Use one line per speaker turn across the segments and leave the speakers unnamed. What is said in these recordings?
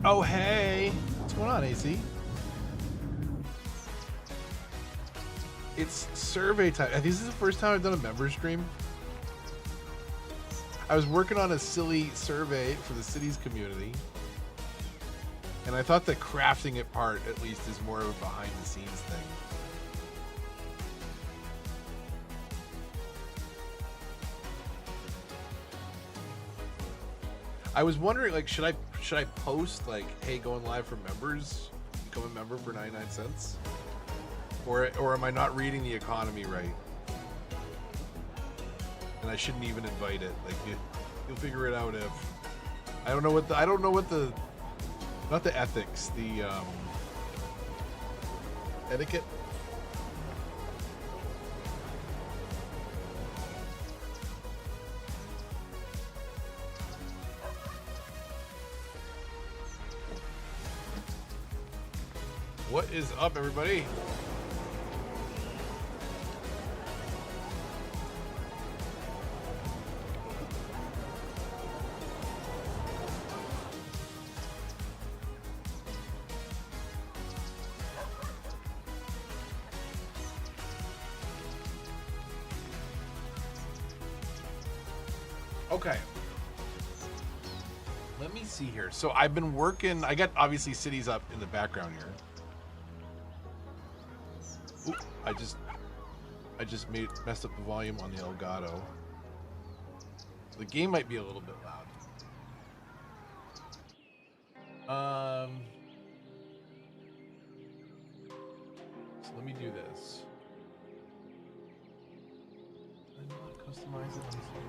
Oh, hey. What's going on, AC? It's survey time. I think this is the first time I've done a member stream. I was working on a silly survey for the city's community. And I thought the crafting it part, at least, is more of a behind-the-scenes thing. I was wondering, like, should I post, like, hey, going live for members, become a member for 99 cents? Or am I not reading the economy right? And I shouldn't even invite it. Like, you'll figure it out if... I don't know what the not the ethics, the etiquette. What is up, everybody? Okay. Let me see here. So I've been working, I got obviously cities up in the background here. Ooh, I just messed up the volume on the Elgato. So the game might be a little bit loud. So let me do this. Did I not customize it? Let me see.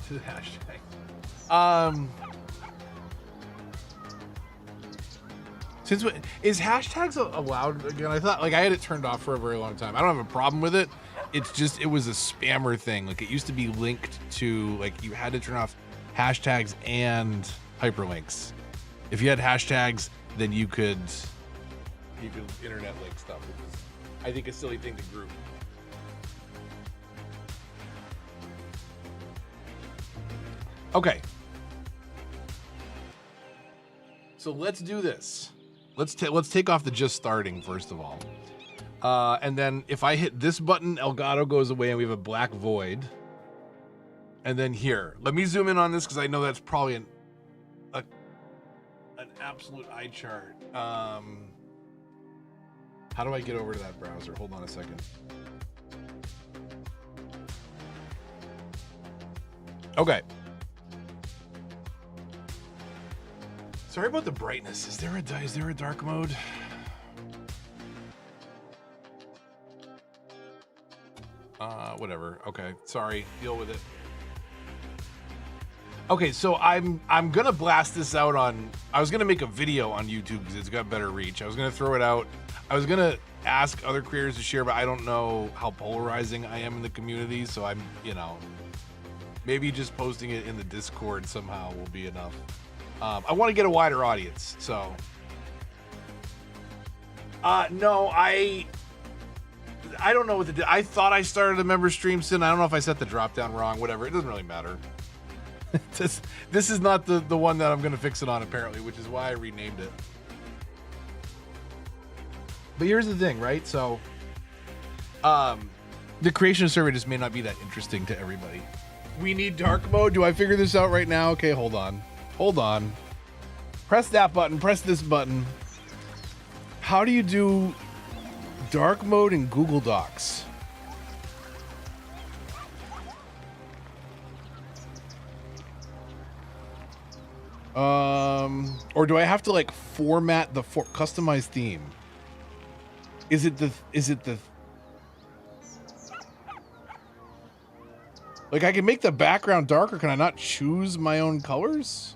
To the hashtag. Since when is hashtags allowed again? I thought like I had it turned off for a very long time. I don't have a problem with it. It's just it was a spammer thing. Like it used to be linked to like you had to turn off hashtags and hyperlinks. If you had hashtags, then you could internet link stuff, which is I think a silly thing to group. Okay. So let's do this. Let's take off the just starting first of all. And then if I hit this button, Elgato goes away and we have a black void. And then here, let me zoom in on this because I know that's probably an absolute eye chart. How do I get over to that browser? Hold on a second. Okay. Sorry about the brightness. Is there a dark mode? Whatever. Okay. Sorry. Deal with it. Okay, so I'm gonna blast this out on. I was gonna make a video on YouTube because it's got better reach. I was gonna throw it out. I was gonna ask other creators to share, but I don't know how polarizing I am in the community. So I'm, maybe just posting it in the Discord somehow will be enough. I want to get a wider audience, so. No, I don't know what to do. I thought I started a member stream soon. I don't know if I set the drop down wrong. Whatever. It doesn't really matter. This is not the one that I'm going to fix it on, apparently, which is why I renamed it. But here's the thing, right? So, the creation of survey just may not be that interesting to everybody. We need dark mode. Do I figure this out right now? Okay, hold on. Hold on. Press that button. Press this button. How do you do dark mode in Google Docs? Or do I have to like format the customized theme? Is it the like I can make the background darker? Can I not choose my own colors?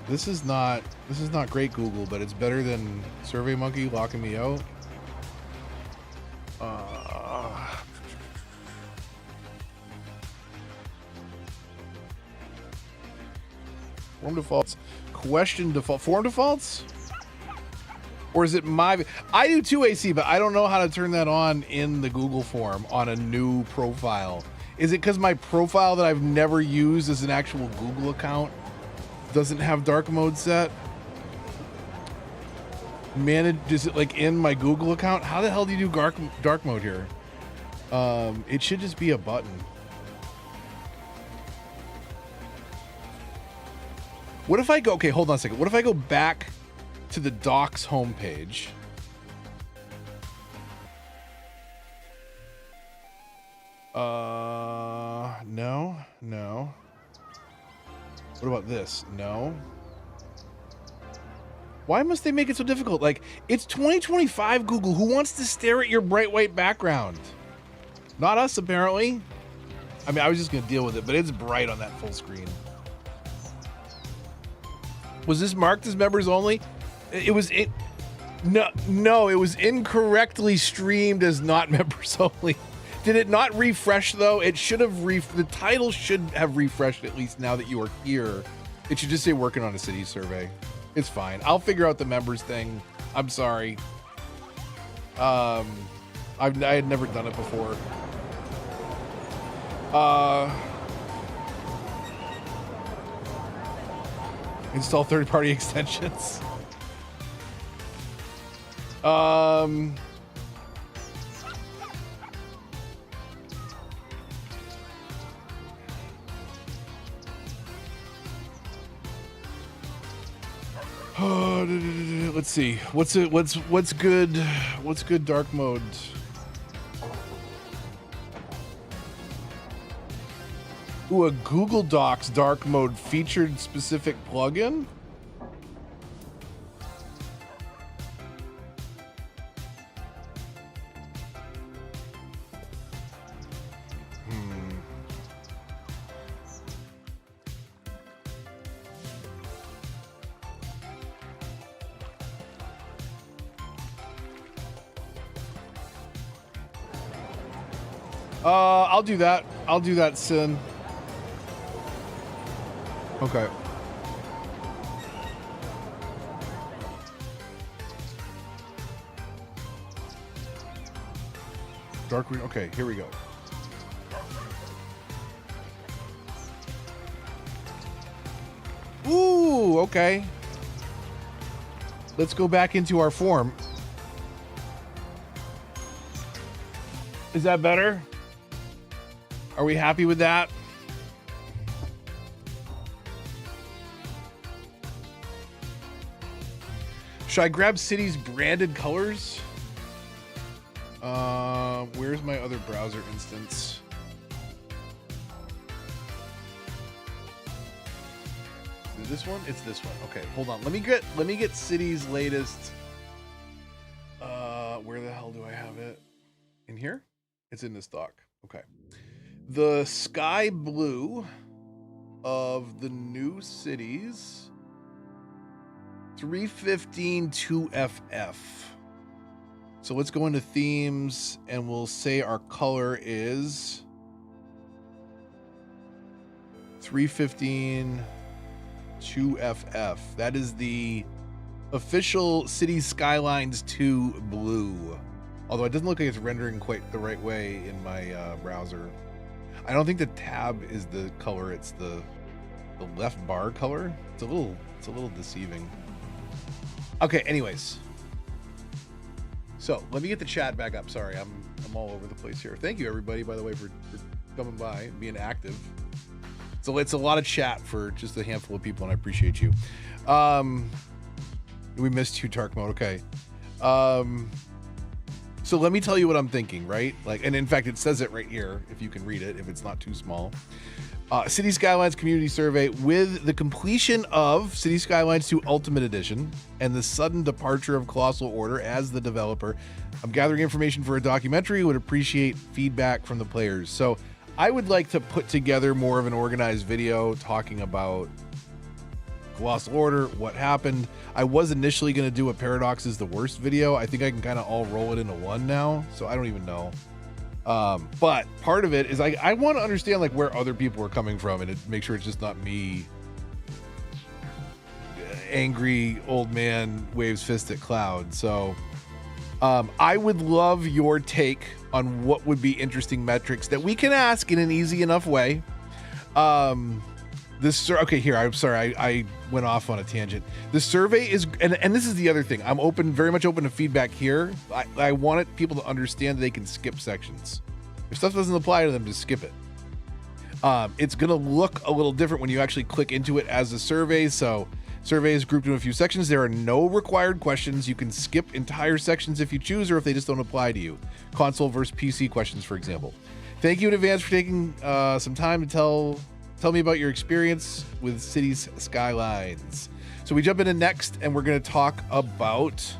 This is not great, Google, but it's better than SurveyMonkey locking me out. Form defaults. Question default. Form defaults? Or is it my... I do too, AC, but I don't know how to turn that on in the Google form on a new profile. Is it because my profile that I've never used as an actual Google account doesn't have dark mode set? Manage, is it like in my Google account? How the hell do you do dark mode here? It should just be a button. What if I go, okay, hold on a second. What if I go back to the docs homepage? No. What about this? No. Why must they make it so difficult? Like, it's 2025, Google. Who wants to stare at your bright white background? Not us, apparently. I mean, I was just going to deal with it, but it's bright on that full screen. Was this marked as members only? It was it. No, it was incorrectly streamed as not members only. Did it not refresh though? It should have the title should have refreshed at least now that you are here. It should just say working on a city survey. It's fine. I'll figure out the members thing. I'm sorry. I had never done it before. Install third-party extensions. Let's see. What's good dark mode? Ooh, a Google Docs dark mode featured specific plugin? I'll do that. I'll do that soon. Okay. Dark green. Okay, here we go. Ooh, okay. Let's go back into our form. Is that better? Are we happy with that? Should I grab cities branded colors? Where's my other browser instance? Is this one? It's this one. Okay, hold on. Let me get cities latest. Where the hell do I have it? In here? It's in this doc. Okay. The sky blue of the new cities. 315 2FF. So let's go into themes and we'll say our color is 315 2FF. That is the official City Skylines 2 blue. Although it doesn't look like it's rendering quite the right way in my browser. I don't think the tab is the color, it's the left bar color. It's a little deceiving. Okay, anyways. So let me get the chat back up. Sorry, I'm all over the place here. Thank you everybody, by the way, for coming by and being active. So it's a lot of chat for just a handful of people, and I appreciate you. We missed you, dark mode. Okay. So let me tell you what I'm thinking, right? Like, and in fact, it says it right here, if you can read it, if it's not too small. City Skylines Community Survey. With the completion of City Skylines 2 Ultimate Edition and the sudden departure of Colossal Order as the developer, I'm gathering information for a documentary. Would appreciate feedback from the players. So I would like to put together more of an organized video talking about Colossal Order, what happened. I was initially going to do a Paradox is the worst video. I think I can kind of all roll it into one now, so I don't even know. But part of it is I want to understand like where other people are coming from and make sure it's just not me angry old man waves fist at cloud. So I would love your take on what would be interesting metrics that we can ask in an easy enough way. Okay, here, I'm sorry, I went off on a tangent. The survey is, and this is the other thing, I'm very much open to feedback here. I wanted people to understand that they can skip sections. If stuff doesn't apply to them, just skip it. It's gonna look a little different when you actually click into it as a survey. So survey is grouped into a few sections. There are no required questions. You can skip entire sections if you choose, or if they just don't apply to you. Console versus PC questions, for example. Thank you in advance for taking some time to tell me about your experience with Cities Skylines. So we jump into next, and we're going to talk about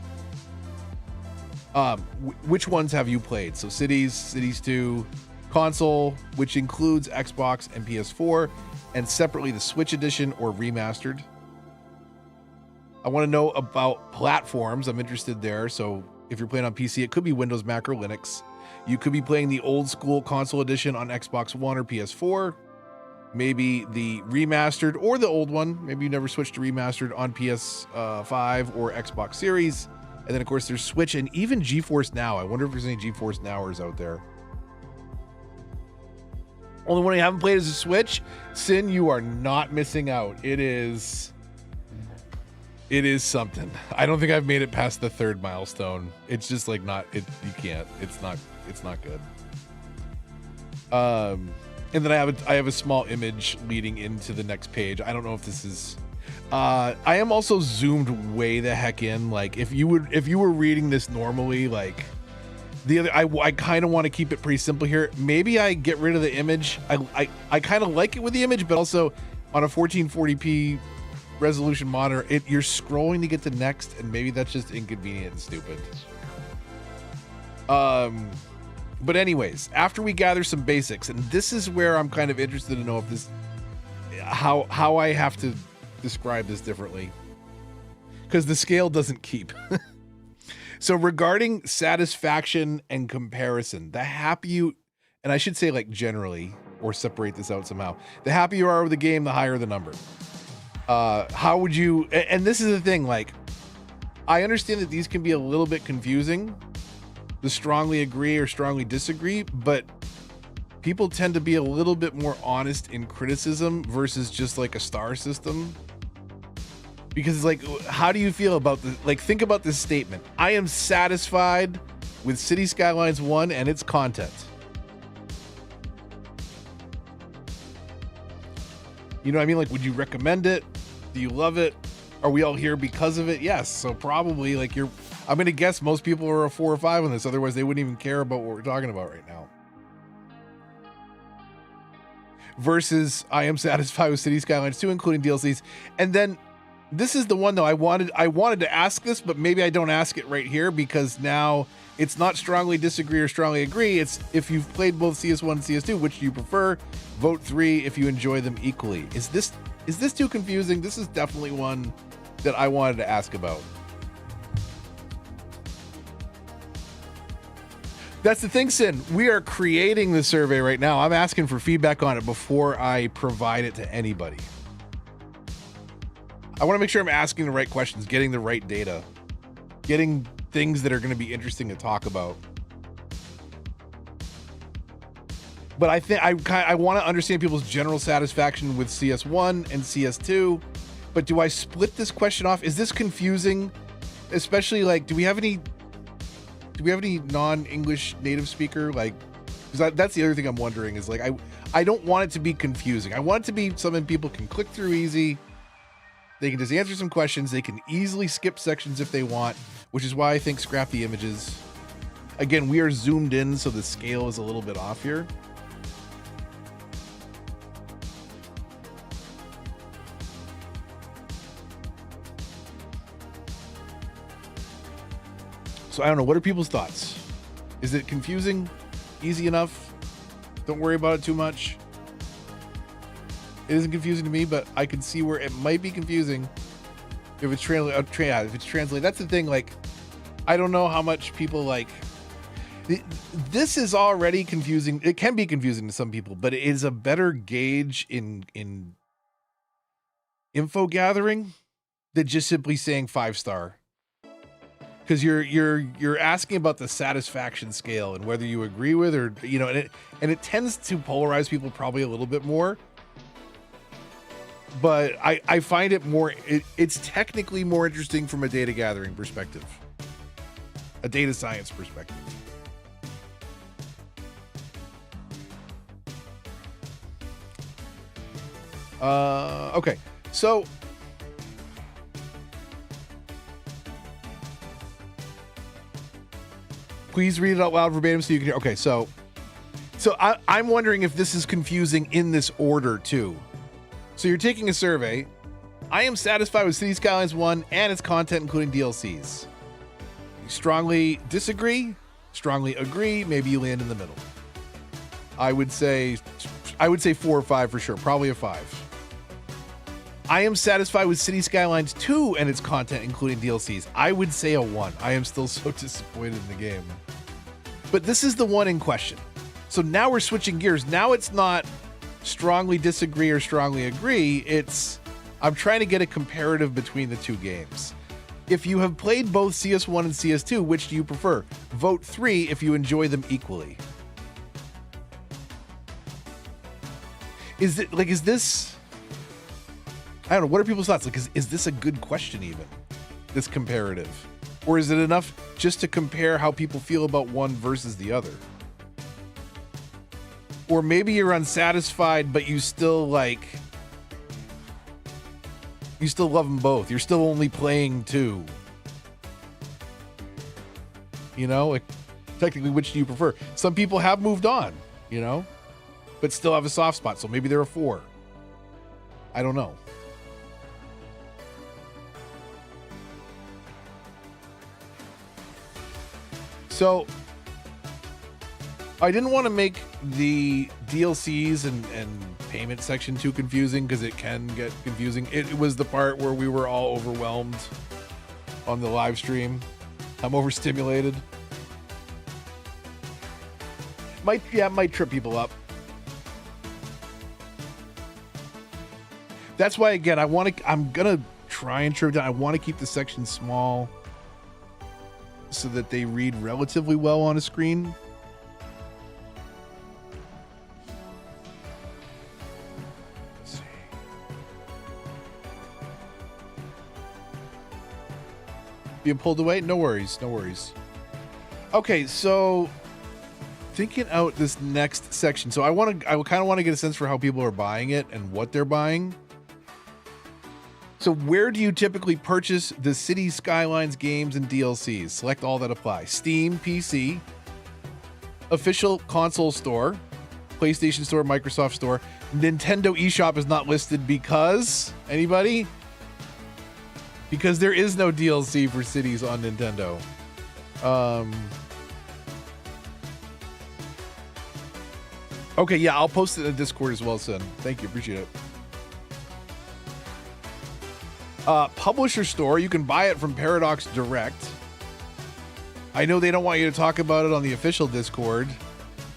which ones have you played. So Cities, Cities 2, console, which includes Xbox and PS4, and separately the Switch edition or remastered. I want to know about platforms. I'm interested there. So if you're playing on PC, it could be Windows, Mac, or Linux. You could be playing the old school console edition on Xbox One or PS4. Maybe the remastered or the old one. Maybe you never switched to remastered on PS5 or Xbox Series. And then, of course, there's Switch and even GeForce Now. I wonder if there's any GeForce Nowers out there. Only one you haven't played is a Switch. Sin, you are not missing out. It is something. I don't think I've made it past the 3rd milestone. It's just like you can't. It's not good. And then I have a small image leading into the next page. I don't know if this is I am also zoomed way the heck in. Like if you were reading this normally, like I kind of want to keep it pretty simple here. Maybe I get rid of the image. I kind of like it with the image, but also on a 1440p resolution monitor, you're scrolling to get to next, and maybe that's just inconvenient and stupid. But anyways, after we gather some basics, and this is where I'm kind of interested to know if this, how I have to describe this differently, because the scale doesn't keep. So regarding satisfaction and comparison, the happy you, and I should say like generally, or separate this out somehow, the happier you are with the game, the higher the number. How would you, and this is the thing, like, I understand that these can be a little bit confusing, the strongly agree or strongly disagree, but people tend to be a little bit more honest in criticism versus just like a star system. Because it's like, how do you feel about the, like, think about this statement. I am satisfied with Cities Skylines 1 and its content. You know what I mean? Like, would you recommend it? Do you love it? Are we all here because of it? Yes. So probably, like, I'm going to guess most people are a 4 or 5 on this. Otherwise, they wouldn't even care about what we're talking about right now. Versus, I am satisfied with Cities Skylines 2, including DLCs. And then, this is the one, though, I wanted to ask this, but maybe I don't ask it right here, because now it's not strongly disagree or strongly agree. It's if you've played both CS1 and CS2, which do you prefer? Vote 3 if you enjoy them equally. Is this too confusing? This is definitely one that I wanted to ask about. That's the thing, Sin. We are creating the survey right now. I'm asking for feedback on it before I provide it to anybody. I want to make sure I'm asking the right questions, getting the right data, getting things that are going to be interesting to talk about. But I think I want to understand people's general satisfaction with CS1 and CS2. But do I split this question off? Is this confusing? Especially, like, do we have any non-English native speaker? Like, because that's the other thing I'm wondering is, like, I don't want it to be confusing. I want it to be something people can click through easy. They can just answer some questions. They can easily skip sections if they want, which is why I think scrap the images. Again, we are zoomed in, so the scale is a little bit off here. So I don't know. What are people's thoughts? Is it confusing? Easy enough? Don't worry about it too much. It isn't confusing to me, but I can see where it might be confusing if it's translated. That's the thing. Like, I don't know how much people like. This is already confusing. It can be confusing to some people, but it is a better gauge in info gathering than just simply saying 5-star. Because you're asking about the satisfaction scale and whether you agree with, or and it tends to polarize people probably a little bit more. But I find it more, it's technically more interesting from a data gathering perspective, a data science perspective. Okay, so please read it out loud verbatim so you can hear. Okay, so I'm wondering if this is confusing in this order too. So you're taking a survey. I am satisfied with City Skylines 1 and its content, including DLCs. You strongly disagree, strongly agree, maybe you land in the middle. I would say 4 or 5 for sure, probably a 5. I am satisfied with City Skylines 2 and its content, including DLCs. I would say a 1. I am still so disappointed in the game. But this is the one in question. So now we're switching gears. Now it's not strongly disagree or strongly agree. I'm trying to get a comparative between the two games. If you have played both CS1 and CS2, which do you prefer? Vote 3 if you enjoy them equally. Is this, I don't know, what are people's thoughts? Like, is this a good question even? This comparative? Or is it enough just to compare how people feel about one versus the other? Or maybe you're unsatisfied, but you still love them both. You're still only playing 2. Like, technically, which do you prefer? Some people have moved on, but still have a soft spot. So maybe they're a 4. I don't know. So I didn't want to make the DLCs and payment section too confusing, because it can get confusing. It was the part where we were all overwhelmed on the live stream. I'm overstimulated. Might trip people up. That's why, again, I'm gonna try and trim it down. I want to keep the section small so that they read relatively well on a screen. Let's see. Being pulled away? No worries, no worries. Okay, so thinking out this next section. So I kind of want to get a sense for how people are buying it and what they're buying. So where do you typically purchase the City Skylines games and DLCs? Select all that apply. Steam, PC, official console store, PlayStation Store, Microsoft Store. Nintendo eShop is not listed because, anybody? Because there is no DLC for Cities on Nintendo. Okay, yeah, I'll post it in the Discord as well, son. Thank you, appreciate it. Publisher store, you can buy it from Paradox Direct. I know they don't want you to talk about it on the official Discord,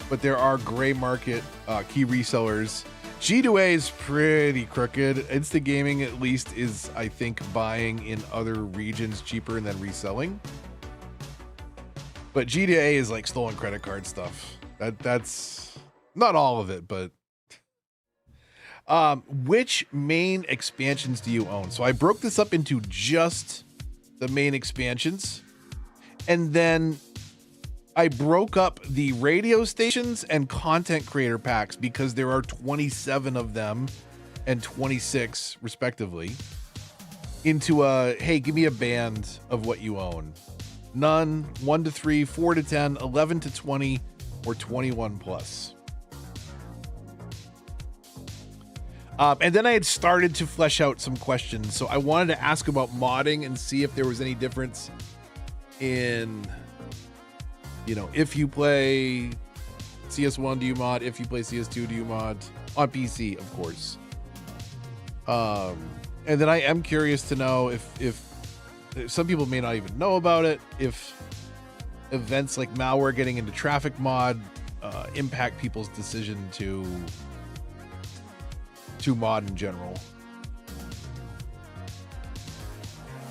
but there are gray market key resellers. G2A is pretty crooked. Instagaming at least is, I think, buying in other regions cheaper and then reselling. But G2A is like stolen credit card stuff. That's not all of it, but which main expansions do you own? So I broke this up into just the main expansions, and then I broke up the radio stations and content creator packs because there are 27 of them and 26 respectively into a, hey, give me a band of what you own. None, 1 to 3, 4 to 10, 11 to 20, or 21 plus. And then I had started to flesh out some questions. So I wanted to ask about modding and see if there was any difference in, if you play CS1, do you mod? If you play CS2, do you mod? On PC, of course. And then I am curious to know if some people may not even know about it, if events like malware getting into traffic mod impact people's decision to mod in general.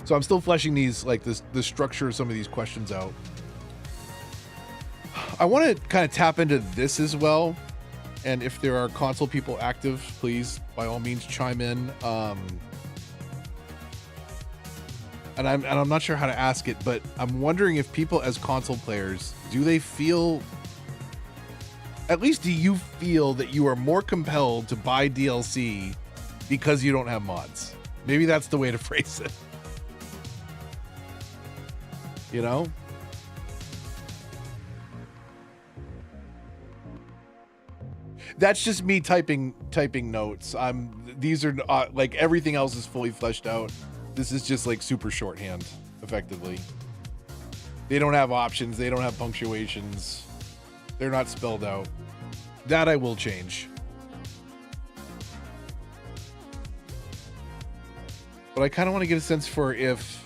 So I'm still fleshing these, like the structure of some of these questions out. I want to kind of tap into this as well. And if there are console people active, please, by all means, chime in. And I'm not sure how to ask it, but I'm wondering if people as console players, do they feel, at least do you feel that you are more compelled to buy DLC because you don't have mods? Maybe that's the way to phrase it. You know? That's just me typing notes. These are like everything else is fully fleshed out. This is just like super shorthand, effectively. They don't have options. They don't have punctuations. They're not spelled out. That I will change. But I kind of want to get a sense for if,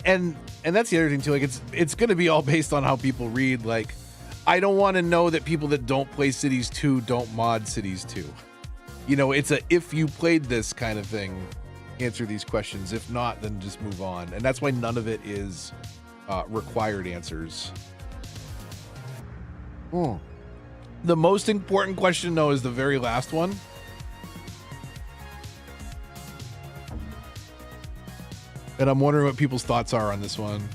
and that's the other thing too. Like it's going to be all based on how people read. Like, I don't want to know that people that don't play Cities 2 don't mod Cities 2. You know, it's a if you played this kind of thing, answer these questions. If not, then just move on. And that's why none of it is required answers. The most important question, though, is the very last one. And I'm wondering what people's thoughts are on this one.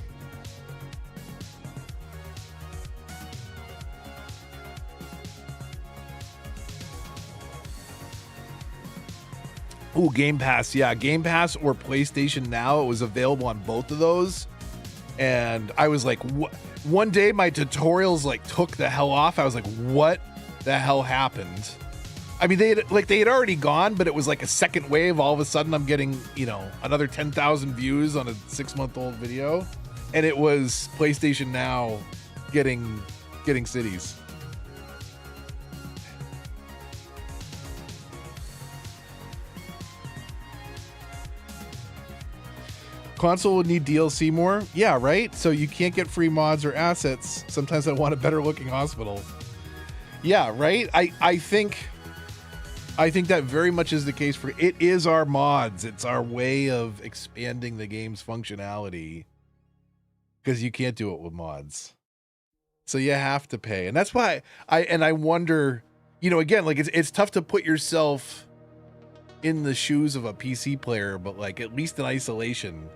Ooh, Game Pass. Yeah, Game Pass or PlayStation Now. It was available on both of those. And I was like, what? One day my tutorials like took the hell off. I was like, what the hell happened? I mean, they had already gone, but it was like a second wave. All of a sudden I'm getting, you know, another 10,000 views on a 6-month-old video. And it was PlayStation Now getting cities. Console would need DLC more. Yeah, right? So you can't get free mods or assets. Sometimes I want a better looking hospital. Yeah, right? I think that very much is the case for it is our mods. It's our way of expanding the game's functionality. Because you can't do it with mods. So you have to pay. And that's why I wonder, you know, again, like it's tough to put yourself in the shoes of a PC player, but like at least in isolation,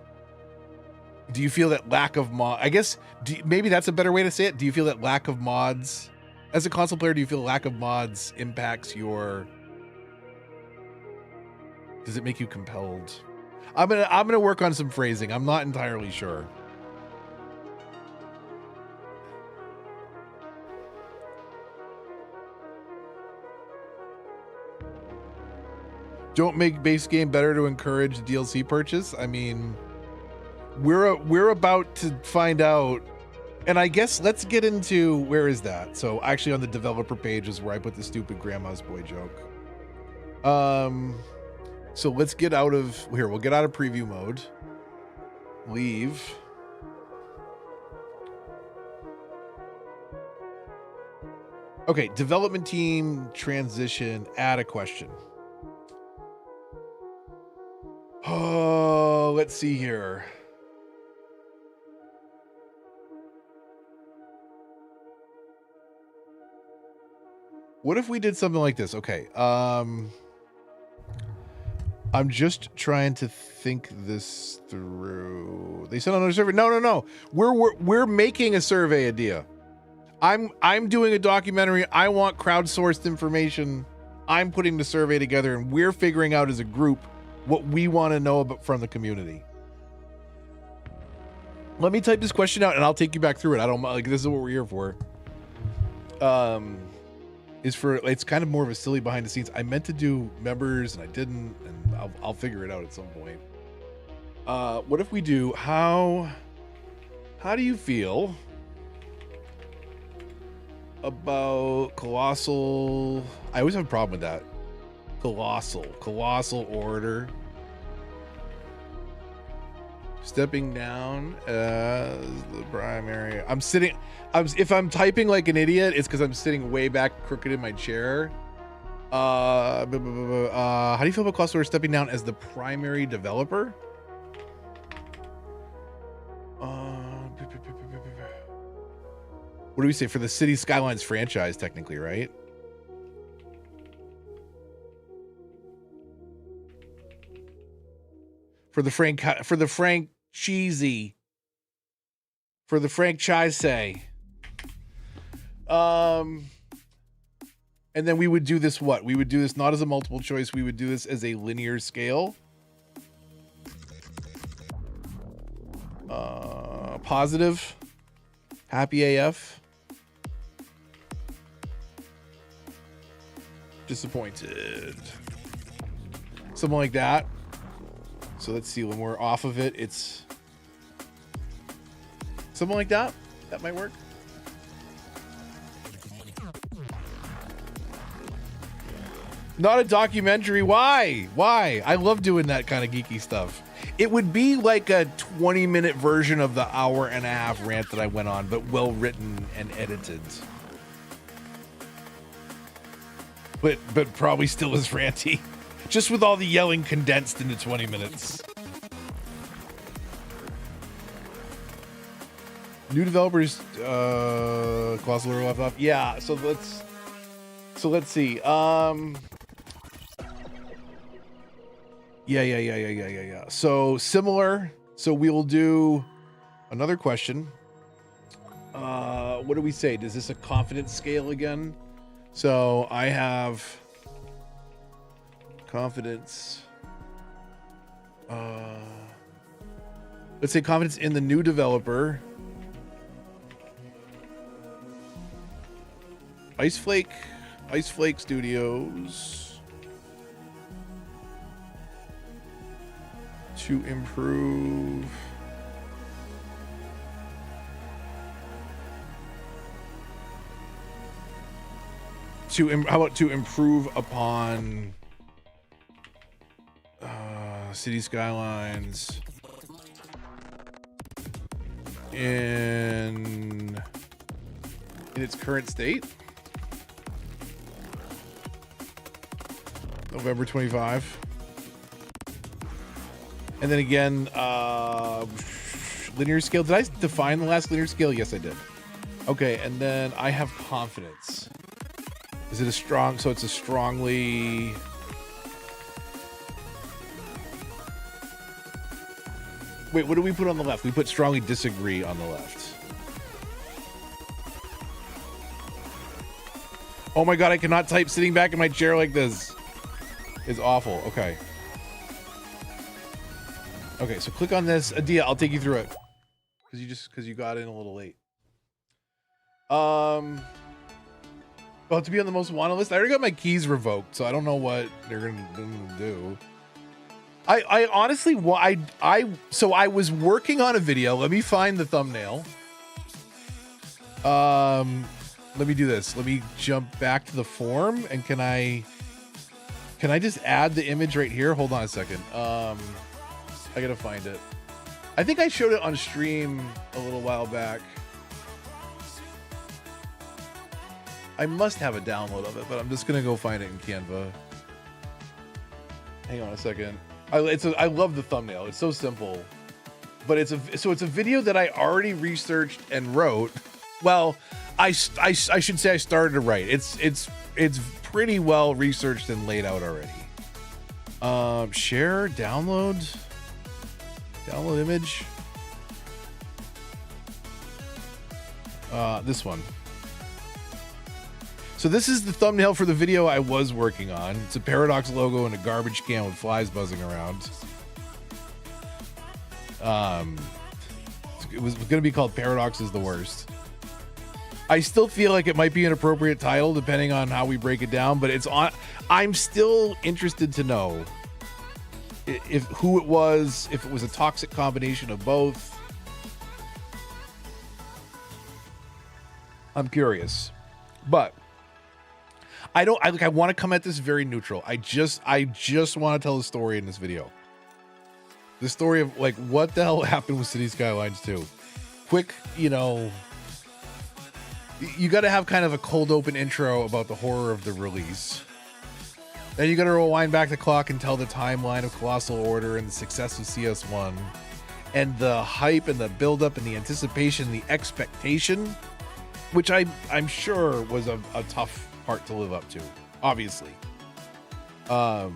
do you feel that lack of mod? I guess maybe that's a better way to say it. Do you feel that lack of mods as a console player? Do you feel lack of mods impacts your? Does it make you compelled? I'm gonna work on some phrasing. I'm not entirely sure. Don't make base game better to encourage DLC purchase. I mean, we're about to find out, and I guess let's get into where is that? So actually, on the developer page is where I put the stupid grandma's boy joke. So let's get out of here. We'll get out of preview mode. Leave. Okay, development team transition. Add a question. Oh, let's see here. What if we did something like this? Okay. I'm just trying to think this through. They sent another survey. No. We're making a survey idea. I'm doing a documentary. I want crowdsourced information. I'm putting the survey together, and we're figuring out as a group what we want to know about from the community. Let me type this question out and I'll take you back through it. I don't like, this is what we're here for. It's kind of more of a silly behind the scenes. I meant to do members and I didn't, and I'll figure it out at some point. What if we do, how do you feel about Colossal? I always have a problem with that. Colossal Order stepping down as the primary. If I'm typing like an idiot, it's because I'm sitting way back crooked in my chair. How do you feel about Colossal Order stepping down as the primary developer? What do we say for the City Skylines franchise, technically, right? For the Frank Cheesy. For the franchise. And then we would do this what? We would do this not as a multiple choice, we would do this as a linear scale. Positive. Happy AF. Disappointed. Something like that. So let's see, when we're off of it, it's something like that. That might work. Not a documentary. Why? I love doing that kind of geeky stuff. It would be like a 20-minute version of the hour-and-a-half rant that I went on, but well written and edited. But probably still as ranty. Just with all the yelling condensed into 20 minutes. New developers, Colossal Order left off. Yeah, so let's see. Yeah. So similar. So we will do another question. What do we say? Is this a confidence scale again? So I have confidence. Let's say confidence in the new developer. Ice Flake Studios to improve how about to improve upon City Skylines in its current state? November 25. And then again, linear scale. Did I define the last linear scale? Yes, I did. Okay, and then I have confidence. Is it a strong? So it's a strongly. Wait, what do we put on the left? We put strongly disagree on the left. Oh my god, I cannot type sitting back in my chair like this. It's awful. Okay. Okay, so click on this. Adia, I'll take you through it. Because you got in a little late. Well, to be on the most wanted list, I already got my keys revoked, so I don't know what they're gonna do. I honestly, so I was working on a video. Let me find the thumbnail. Let me do this. Let me jump back to the form, and can I just add the image right here? Hold on a second. I gotta find it. I think I showed it on stream a little while back. I must have a download of it, but I'm just gonna go find it in Canva. Hang on a second. I love the thumbnail. It's so simple, but it's a video that I already researched and wrote. Well, I should say I started to write. It's pretty well researched and laid out already. Share, download image. This one. So this is the thumbnail for the video I was working on. It's a Paradox logo and a garbage can with flies buzzing around. It was going to be called Paradox is the Worst. I still feel like it might be an appropriate title depending on how we break it down, but I'm still interested to know who it was, if it was a toxic combination of both. I'm curious. But I want to come at this very neutral. I just want to tell the story in this video. The story of like what the hell happened with City Skylines 2. Quick, you got to have kind of a cold open intro about the horror of the release. Then you got to rewind back the clock and tell the timeline of Colossal Order and the success of CS1 and the hype and the buildup and the anticipation, the expectation which I'm sure was a tough part to live up to, obviously. But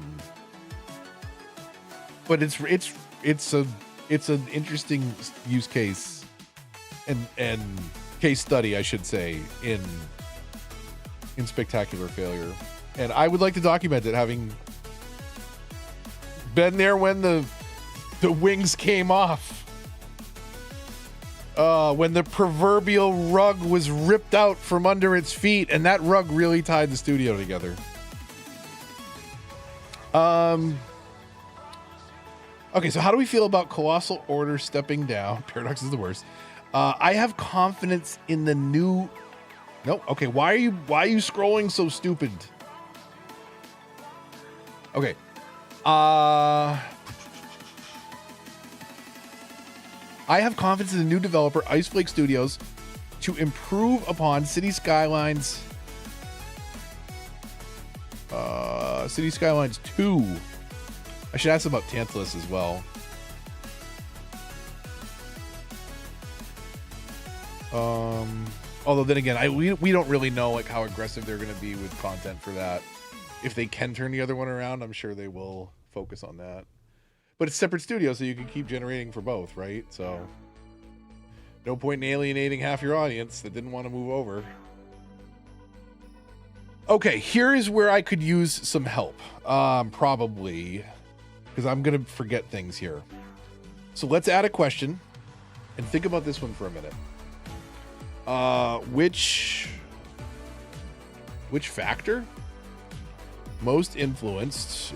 it's an interesting use case and case study, I should say, in spectacular failure. And I would like to document it, having been there when the wings came off. When the proverbial rug was ripped out from under its feet, and that rug really tied the studio together. Okay, so how do we feel about Colossal Order stepping down? Paradox is the worst. I have confidence in the new... Nope. Okay, why are you scrolling so stupid? Okay. I have confidence in the new developer, Iceflake Studios, to improve upon City Skylines 2. I should ask about Tantalus as well. Although then again, we don't really know like how aggressive they're going to be with content for that. If they can turn the other one around, I'm sure they will focus on that. But it's separate studios, so you can keep generating for both, right? So no point in alienating half your audience that didn't want to move over. Okay, here is where I could use some help. Probably, because I'm going to forget things here. So let's add a question and think about this one for a minute. Which factor most influenced?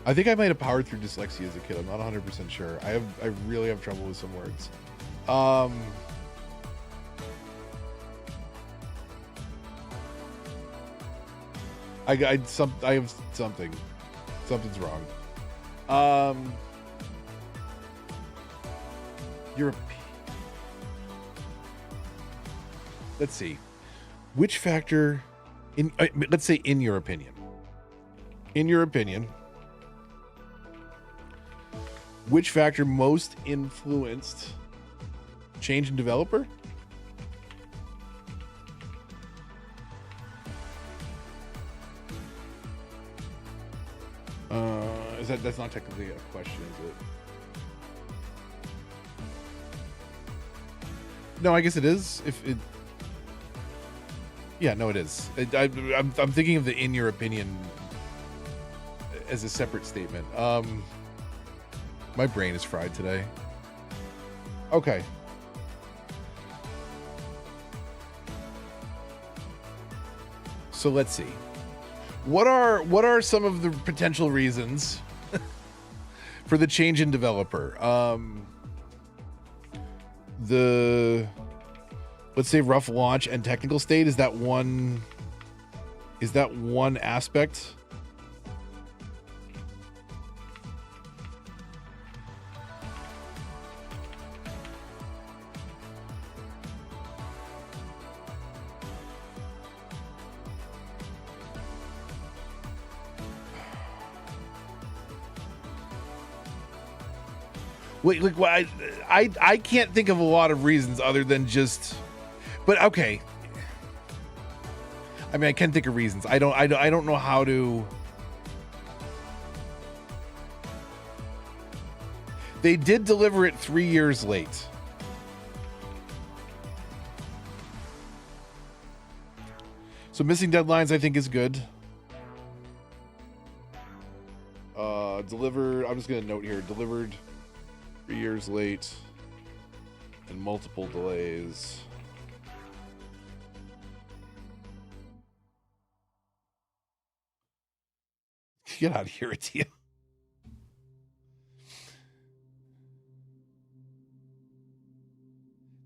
I think I might have powered through dyslexia as a kid. I'm not 100% sure. I really have trouble with some words. I have something. Something's wrong. Let's see. Which factor let's say in your opinion. In your opinion, which factor most influenced change in developer? That's not technically a question, is it? No, I guess it is. Yeah, no, it is. I'm thinking of the in your opinion as a separate statement. My brain is fried today. Okay. So let's see. What are some of the potential reasons for the change in developer? Let's say rough launch and technical state, is that one aspect? Wait, like, I can't think of a lot of reasons other than just, but okay. I mean, I can think of reasons. I don't know how to. They did deliver it 3 years late. So missing deadlines, I think, is good. Delivered. I'm just gonna note here. Delivered 3 years late and multiple delays. Get out of here, Atia.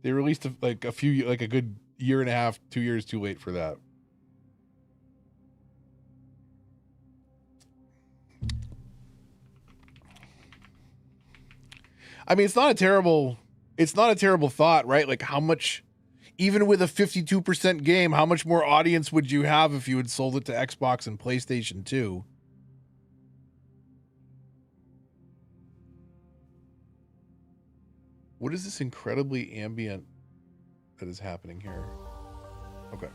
They released a good year and a half, 2 years too late for that. I mean, it's not a terrible thought, right? Like, how much, even with a 52% game, how much more audience would you have if you had sold it to Xbox and PlayStation 2? What is this incredibly ambient that is happening here. Okay.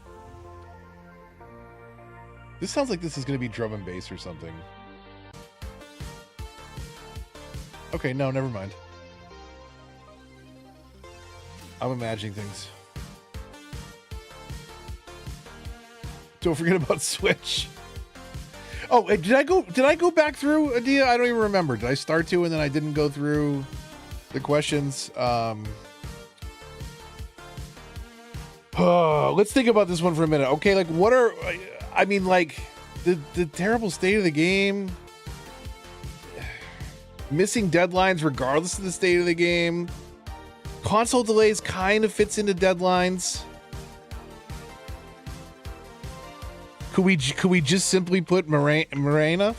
This sounds like this is going to be drum and bass or something. Okay, no, never mind. I'm imagining things. Don't forget about Switch. Oh, did I go back through Adia? I don't even remember. Did I start to and then I didn't go through the questions? Let's think about this one for a minute. Okay, like what are I mean, like the terrible state of the game, missing deadlines regardless of the state of the game, console delays kind of fits into deadlines. Could we just simply put Morena?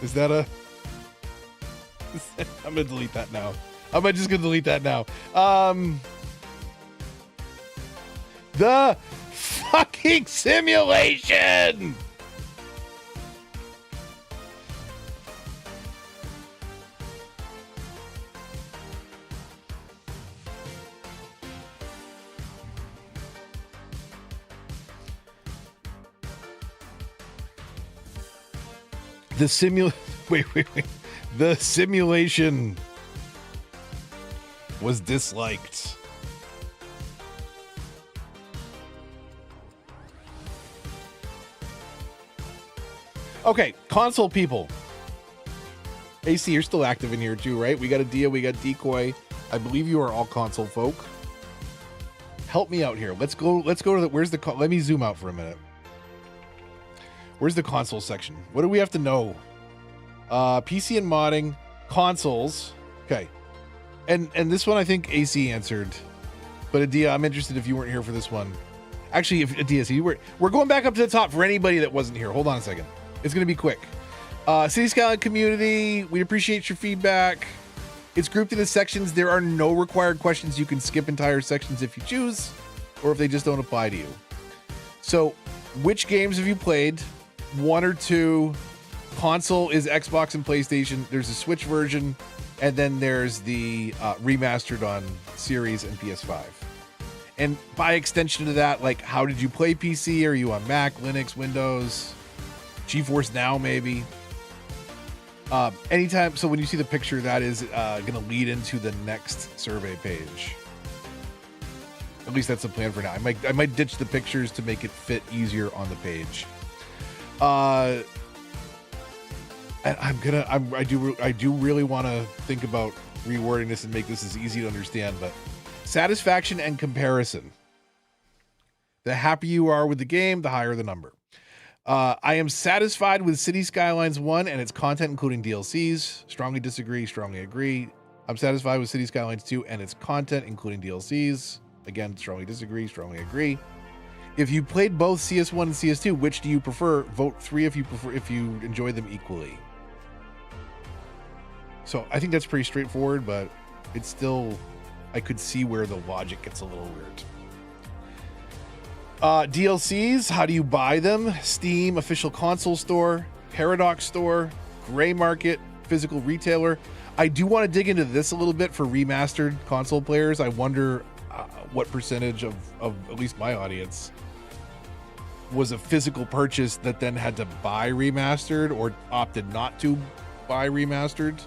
Is that a? I'm gonna delete that now. I'm just gonna delete that now. The fucking simulation. Wait. The simulation was disliked. Okay, console people. AC, you're still active in here too, right? We got Adia, we got Decoy. I believe you are all console folk. Help me out here. Let's go to the, where's the, let me zoom out for a minute. Where's the console section? What do we have to know? PC and modding, consoles. Okay. And this one I think AC answered. But Adia, I'm interested if you weren't here for this one. Actually, if Adia, so we're going back up to the top for anybody that wasn't here. Hold on a second. It's going to be quick. City Skyline community, we appreciate your feedback. It's grouped into sections. There are no required questions. You can skip entire sections if you choose, or if they just don't apply to you. So, which games have you played? 1 or 2. Console is Xbox and PlayStation. There's a Switch version, and then there's the remastered on Series and PS5. And by extension to that, like, how did you play PC? Are you on Mac, Linux, Windows, GeForce Now, maybe? Anytime. So when you see the picture, that is going to lead into the next survey page. At least that's the plan for now. I might ditch the pictures to make it fit easier on the page. And I do really want to think about rewording this and make this as easy to understand, but satisfaction and comparison. The happier you are with the game, the higher the number. I am satisfied with City Skylines 1 and its content, including DLCs. Strongly disagree, strongly agree. I'm satisfied with City Skylines 2 and its content, including DLCs. Again, strongly disagree, strongly agree. If you played both CS1 and CS2, which do you prefer? Vote 3 if you enjoy them equally. So I think that's pretty straightforward, but it's still, I could see where the logic gets a little weird. DLCs, how do you buy them? Steam, official console store, Paradox store, gray market, physical retailer. I do want to dig into this a little bit for remastered console players. I wonder what percentage of at least my audience was a physical purchase that then had to buy remastered or opted not to buy remastered.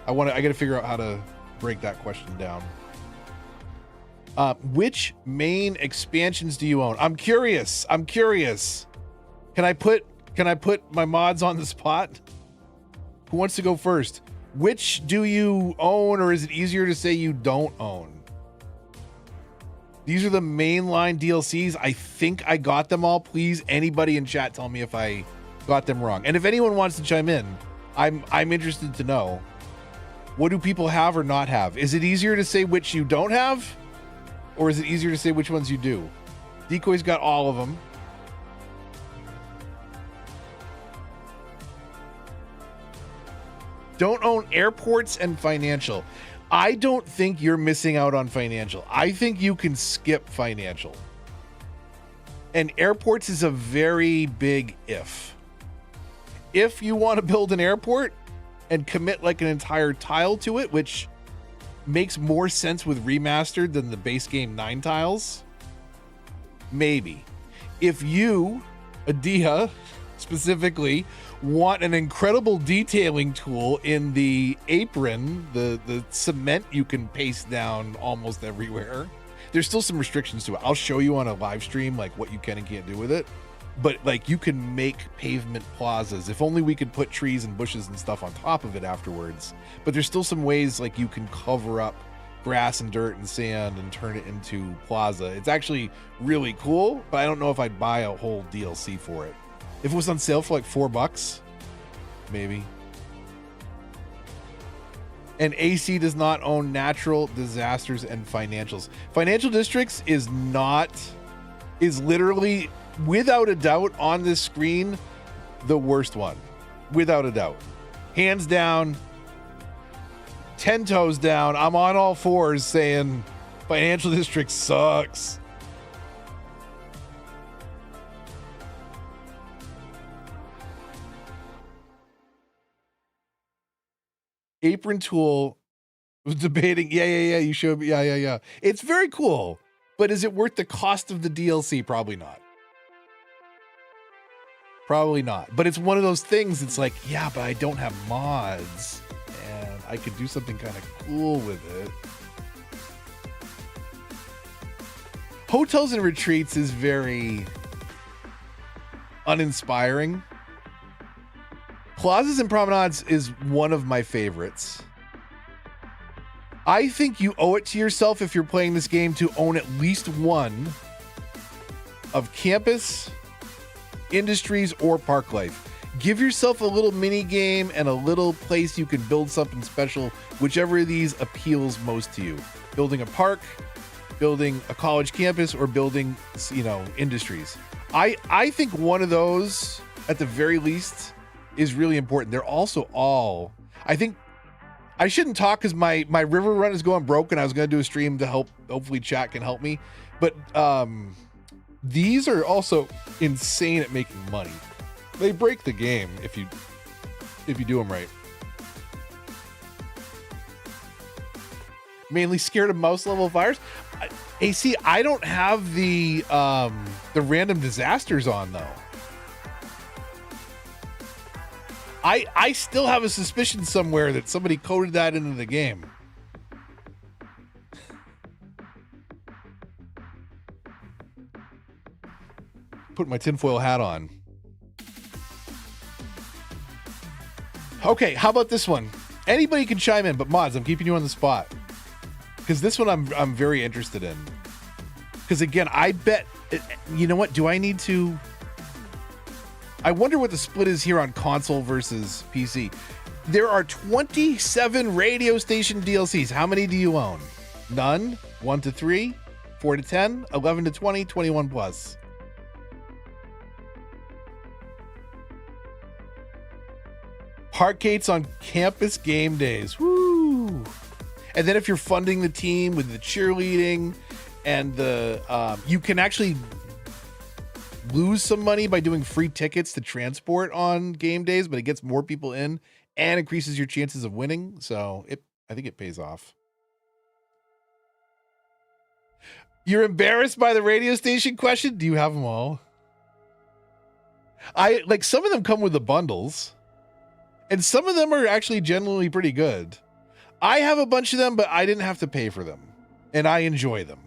I got to figure out how to break that question down. Which main expansions do you own? I'm curious. Can I put my mods on the spot? Who wants to go first? Which do you own, or is it easier to say you don't own? These are the mainline DLCs. I think I got them all. Please, anybody in chat, tell me if I got them wrong. And if anyone wants to chime in, I'm interested to know. What do people have or not have? Is it easier to say which you don't have? Or is it easier to say which ones you do? Decoy's got all of them. Don't own airports and financial. I don't think you're missing out on financial. I think you can skip financial. And airports is a very big if. If you want to build an airport and commit like an entire tile to it, which makes more sense with remastered than the base game 9 tiles? Maybe. If you, Adia, specifically, want an incredible detailing tool in the apron, the cement you can paste down almost everywhere, there's still some restrictions to it. I'll show you on a live stream like what you can and can't do with it. But like you can make pavement plazas. If only we could put trees and bushes and stuff on top of it afterwards. But there's still some ways like you can cover up grass and dirt and sand and turn it into plaza. It's actually really cool, but I don't know if I'd buy a whole DLC for it. If it was on sale for like $4, maybe. And AC does not own natural disasters and financials. Financial districts is literally, without a doubt, on this screen, the worst one. Without a doubt. Hands down, 10 toes down. I'm on all fours saying Financial District sucks. Apron tool was debating. Yeah. You showed me. Yeah. It's very cool, but is it worth the cost of the DLC? Probably not. Probably not. But it's one of those things. It's like, yeah, but I don't have mods, and I could do something kind of cool with it. Hotels and retreats is very uninspiring. Plazas and promenades is one of my favorites. I think you owe it to yourself if you're playing this game to own at least one of campus, industries, or park life. Give yourself a little mini game and a little place you can build something special, whichever of these appeals most to you. Building a park, building a college campus, or building, industries. I think one of those, at the very least, is really important. They're also all, I think, I shouldn't talk because my river run is going broke and I was going to do a stream to help, hopefully chat can help me. But these are also insane at making money. They break the game if you do them right. Mainly scared of mouse level fires. AC, I don't have the random disasters on though. I still have a suspicion somewhere that somebody coded that into the game. Put my tinfoil hat on. Okay, how about this one? Anybody can chime in, but mods, I'm keeping you on the spot. Because this one I'm very interested in. Because again, I bet, you know what? Do I need to... I wonder what the split is here on console versus PC. There are 27 radio station DLCs. How many do you own? None? 1 to 3? 4 to 10? 11 to 20? 21 plus? Parkgates on campus game days. Woo! And then if you're funding the team with the cheerleading and the... you can actually... lose some money by doing free tickets to transport on game days, but it gets more people in and increases your chances of winning. So I think it pays off. You're embarrassed by the radio station question? Do you have them all? Some of them come with the bundles and some of them are actually genuinely pretty good. I have a bunch of them, but I didn't have to pay for them and I enjoy them.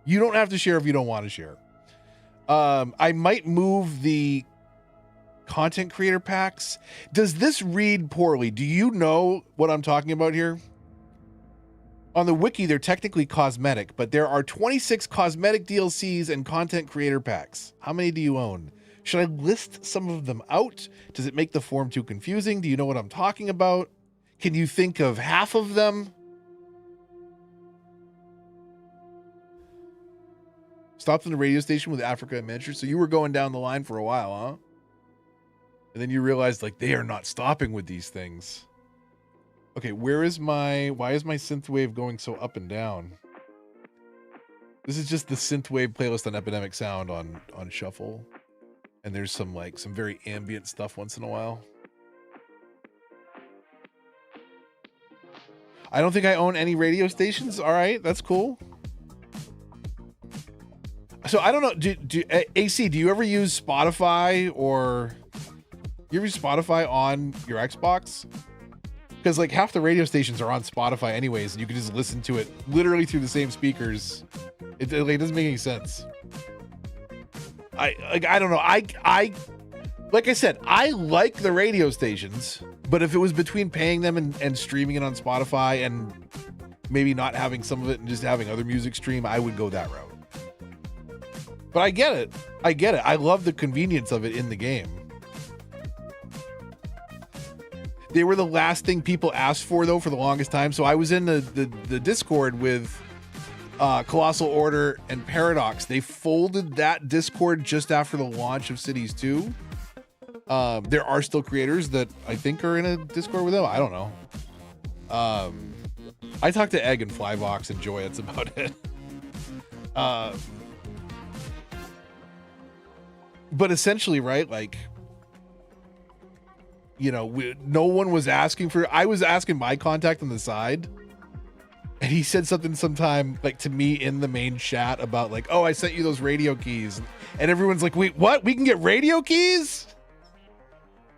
You don't have to share if you don't want to share. I might move the content creator packs. Does this read poorly? Do you know what I'm talking about here? On the wiki, they're technically cosmetic, but there are 26 cosmetic DLCs and content creator packs. How many do you own? Should I list some of them out? Does it make the form too confusing? Do you know what I'm talking about? Can you think of half of them? Stopped in the radio station with Africa and Miniature. So you were going down the line for a while, huh? And then you realized like they are not stopping with these things. Okay, why is my synthwave going so up and down? This is just the synthwave playlist on Epidemic Sound on shuffle. And there's some very ambient stuff once in a while. I don't think I own any radio stations. All right, that's cool. So I don't know. AC, do you ever use Spotify or you ever use Spotify on your Xbox? Because like half the radio stations are on Spotify anyways, and you can just listen to it literally through the same speakers. It doesn't make any sense. I don't know. I like I said, I like the radio stations, but if it was between paying them and streaming it on Spotify and maybe not having some of it and just having other music stream, I would go that route. But I get it. I love the convenience of it in the game. They were the last thing people asked for, though, for the longest time. So I was in the Discord with Colossal Order and Paradox. They folded that Discord just after the launch of Cities 2. There are still creators that I think are in a Discord with them. I don't know. I talked to Egg and Flybox and Joy. That's about it. But essentially, right, like, you know, no one was asking for, I was asking my contact on the side, and he said something sometime, like, to me in the main chat about, like, oh, I sent you those radio keys. And everyone's like, wait, what? We can get radio keys?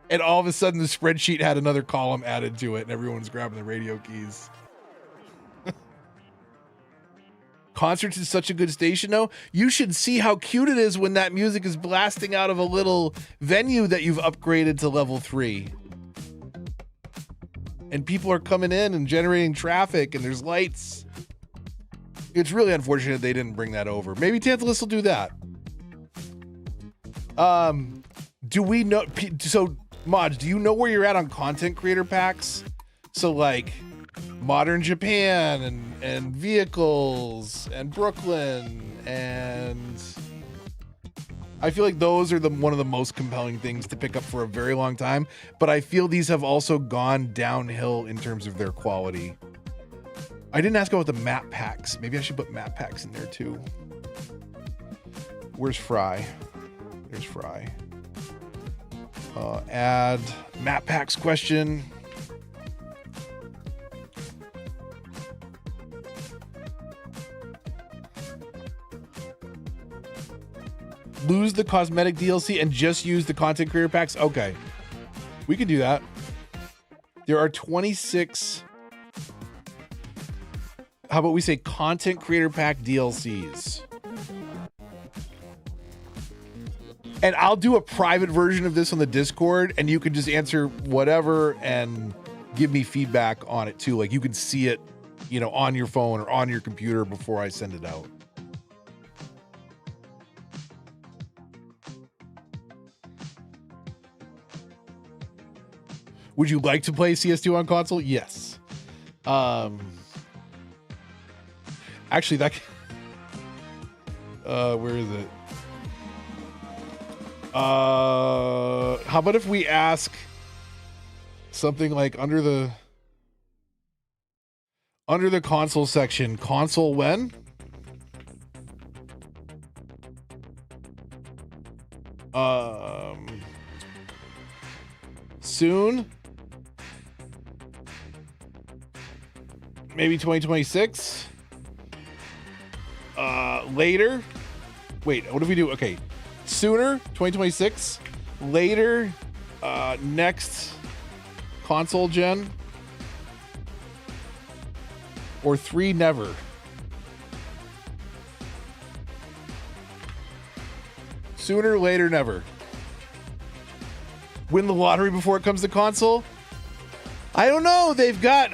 And all of a sudden, the spreadsheet had another column added to it, and everyone's grabbing the radio keys. Concerts is such a good station, though. You should see how cute it is when that music is blasting out of a little venue that you've upgraded to level 3. And people are coming in and generating traffic, and there's lights. It's really unfortunate they didn't bring that over. Maybe Tantalus will do that. Do we know? So, Mods, do you know where you're at on content creator packs? So, like, Modern Japan and Vehicles and Brooklyn, and I feel like those are one of the most compelling things to pick up for a very long time, but I feel these have also gone downhill in terms of their quality. I didn't ask about the map packs. Maybe I should put map packs in there too. Where's Fry? There's Fry. Add map packs question. Lose the cosmetic DLC and just use the content creator packs? Okay. We can do that. There are 26. How about we say content creator pack DLCs? And I'll do a private version of this on the Discord, and you can just answer whatever and give me feedback on it too. Like, you can see it, you know, on your phone or on your computer before I send it out. Would you like to play CS2 on console? Yes. Actually, that. Where is it? How about if we ask something like under the console section, console when? Soon? Maybe 2026? Later? Wait, what if we do? Okay. Sooner, 2026. Later, next console gen. Or 3 never. Sooner, later, never. Win the lottery before it comes to console? I don't know. They've got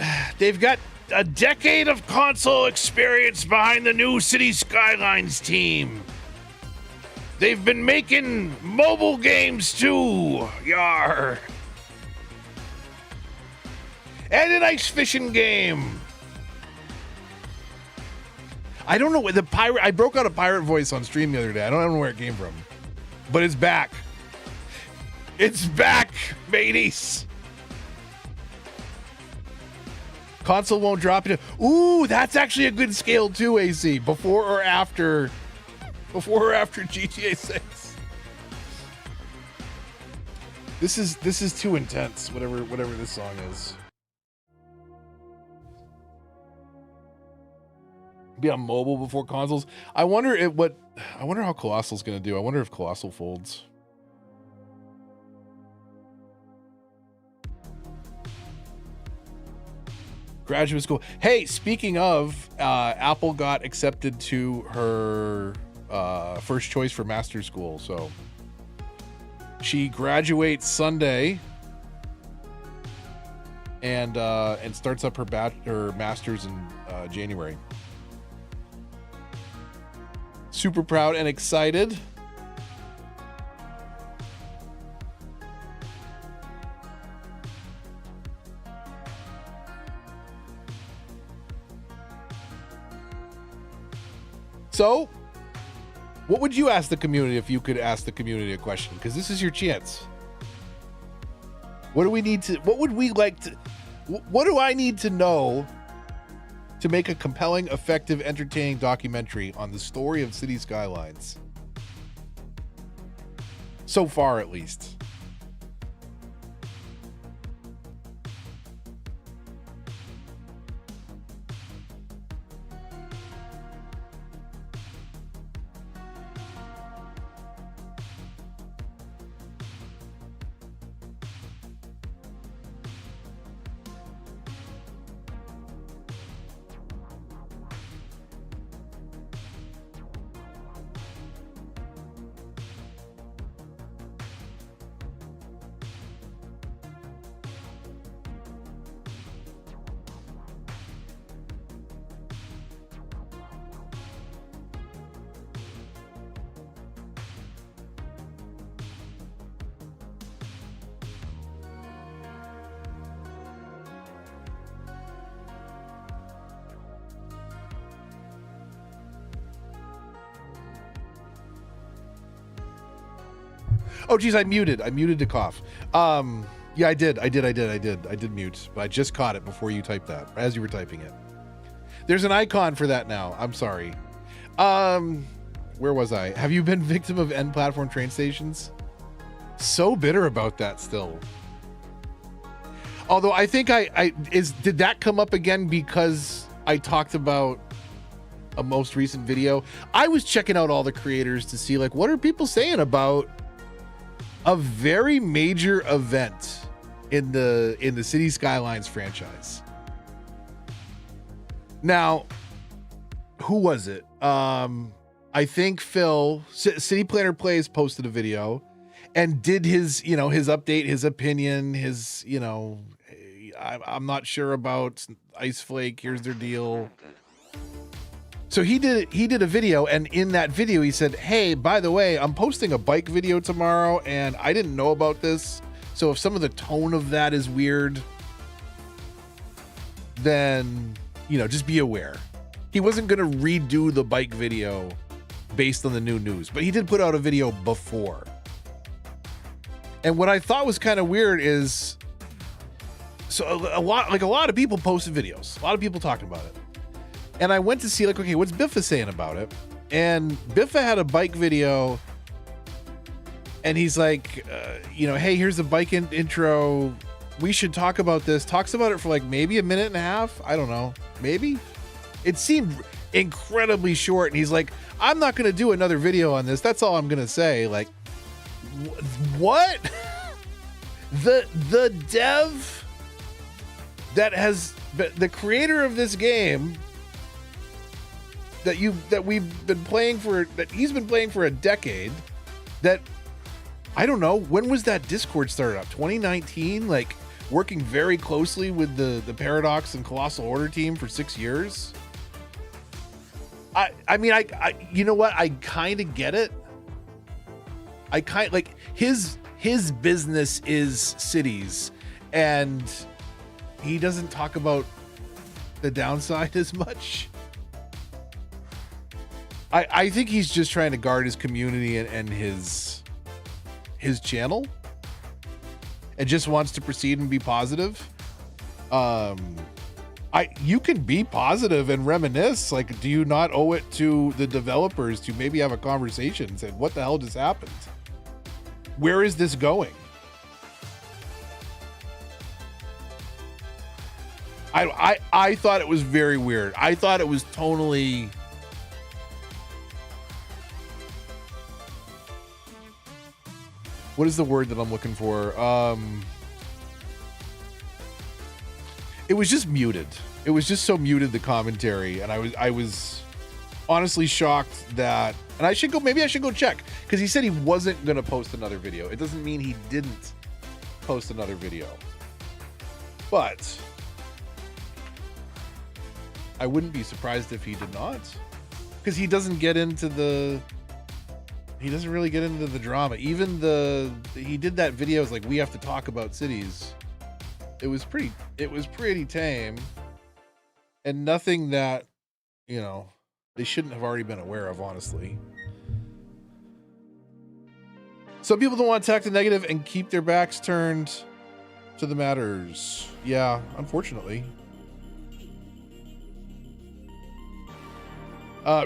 a decade of console experience behind the new City Skylines team. They've been making mobile games too, yar. And an ice fishing game. I don't know, the pirate, I broke out a pirate voice on stream the other day. I don't know where it came from, but it's back. It's back, mateys. Console won't drop it. Ooh, that's actually a good scale too, AC. Before or after GTA 6. This is too intense, whatever this song is. Be on mobile before consoles. I wonder how Colossal's gonna do. I wonder if Colossal folds. Graduate school. Hey, speaking of, Apple got accepted to her first choice for master's school. So she graduates Sunday and starts up her master's in January. Super proud and excited. So, what would you ask the community if you could ask the community a question? Because this is your chance. What do we need to, what would we like to, what do I need to know to make a compelling, effective, entertaining documentary on the story of City Skylines? So far, at least. Oh, geez, I muted to cough. Yeah, I did mute, but I just caught it before you typed that, as you were typing it. There's an icon for that now. I'm sorry. Where was I? Have you been victim of end platform train stations? So bitter about that still. Although I think did that come up again because I talked about a most recent video? I was checking out all the creators to see, like, what are people saying about a very major event in the City Skylines franchise. Now, who was it? I think Phil, City Planner Plays, posted a video and did his, his update, his opinion, his, I'm not sure about Ice Flake. Here's their deal. So he did a video, and in that video he said, hey, by the way, I'm posting a bike video tomorrow and I didn't know about this. So if some of the tone of that is weird, then, just be aware. He wasn't going to redo the bike video based on the new news, but he did put out a video before. And what I thought was kind of weird is, so a lot of people posted videos, a lot of people talking about it. And I went to see, okay, what's Biffa saying about it? And Biffa had a bike video, and he's like, hey, here's the bike intro. We should talk about this. Talks about it for maybe a minute and a half. I don't know. Maybe. It seemed incredibly short. And he's like, I'm not going to do another video on this. That's all I'm going to say. What? The dev that has the creator of this game that we've been playing for, that he's been playing for a decade, that I don't know, when was that Discord started up? 2019? Working very closely with the Paradox and Colossal Order team for 6 years. I mean, you know what? I kind of get it. His business is cities, and he doesn't talk about the downside as much. I think he's just trying to guard his community and his channel, and just wants to proceed and be positive. You can be positive and reminisce. Do you not owe it to the developers to maybe have a conversation and say, what the hell just happened? Where is this going? I thought it was very weird. I thought it was totally. What is the word that I'm looking for? It was just muted. It was just so muted, the commentary, and I was honestly shocked that. And I should go. Maybe I should go check, because he said he wasn't gonna post another video. It doesn't mean he didn't post another video, but I wouldn't be surprised if he did not, because he doesn't get into the. He doesn't really get into the drama. Even he did that video. It's like, we have to talk about cities. It was pretty tame, and nothing that, you know, they shouldn't have already been aware of, honestly. Some people don't want to attack the negative and keep their backs turned to the matters. Yeah, unfortunately.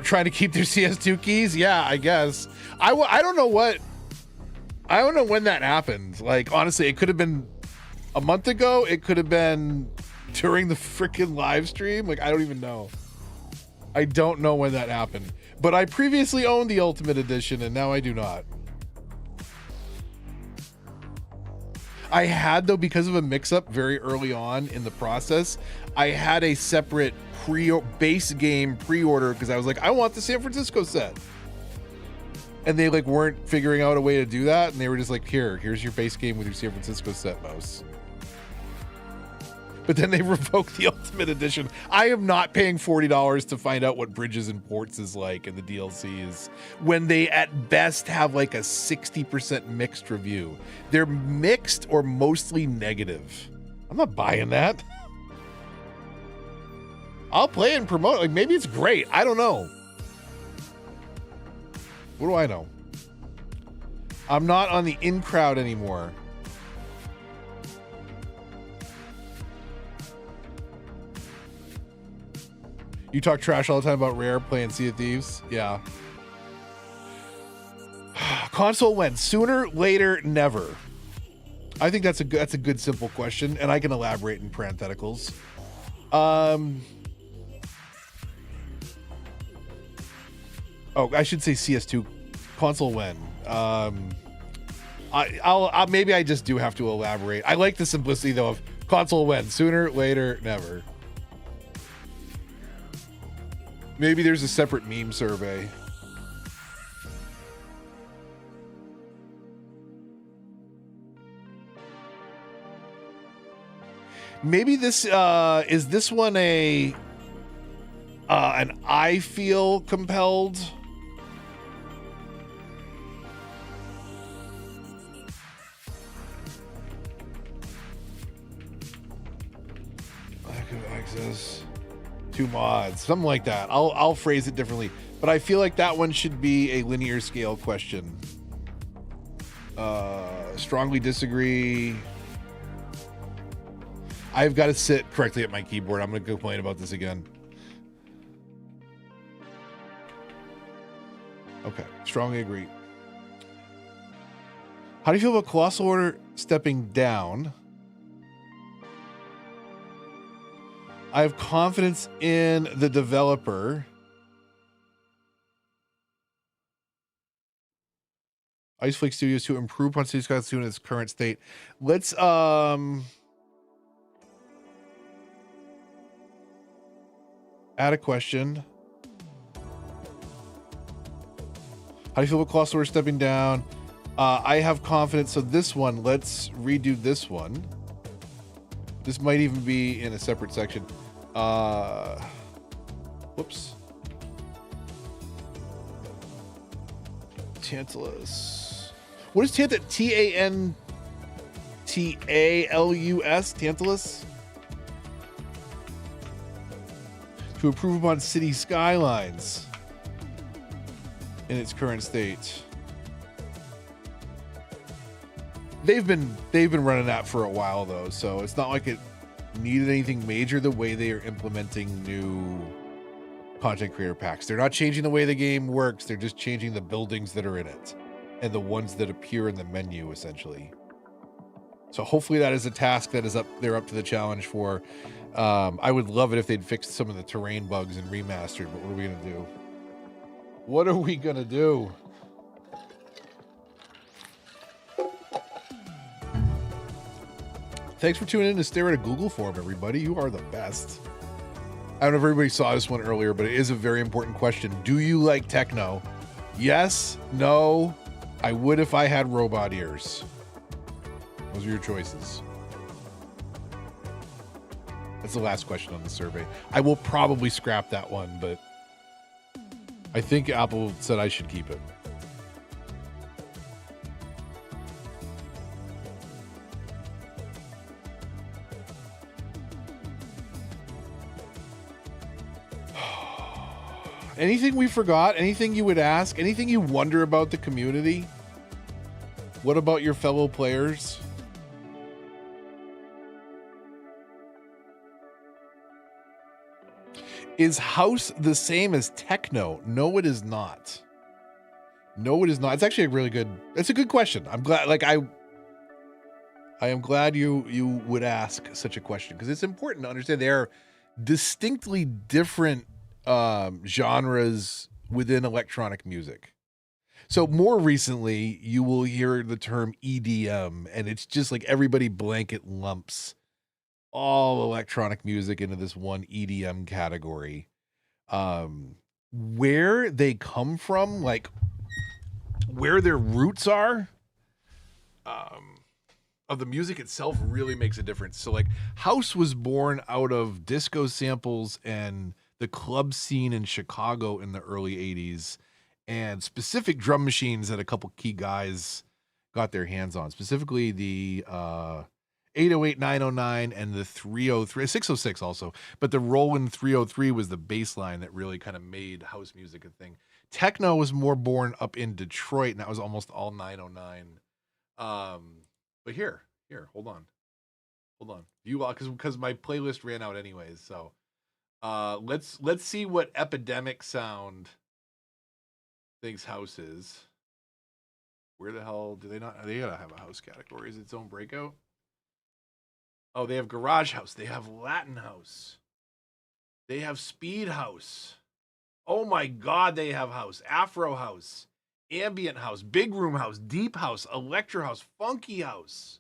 Trying to keep their CS2 keys. Yeah, I guess. I don't know when that happened. Like, honestly, it could have been a month ago. It could have been during the freaking live stream. Like, I don't even know. I don't know when that happened. But I previously owned the Ultimate Edition, and now I do not. I had, though, because of a mix-up very early on in the process, I had a separate base game pre-order, because I was like, I want the San Francisco set. And they like weren't figuring out a way to do that, and they were just like, here's your base game with your San Francisco set, Mouse. But then they revoked the Ultimate Edition. I am not paying $40 to find out what Bridges and Ports is like in the DLCs, when they at best have like a 60% mixed review. They're mixed or mostly negative. I'm not buying that. I'll play and promote. Like, maybe it's great. I don't know. What do I know? I'm not on the in crowd anymore. You talk trash all the time about Rare playing Sea of Thieves. Yeah. Console when? Sooner, later, never. I think that's a good simple question, and I can elaborate in parentheticals. Oh, I should say CS2 console when. I'll maybe I just do have to elaborate. I like the simplicity though of console when. Sooner, later, never. Maybe there's a separate meme survey. Maybe this is this one an I feel compelled. Lack of access to mods, something like that. I'll phrase it differently, but I feel like that one should be a linear scale question. Strongly disagree. I've got to sit correctly at my keyboard. I'm going to complain about this again. Okay, strongly agree. How do you feel about Colossal Order stepping down? I have confidence in the developer. Iceflake Studios to improve upon City Skylines in its current state. Let's add a question. How do you feel about Colossal Order stepping down? I have confidence. So this one, let's redo this one. This might even be in a separate section. Whoops. Tantalus. What is Tantalus? T-A-N-T-A-L-U-S? Tantalus? To improve upon City Skylines in its current state. They've been running that for a while though, so it's not like it needed anything major the way they are implementing new content creator packs. They're not changing the way the game works, they're just changing the buildings that are in it and the ones that appear in the menu essentially. So hopefully that is a task that is they're up to the challenge for. I would love it if they'd fixed some of the terrain bugs and remastered, but what are we gonna do? What are we gonna do? Thanks for tuning in to Stare at a Google Form, everybody. You are the best. I don't know if everybody saw this one earlier, but it is a very important question. Do you like techno? Yes, no, I would if I had robot ears. Those are your choices. That's the last question on the survey. I will probably scrap that one, but I think Apple said I should keep it. Anything we forgot? Anything you would ask? Anything you wonder about the community? What about your fellow players? Is house the same as techno? No, it is not. No, it is not. It's actually a really good, it's a good question. I'm glad, like I am glad you would ask such a question, because it's important to understand they are distinctly different genres within electronic music. So more recently, you will hear the term EDM, and it's just like everybody blanket lumps all electronic music into this one EDM category. Where they come from, like where their roots are, of the music itself really makes a difference. So like house was born out of disco samples and the club scene in Chicago in the early 80s, and specific drum machines that a couple key guys got their hands on, specifically the 808, 909, and the 303, 606 also. But the Roland 303 was the bass line that really kind of made house music a thing. Techno was more born up in Detroit, and that was almost all 909. But here, hold on. Because my playlist ran out anyways. So let's see what Epidemic Sound thinks house is. Where the hell do they not? They gotta have a house category. Is it its own breakout? Oh, they have garage house. They have Latin house. They have speed house. Oh my God, they have house. Afro house, ambient house, big room house, deep house, electro house, funky house,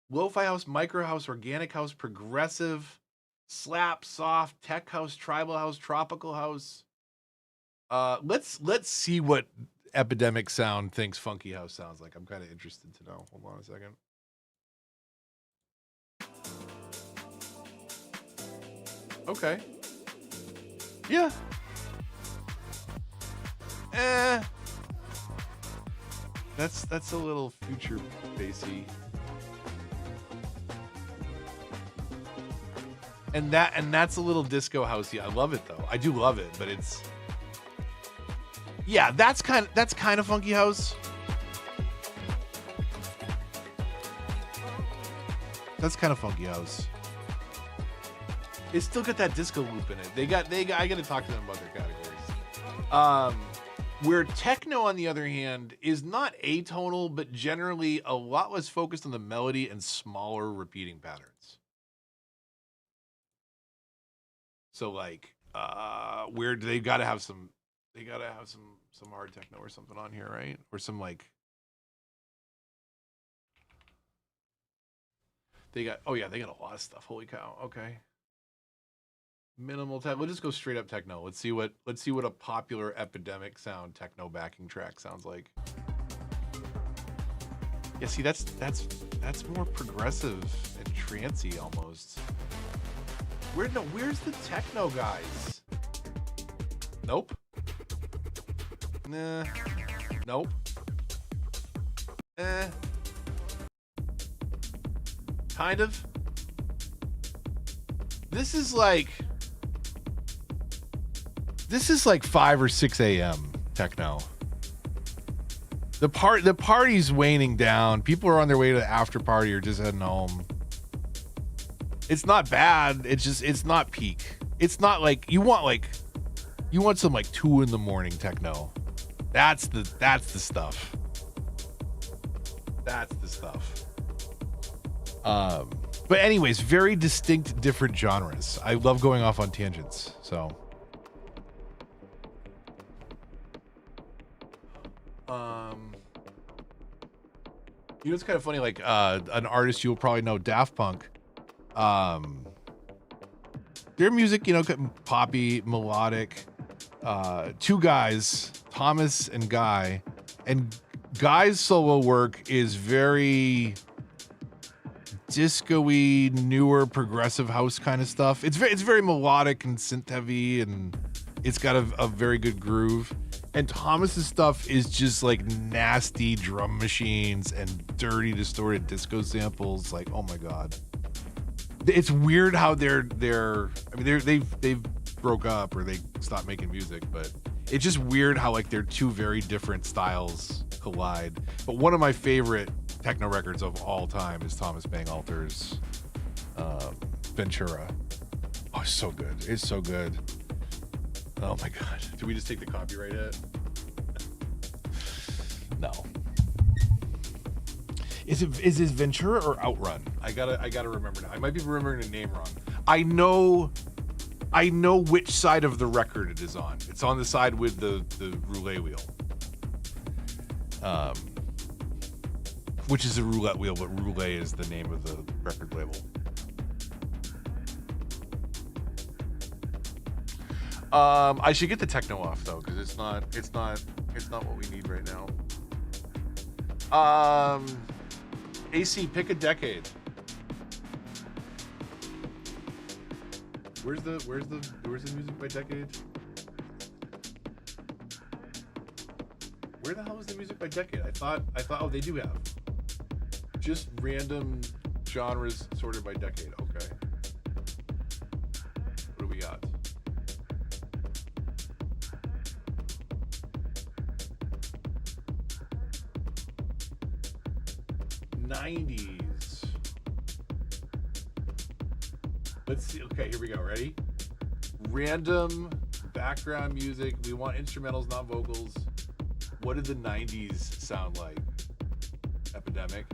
lo-fi house, micro house, organic house, progressive, slap, soft, tech house, tribal house, tropical house. Let's see what Epidemic Sound thinks funky house sounds like. I'm kind of interested to know. Hold on a second. Okay. Yeah. That's a little future bassy. And that's a little disco housey. I love it though. I do love it, but it's, yeah, that's kind of funky house. That's kind of funky house. It's still got that disco loop in it. I gotta talk to them about their categories. Where techno, on the other hand, is not atonal, but generally a lot less focused on the melody and smaller repeating patterns. So like, where they gotta have some hard techno or something on here, right? Or some like, they got a lot of stuff. Holy cow. Okay. Minimal tech. We'll just go straight up techno. Let's see what a popular Epidemic Sound techno backing track sounds like. Yeah, see, that's more progressive and trancey almost. Where's the techno guys? Nope. Nah. Nope. Kind of. This is like 5 or 6 a.m. techno. The party's waning down. People are on their way to the after party or just heading home. It's not bad. It's not peak. It's not like you want some like 2 a.m. techno. That's the stuff. That's the stuff. But anyways, very distinct, different genres. I love going off on tangents. So, you know, it's kind of funny. Like an artist you'll probably know, Daft Punk. Their music, you know, poppy, melodic. Two guys, Thomas and Guy, and Guy's solo work is very disco-y, newer progressive house kind of stuff. It's very melodic and synth heavy, and it's got a very good groove. And Thomas's stuff is just like nasty drum machines and dirty distorted disco samples. Like, oh my god, it's weird how they've broke up or they stopped making music, but it's just weird how like they're two very different styles collide. But one of my favorite techno records of all time is Thomas Bangalter's Ventura. Oh, it's so good. It's so good. Oh my god. Did we just take the copyright hit? No. Is it Ventura or Outrun? I gotta remember now. I might be remembering the name wrong. I know which side of the record it is on. It's on the side with the roulette wheel. Which is a roulette wheel, but roulette is the name of the record label. I should get the techno off though, because it's not what we need right now. AC, pick a decade. Where's the music by decade? Where the hell is the music by decade? I thought oh, they do have just random genres sorted by decade. Okay. What do we got? '90s. Let's see. Okay, here we go. Ready? Random background music. We want instrumentals, not vocals. What did the '90s sound like? Epidemic.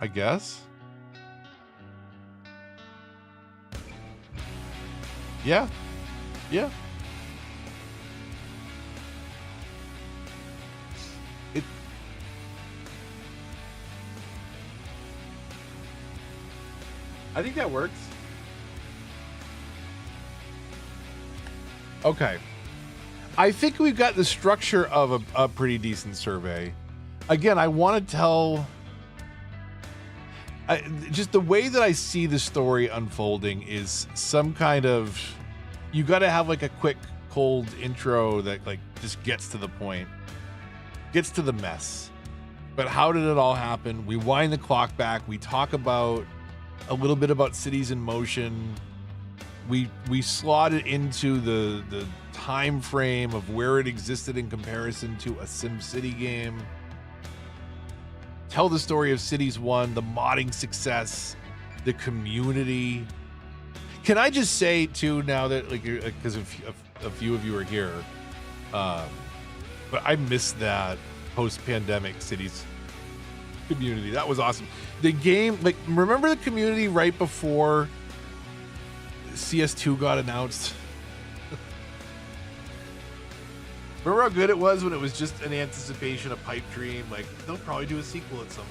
I guess. Yeah. Yeah. I think that works. Okay. I think we've got the structure of a pretty decent survey. Again, I want to tell... just the way that I see the story unfolding is some kind of... You got to have like a quick, cold intro that like just gets to the point. Gets to the mess. But how did it all happen? We wind the clock back. We talk about... a little bit about Cities in Motion. We slot it into the time frame of where it existed in comparison to a SimCity game. Tell the story of Cities 1, the modding success, the community. Can I just say too now that like because a few of you are here, but I missed that post-pandemic Cities community. That was awesome. The game, like, remember the community right before CS2 got announced? Remember how good it was when it was just an anticipation, a pipe dream? Like, they'll probably do a sequel at some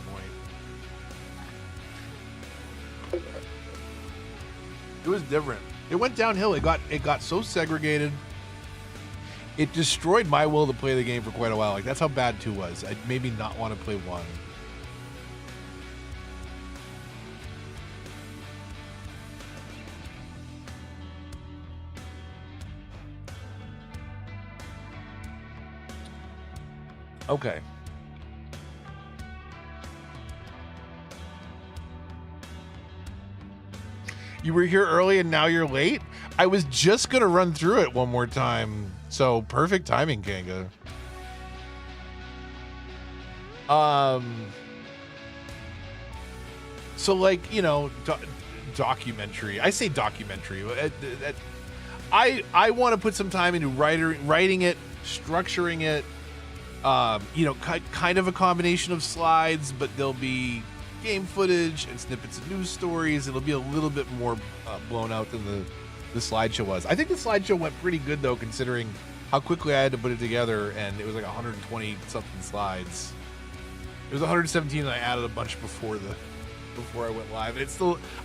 point. It was different. It went downhill. It got so segregated. It destroyed my will to play the game for quite a while. Like, that's how bad 2 was. I made me not want to play 1. Okay. You were here early and now you're late? I was just gonna run through it one more time. So perfect timing, Kanga. So like, you know, documentary. I say documentary. I want to put some time into writing it, structuring it. You know, kind of a combination of slides, but there'll be game footage and snippets of news stories. It'll be a little bit more blown out than the slideshow was. I think the slideshow went pretty good though, considering how quickly I had to put it together, and it was like 120 something slides. It was 117, and I added a bunch before I went live. And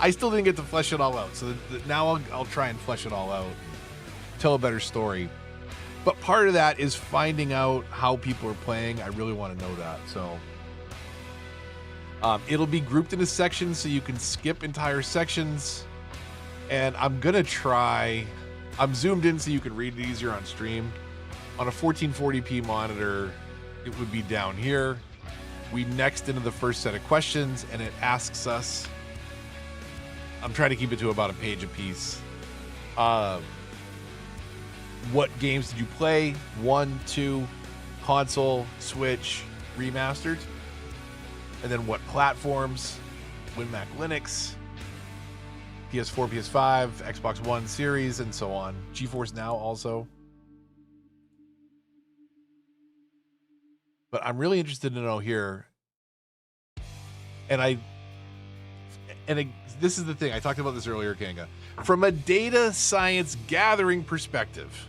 I still didn't get to flesh it all out. So now I'll try and flesh it all out, tell a better story. But part of that is finding out how people are playing. I really want to know that. So it'll be grouped into sections so you can skip entire sections. And I'm going to try, I'm zoomed in so you can read it easier on stream. On a 1440p monitor, it would be down here. We next into the first set of questions, and it asks us, I'm trying to keep it to about a page a piece. What games did you play? 1, 2, console, Switch, remastered. And then what platforms? WinMac Linux, PS4, PS5, Xbox One series, and so on. GeForce Now also. But I'm really interested to know here. And this is the thing. I talked about this earlier, Kanga. From a data science gathering perspective,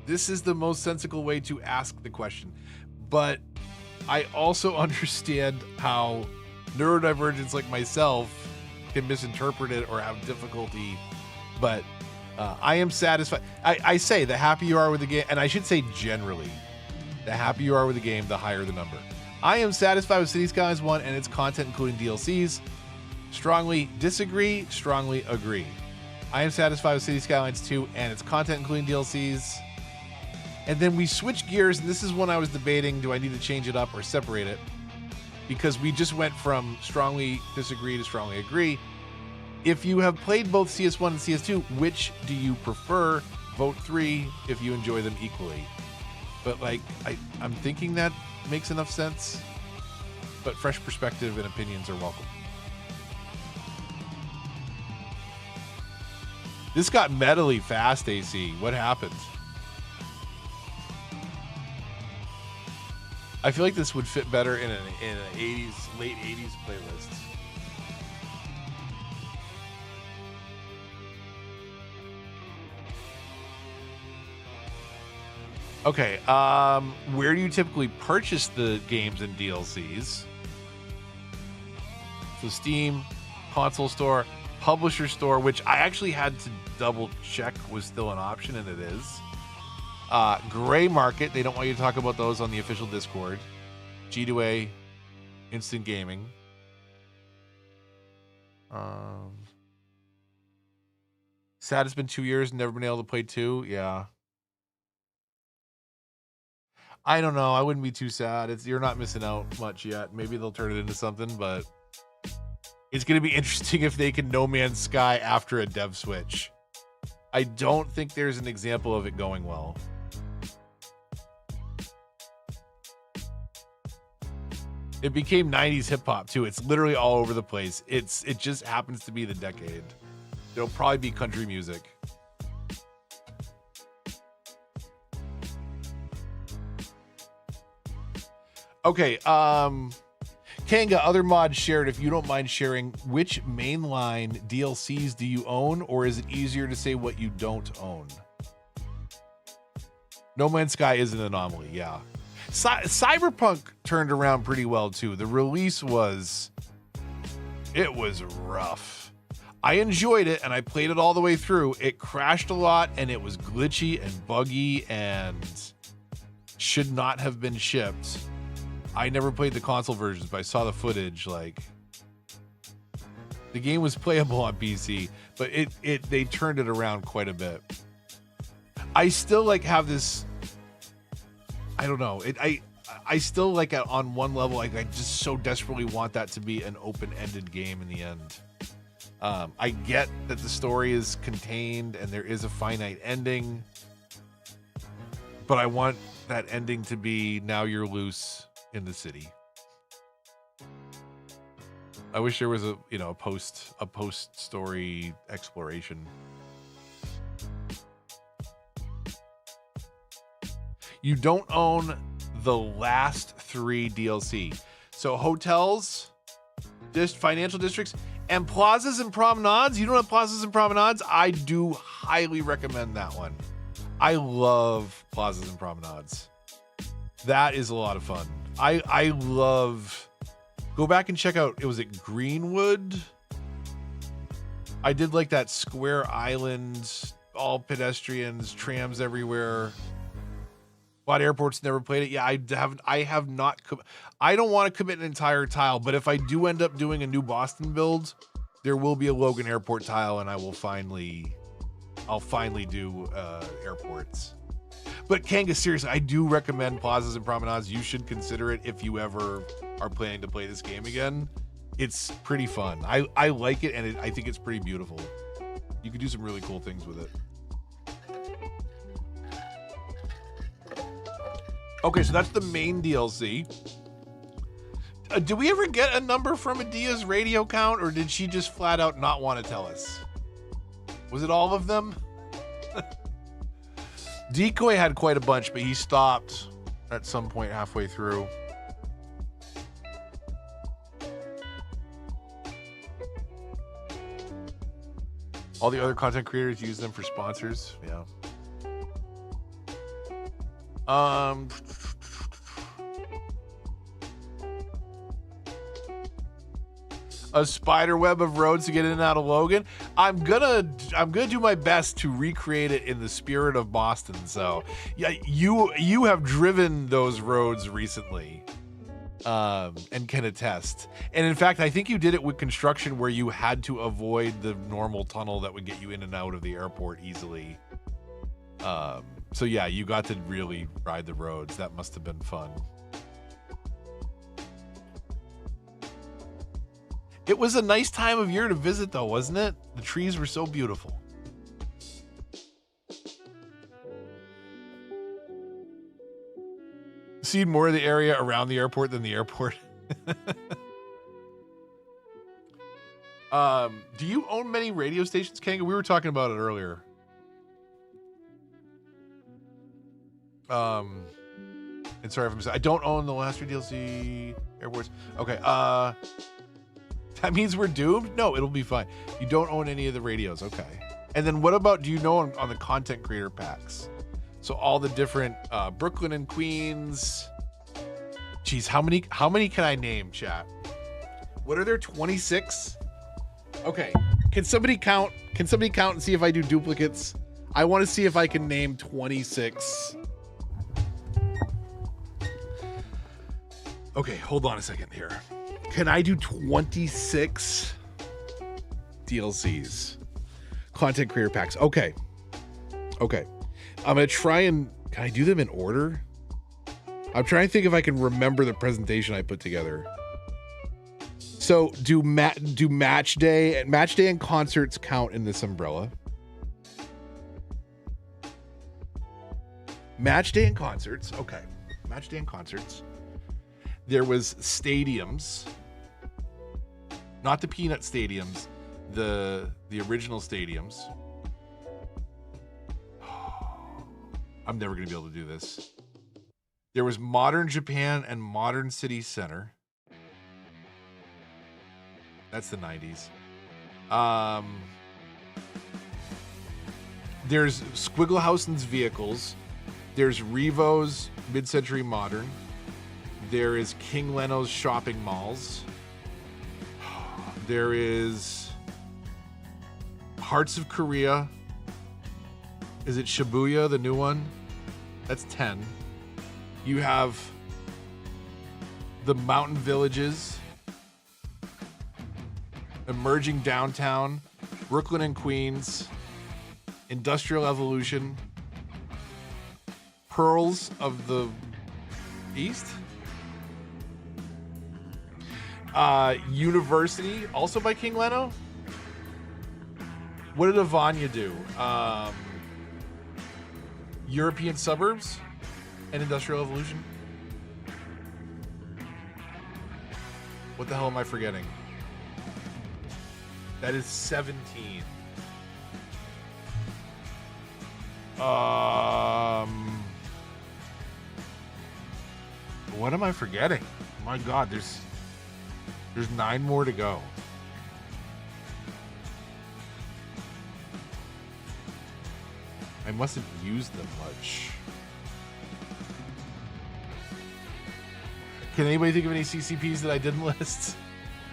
this is the most sensible way to ask the question. But I also understand how neurodivergents like myself can misinterpret it or have difficulty. But I am satisfied. I say the happier you are with the game, and I should say generally, the happier you are with the game, the higher the number. I am satisfied with City Skylines 1 and its content, including DLCs. Strongly disagree, strongly agree. I am satisfied with City Skylines 2 and its content, including DLCs. And then we switch gears, and this is when I was debating, do I need to change it up or separate it? Because we just went from strongly disagree to strongly agree. If you have played both CS1 and CS2, which do you prefer? Vote 3 if you enjoy them equally. But like, I'm thinking that makes enough sense. But fresh perspective and opinions are welcome. This got metally fast, AC. What happened? I feel like this would fit better in an 80s, late 80s playlist. Okay, where do you typically purchase the games and DLCs? So Steam, console store, publisher store, which I actually had to double check was still an option, and it is. Gray Market, they don't want you to talk about those on the official Discord. G2A, Instant Gaming. Sad it's been 2 years, never been able to play 2. Yeah. I don't know. I wouldn't be too sad. You're not missing out much yet. Maybe they'll turn it into something, but it's going to be interesting if they can No Man's Sky after a dev switch. I don't think there's an example of it going well. It became 90s hip hop too. It's literally all over the place. It just happens to be the decade. It'll probably be country music. Okay, Kanga, other mods shared. If you don't mind sharing, which mainline DLCs do you own, or is it easier to say what you don't own? No Man's Sky is an anomaly, yeah. Cyberpunk turned around pretty well too. The release was rough. I enjoyed it and I played it all the way through. It crashed a lot and it was glitchy and buggy and should not have been shipped. I never played the console versions, but I saw the footage. Like, the game was playable on PC, but they turned it around quite a bit. I still like have this. I don't know. I still like on one level. Like, I just so desperately want that to be an open-ended game in the end. I get that the story is contained and there is a finite ending, but I want that ending to be now you're loose in the city. I wish there was a post story exploration. You don't own the last 3 DLC. So hotels, financial districts, and plazas and promenades. You don't have plazas and promenades? I do highly recommend that one. I love plazas and promenades. That is a lot of fun. I love... Go back and check out, was it Greenwood? I did like that square island, all pedestrians, trams everywhere. A lot of airports never played it. Yeah, I have not. I don't want to commit an entire tile, but if I do end up doing a new Boston build, there will be a Logan Airport tile, and I'll finally do airports. But Kanga, seriously, I do recommend plazas and promenades. You should consider it if you ever are planning to play this game again. It's pretty fun. I like it, and I think it's pretty beautiful. You could do some really cool things with it. Okay, so that's the main DLC. Did we ever get a number from Adia's radio count, or did she just flat out not want to tell us? Was it all of them? Decoy had quite a bunch, but he stopped at some point halfway through. All the other content creators use them for sponsors. Yeah. A spider web of roads to get in and out of Logan. I'm gonna do my best to recreate it in the spirit of Boston. So yeah, you have driven those roads recently, and can attest. And in fact, I think you did it with construction where you had to avoid the normal tunnel that would get you in and out of the airport easily. So yeah, you got to really ride the roads. That must have been fun. It was a nice time of year to visit though, wasn't it? The trees were so beautiful. Seen more of the area around the airport than the airport. Do you own many radio stations, Kanga? We were talking about it earlier. And sorry if I don't own the last 3 DLC airports. Okay, that means we're doomed? No, it'll be fine. You don't own any of the radios, okay. And then what about, do you know on the content creator packs? So all the different Brooklyn and Queens. Geez, how many can I name, chat? What are there, 26? Okay, can somebody count and see if I do duplicates? I want to see if I can name 26. Okay, hold on a second here. Can I do 26 DLCs? Content creator packs. Okay. I'm going to try and... Can I do them in order? I'm trying to think if I can remember the presentation I put together. So do match day and concerts count in this umbrella? Match day and concerts. Okay. Match day and concerts. There was stadiums. Not the peanut stadiums, the original stadiums. I'm never going to be able to do this. There was Modern Japan and Modern City Center. That's the 90s. There's Squigglehausen's Vehicles. There's Revo's Mid-Century Modern. There is King Leno's Shopping Malls. There is Hearts of Korea. Is it Shibuya, the new one? That's 10. You have the Mountain Villages, Emerging Downtown, Brooklyn and Queens, Industrial Evolution, Pearls of the East, University, also by King Leno. What did Avanya do? European Suburbs and Industrial Evolution. What the hell am I forgetting? That is 17. What am I forgetting? My God, there's 9 more to go. I mustn't use them much. Can anybody think of any CCPs that I didn't list?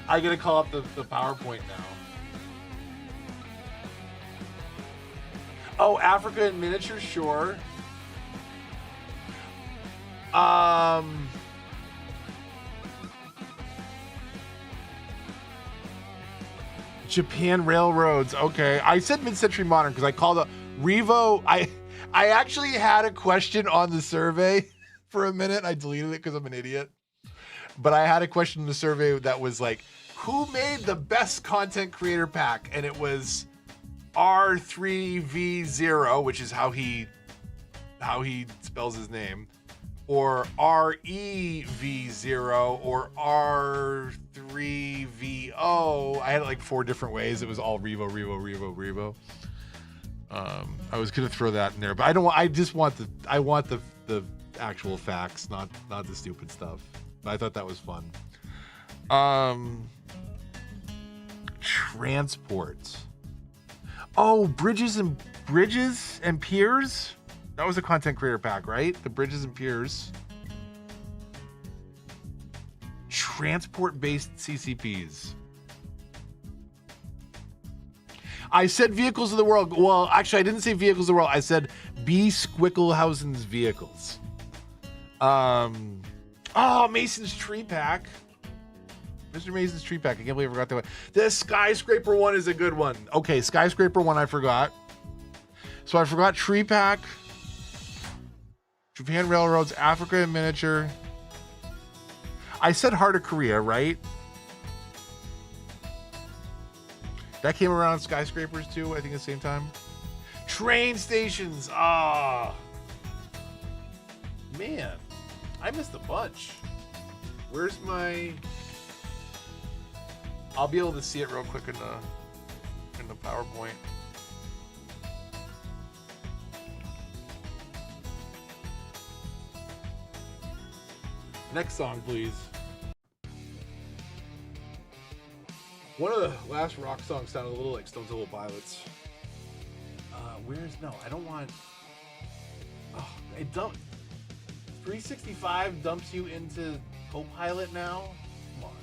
I gotta call up the PowerPoint now. Oh, Africa in miniature, sure. Japan Railroads. Okay, I said mid-century modern because I called up Revo. I actually had a question on the survey for a minute. I deleted it because I'm an idiot. But I had a question in the survey that was like, who made the best content creator pack? And it was R3V0, which is how he spells his name, or REV0 or R3VO. I had it like 4 different ways. It was all Revo. I was gonna throw that in there, but I don't want. I want the actual facts, not the stupid stuff. But I thought that was fun. Transport. Oh, bridges and piers. That was a content creator pack, right? The bridges and piers. Transport-based CCPs. I said vehicles of the world. Well, actually, I didn't say vehicles of the world. I said B. Squicklehausen's vehicles. Oh, Mason's tree pack. Mr. Mason's tree pack. I can't believe I forgot that one. The skyscraper one is a good one. Okay, skyscraper one I forgot. So I forgot tree pack, Japan Railroads, Africa in miniature. I said Heart of Korea, right? That came around skyscrapers too, I think at the same time. Train stations. Man, I missed a bunch. Where's my... I'll be able to see it real quick in the PowerPoint. Next song, please. One of the last rock songs sounded a little like Stone Temple Pilots. No, I don't want... Oh, it dump... 365 dumps you into Copilot now? Come on.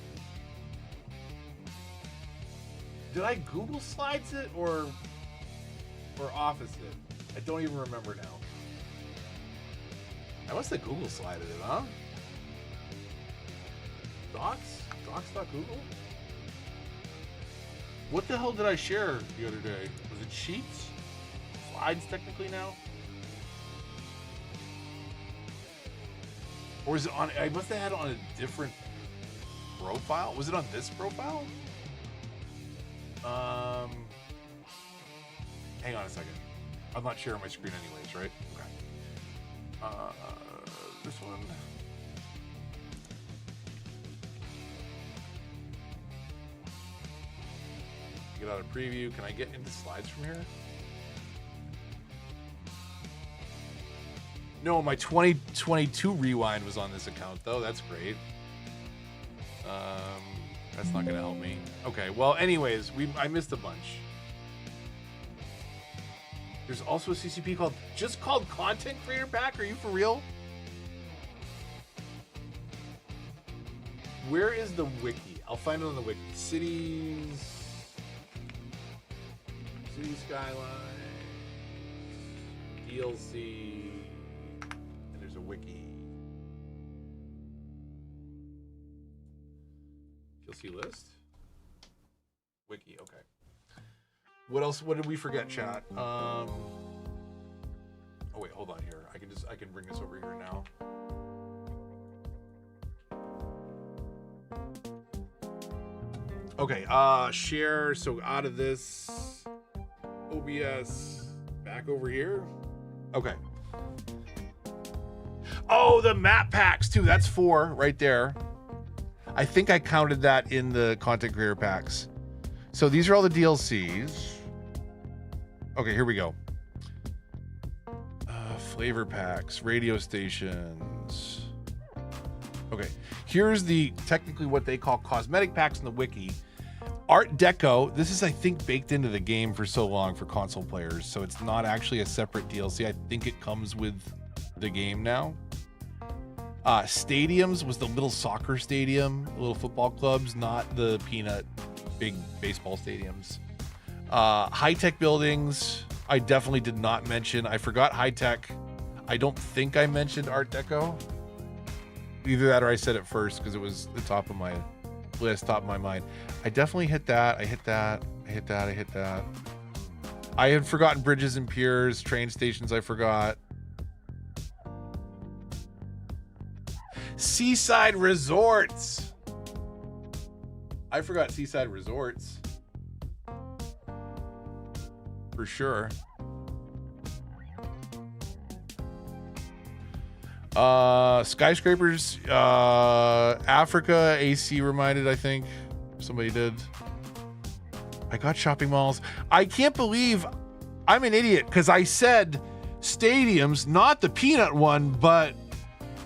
Did I Google Slides it or Office it? I don't even remember now. I must have Google Slided it, huh? Docs? Docs.google? What the hell did I share the other day? Was it Sheets? Slides technically now? Or is it on... I must have had it on a different profile. Was it on this profile? Hang on a second. I'm not sharing my screen anyways, right? Okay. This one. Get out of preview. Can I get into slides from here? No, my 2022 rewind was on this account though. That's great. That's not gonna help me. Okay, well anyways, I missed a bunch. There's also a CCP called Content Creator Pack. Are you for real? Where is the wiki? I'll find it on the wiki. City Skyline, DLC, and there's a wiki. DLC list? Wiki, okay. What else? What did we forget, chat? Oh wait, hold on here. I can bring this over here now. Okay, share, so out of this OBS back over here. Okay. Oh, the map packs too. That's 4 right there. I think I counted that in the content creator packs. So these are all the DLCs. Okay, here we go. Flavor packs, radio stations. Okay, here's the technically what they call cosmetic packs in the wiki. Art Deco. This is, I think, baked into the game for so long for console players, so it's not actually a separate DLC. I think it comes with the game now. Stadiums was the little soccer stadium, little football clubs, not the peanut big baseball stadiums. High-tech buildings, I definitely did not mention. I forgot high-tech. I don't think I mentioned Art Deco. Either that or I said it first because it was the top of my list, top of my mind. I definitely hit that. I hit that. I hit that. I hit that. I had forgotten bridges and piers, train stations I forgot. Seaside resorts. I forgot seaside resorts. For sure. Skyscrapers, Africa, AC reminded, I think. Somebody did. I got shopping malls. I can't believe I'm an idiot because I said stadiums, not the peanut one, but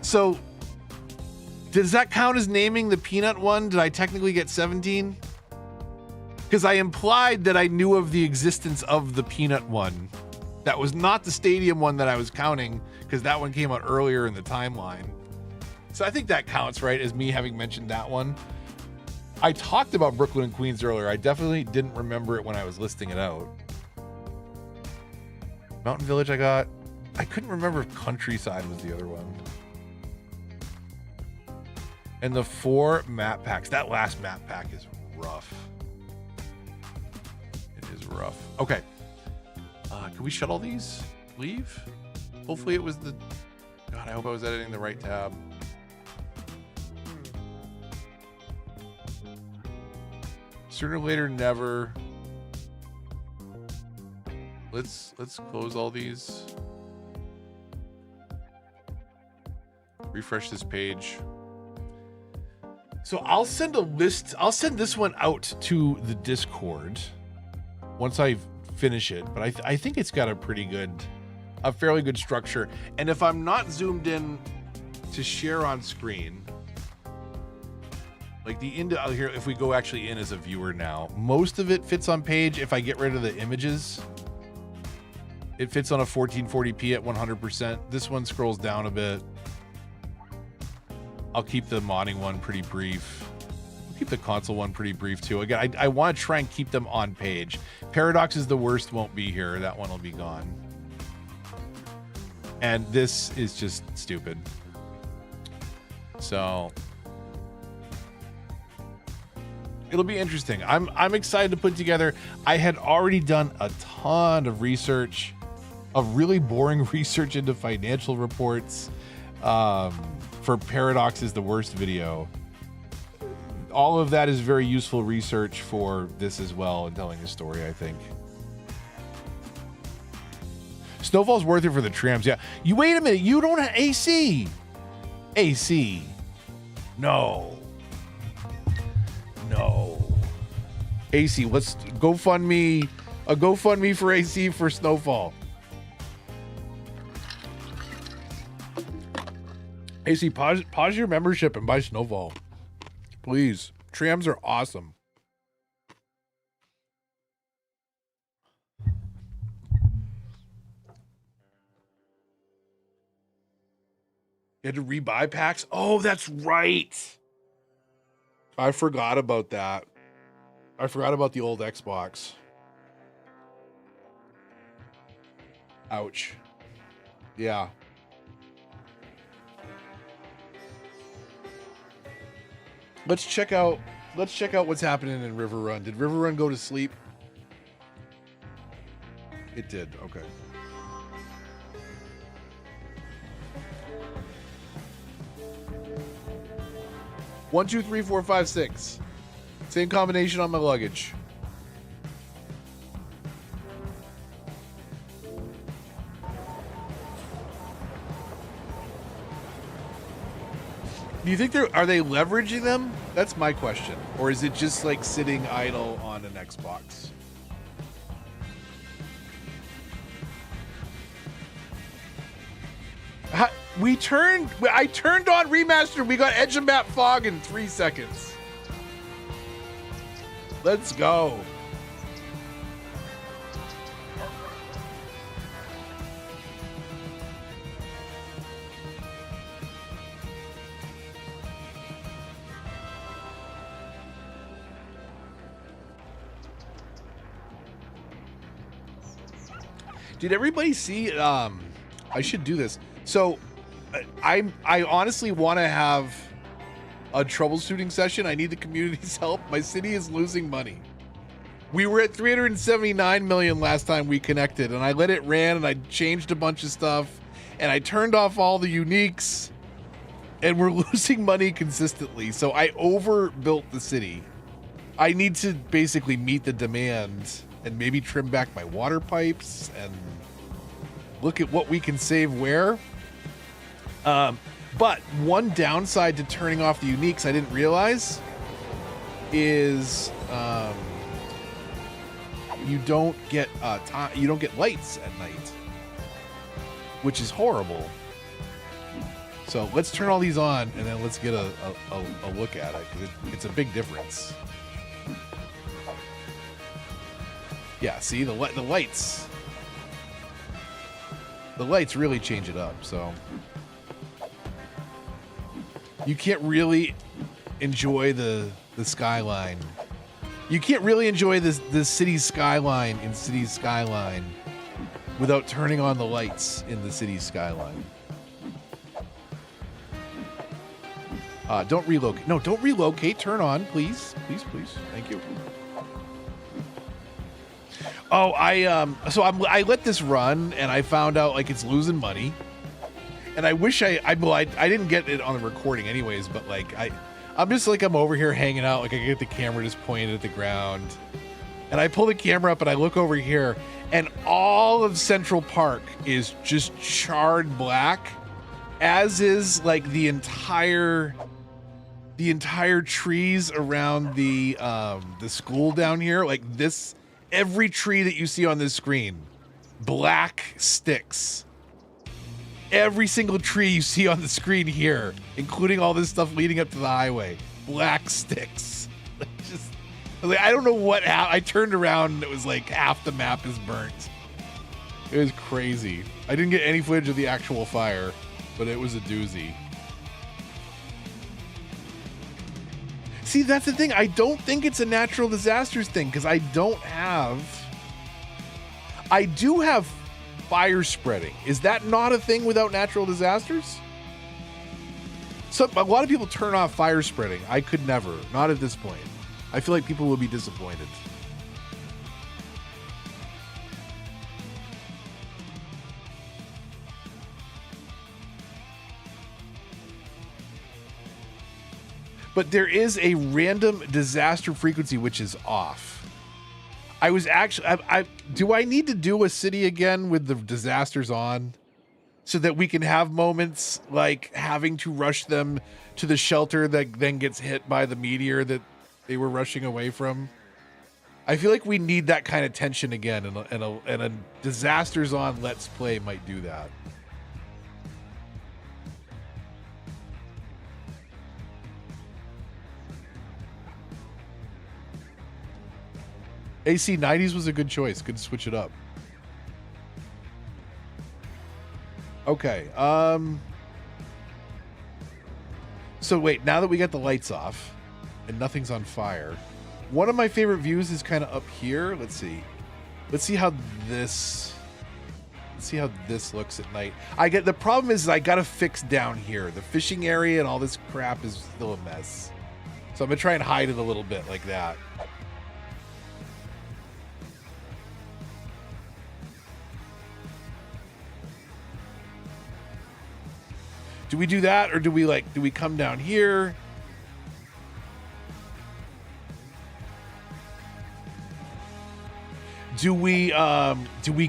so does that count as naming the peanut one? Did I technically get 17? Because I implied that I knew of the existence of the peanut one. That was not the stadium one that I was counting because that one came out earlier in the timeline. So I think that counts, right, as me having mentioned that one. I talked about Brooklyn and Queens earlier. I definitely didn't remember it when I was listing it out. Mountain Village I couldn't remember if Countryside was the other one. And the 4 map packs. That last map pack is rough. It is rough. Okay. Can we shut all these? Leave? Hopefully it was the... God, I hope I was editing the right tab. Sooner or later, never. Let's close all these. Refresh this page. So I'll send a list. I'll send this one out to the Discord once I finish it. But I think it's got a fairly good structure. And if I'm not zoomed in to share on screen, like here, if we go actually in as a viewer now, most of it fits on page. If I get rid of the images, it fits on a 1440p at 100%. This one scrolls down a bit. I'll keep the modding one pretty brief. I'll keep the console one pretty brief too. Again, I want to try and keep them on page. Paradox is the worst, won't be here. That one will be gone. And this is just stupid. So it'll be interesting. I'm excited to put together. I had already done a ton of research, of really boring research into financial reports. For Paradox is the worst video. All of that is very useful research for this as well and telling a story, I think. Snowfall's worth it for the trams. Yeah. You wait a minute. You don't have AC. AC. No. AC. Let's GoFundMe. A GoFundMe for AC for Snowfall. AC, pause your membership and buy Snowfall. Please. Trams are awesome. You had to rebuy packs? Oh, that's right. I forgot about that. I forgot about the old Xbox. Ouch. Yeah. Let's check out what's happening in River Run. Did River Run go to sleep? It did. Okay. One, two, three, four, five, six. Same combination on my luggage. Do you think are they leveraging them? That's my question. Or is it just like sitting idle on an Xbox? I turned on remastered. We got Edge of Map Fog in 3 seconds. Let's go. Did everybody see? I should do this. So, I honestly want to have a troubleshooting session. I need the community's help. My city is losing money. We were at 379 million last time we connected, and I let it ran, and I changed a bunch of stuff, and I turned off all the uniques, and we're losing money consistently. So I overbuilt the city. I need to basically meet the demand and maybe trim back my water pipes and look at what we can save where. But one downside to turning off the uniques I didn't realize is you don't get lights at night, which is horrible. So let's turn all these on and then let's get a look at it, because it's a big difference. Yeah, see the lights. The lights really change it up, so you can't really enjoy the skyline. You can't really enjoy the city's skyline in Cities Skyline without turning on the lights in the city's skyline. Don't relocate. No, don't relocate. Turn on, please. Please, please. Thank you. Oh, I let this run, and I found out like it's losing money, and I wish I didn't get it on the recording anyways, but like I'm just like I'm over here hanging out, like I get the camera just pointed at the ground, and I pull the camera up and I look over here, and all of Central Park is just charred black, as is like the entire trees around the school down here, like this. Every tree that you see on this screen, black sticks. Every single tree you see on the screen here, including all this stuff leading up to the highway, black sticks. I don't know what happened. I turned around and it was like half the map is burnt. It was crazy. I didn't get any footage of the actual fire, but it was a doozy. See, that's the thing. I don't think it's a natural disasters thing, because I do have fire spreading. Is that not a thing without natural disasters? So a lot of people turn off fire spreading. I could never. Not at this point. I feel like people will be disappointed. But there is a random disaster frequency which is off. I was actually, do I need to do a city again with the disasters on, so that we can have moments like having to rush them to the shelter that then gets hit by the meteor that they were rushing away from? I feel like we need that kind of tension again, and a disasters on Let's Play might do that. AC 90s was a good choice. Good to switch it up. Okay. So wait, now that we got the lights off and nothing's on fire, one of my favorite views is kind of up here. Let's see. Let's see how this looks at night. The problem is I got to fix down here. The fishing area and all this crap is still a mess. So I'm going to try and hide it a little bit like that. Do we do that, or do we come down here? Do we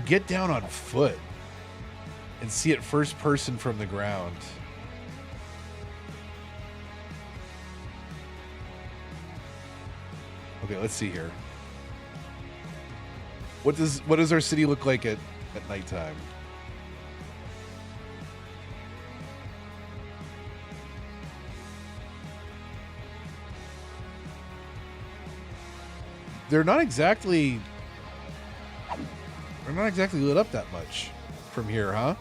get down on foot and see it first person from the ground? Okay, let's see here. What does our city look like at nighttime? They're not exactly lit up that much from here, huh?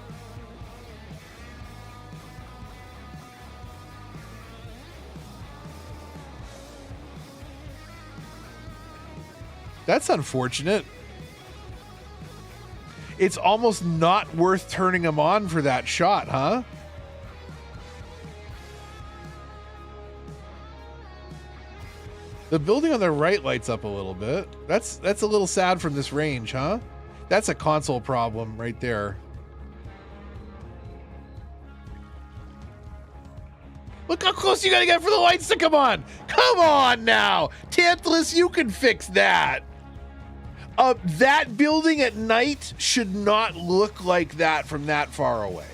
That's unfortunate. It's almost not worth turning them on for that shot, huh? The building on the right lights up a little bit. That's a little sad from this range, huh? That's a console problem right there. Look how close you gotta get for the lights to come on. Come on now. Tantalus, you can fix that. That building at night should not look like that from that far away.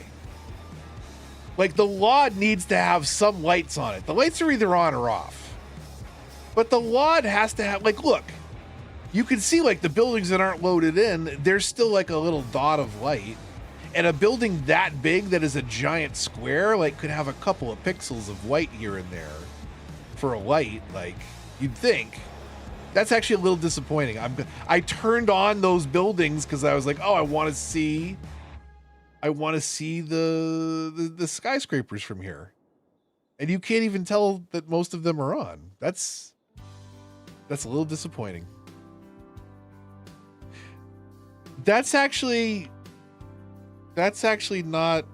Like, the LOD needs to have some lights on it. The lights are either on or off. But the LOD has to have, like, look. You can see, like, the buildings that aren't loaded in, there's still, like, a little dot of light. And a building that big that is a giant square, like, could have a couple of pixels of white here and there for a light, like, you'd think. That's actually a little disappointing. I turned on those buildings because I was like, oh, I want to see the skyscrapers from here. And you can't even tell that most of them are on. That's a little disappointing. That's actually not,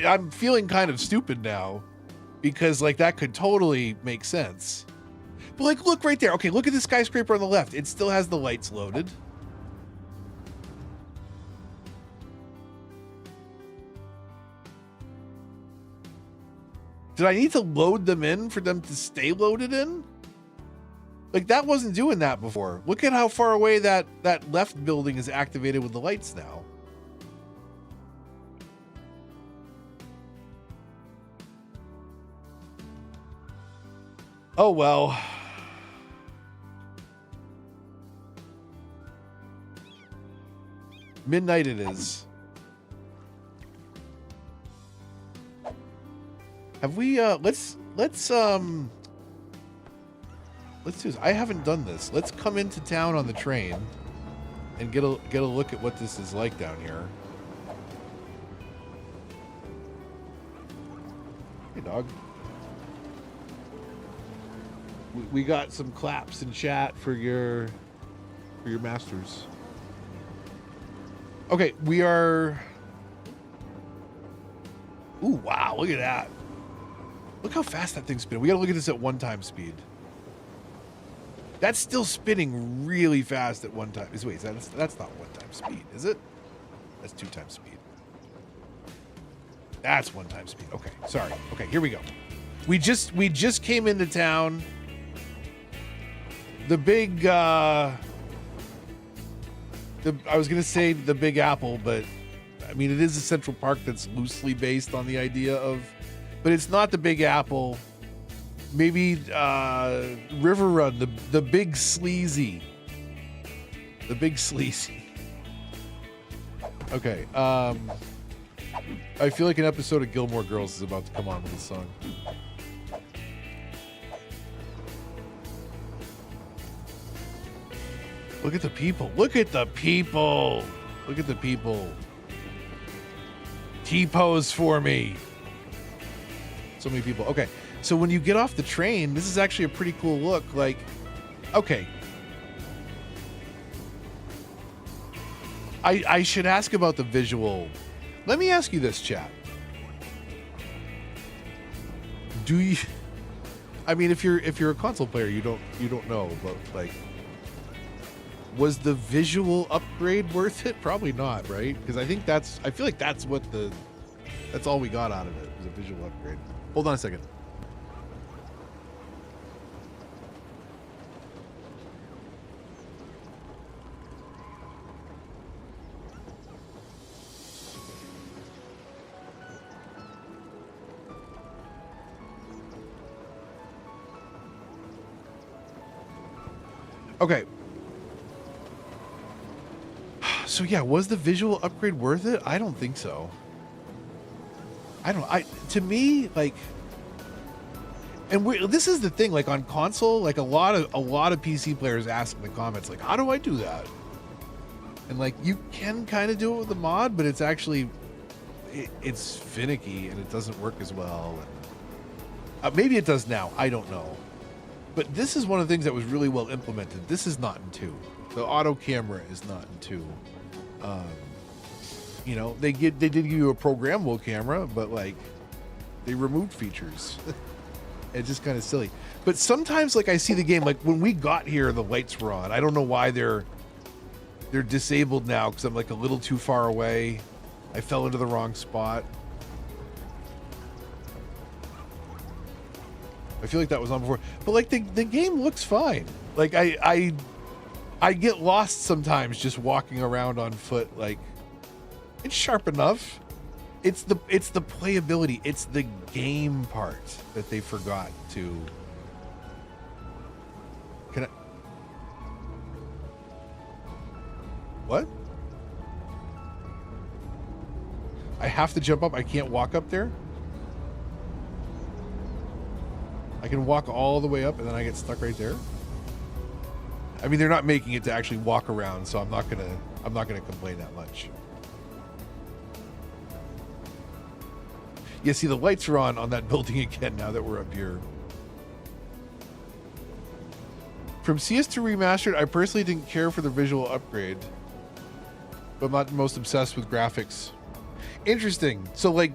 I'm feeling kind of stupid now because, like, that could totally make sense. But, like, look right there. Okay, look at the skyscraper on the left. It still has the lights loaded. Did I need to load them in for them to stay loaded in? Like, that wasn't doing that before. Look at how far away that left building is activated with the lights now. Oh, well. Midnight it is. Have we let's do this. I haven't done this. Let's come into town on the train and get a look at what this is like down here. Hey, dog. We got some claps in chat for your masters. Okay, we are. Ooh, wow! Look at that. Look how fast that thing's spinning. We gotta look at this at 1x speed. That's still spinning really fast at 1x. Wait, that's not 1x speed, is it? That's 2x speed. That's 1x speed. Okay, sorry. Okay, here we go. We just came into town. The big I was gonna say the Big Apple, but I mean it is a Central Park that's loosely based on the idea of, but it's not the Big Apple. Maybe River Run, the big sleazy. The big sleazy. Okay. I feel like an episode of Gilmore Girls is about to come on with this song. Look at the people. Look at the people. Look at the people. T-pose for me. So many people. Okay. So when you get off the train, this is actually a pretty cool look. Like, okay. I should ask about the visual. Let me ask you this, chat. Do you, I mean, if you're a console player, you don't know, but like, was the visual upgrade worth it? Probably not, right? Because I feel like that's all we got out of it, was a visual upgrade. Hold on a second. Okay. So yeah, was the visual upgrade worth it? I don't think so. To me, like, and this is the thing, like on console, like a lot of PC players ask in the comments, like, how do I do that? And like, you can kind of do it with the mod, but it's actually, it's finicky and it doesn't work as well. And, maybe it does now. I don't know. But this is one of the things that was really well implemented. This is not in 2. The auto camera is not in 2. You know, they did give you a programmable camera, but like they removed features. It's just kind of silly. But sometimes, like, I see the game, like when we got here, the lights were on. I don't know why they're disabled now, because I'm like a little too far away. I fell into the wrong spot. I feel like that was on before, but like the game looks fine. Like I get lost sometimes just walking around on foot. Like, it's sharp enough. It's the playability. It's the game part that they forgot to. Can I? What? I have to jump up. I can't walk up there. I can walk all the way up and then I get stuck right there. I mean, they're not making it to actually walk around, so I'm not gonna complain that much. Yeah, see, the lights are on that building again now that we're up here. From CS2 Remastered, I personally didn't care for the visual upgrade, but I'm not the most obsessed with graphics. Interesting. So, like,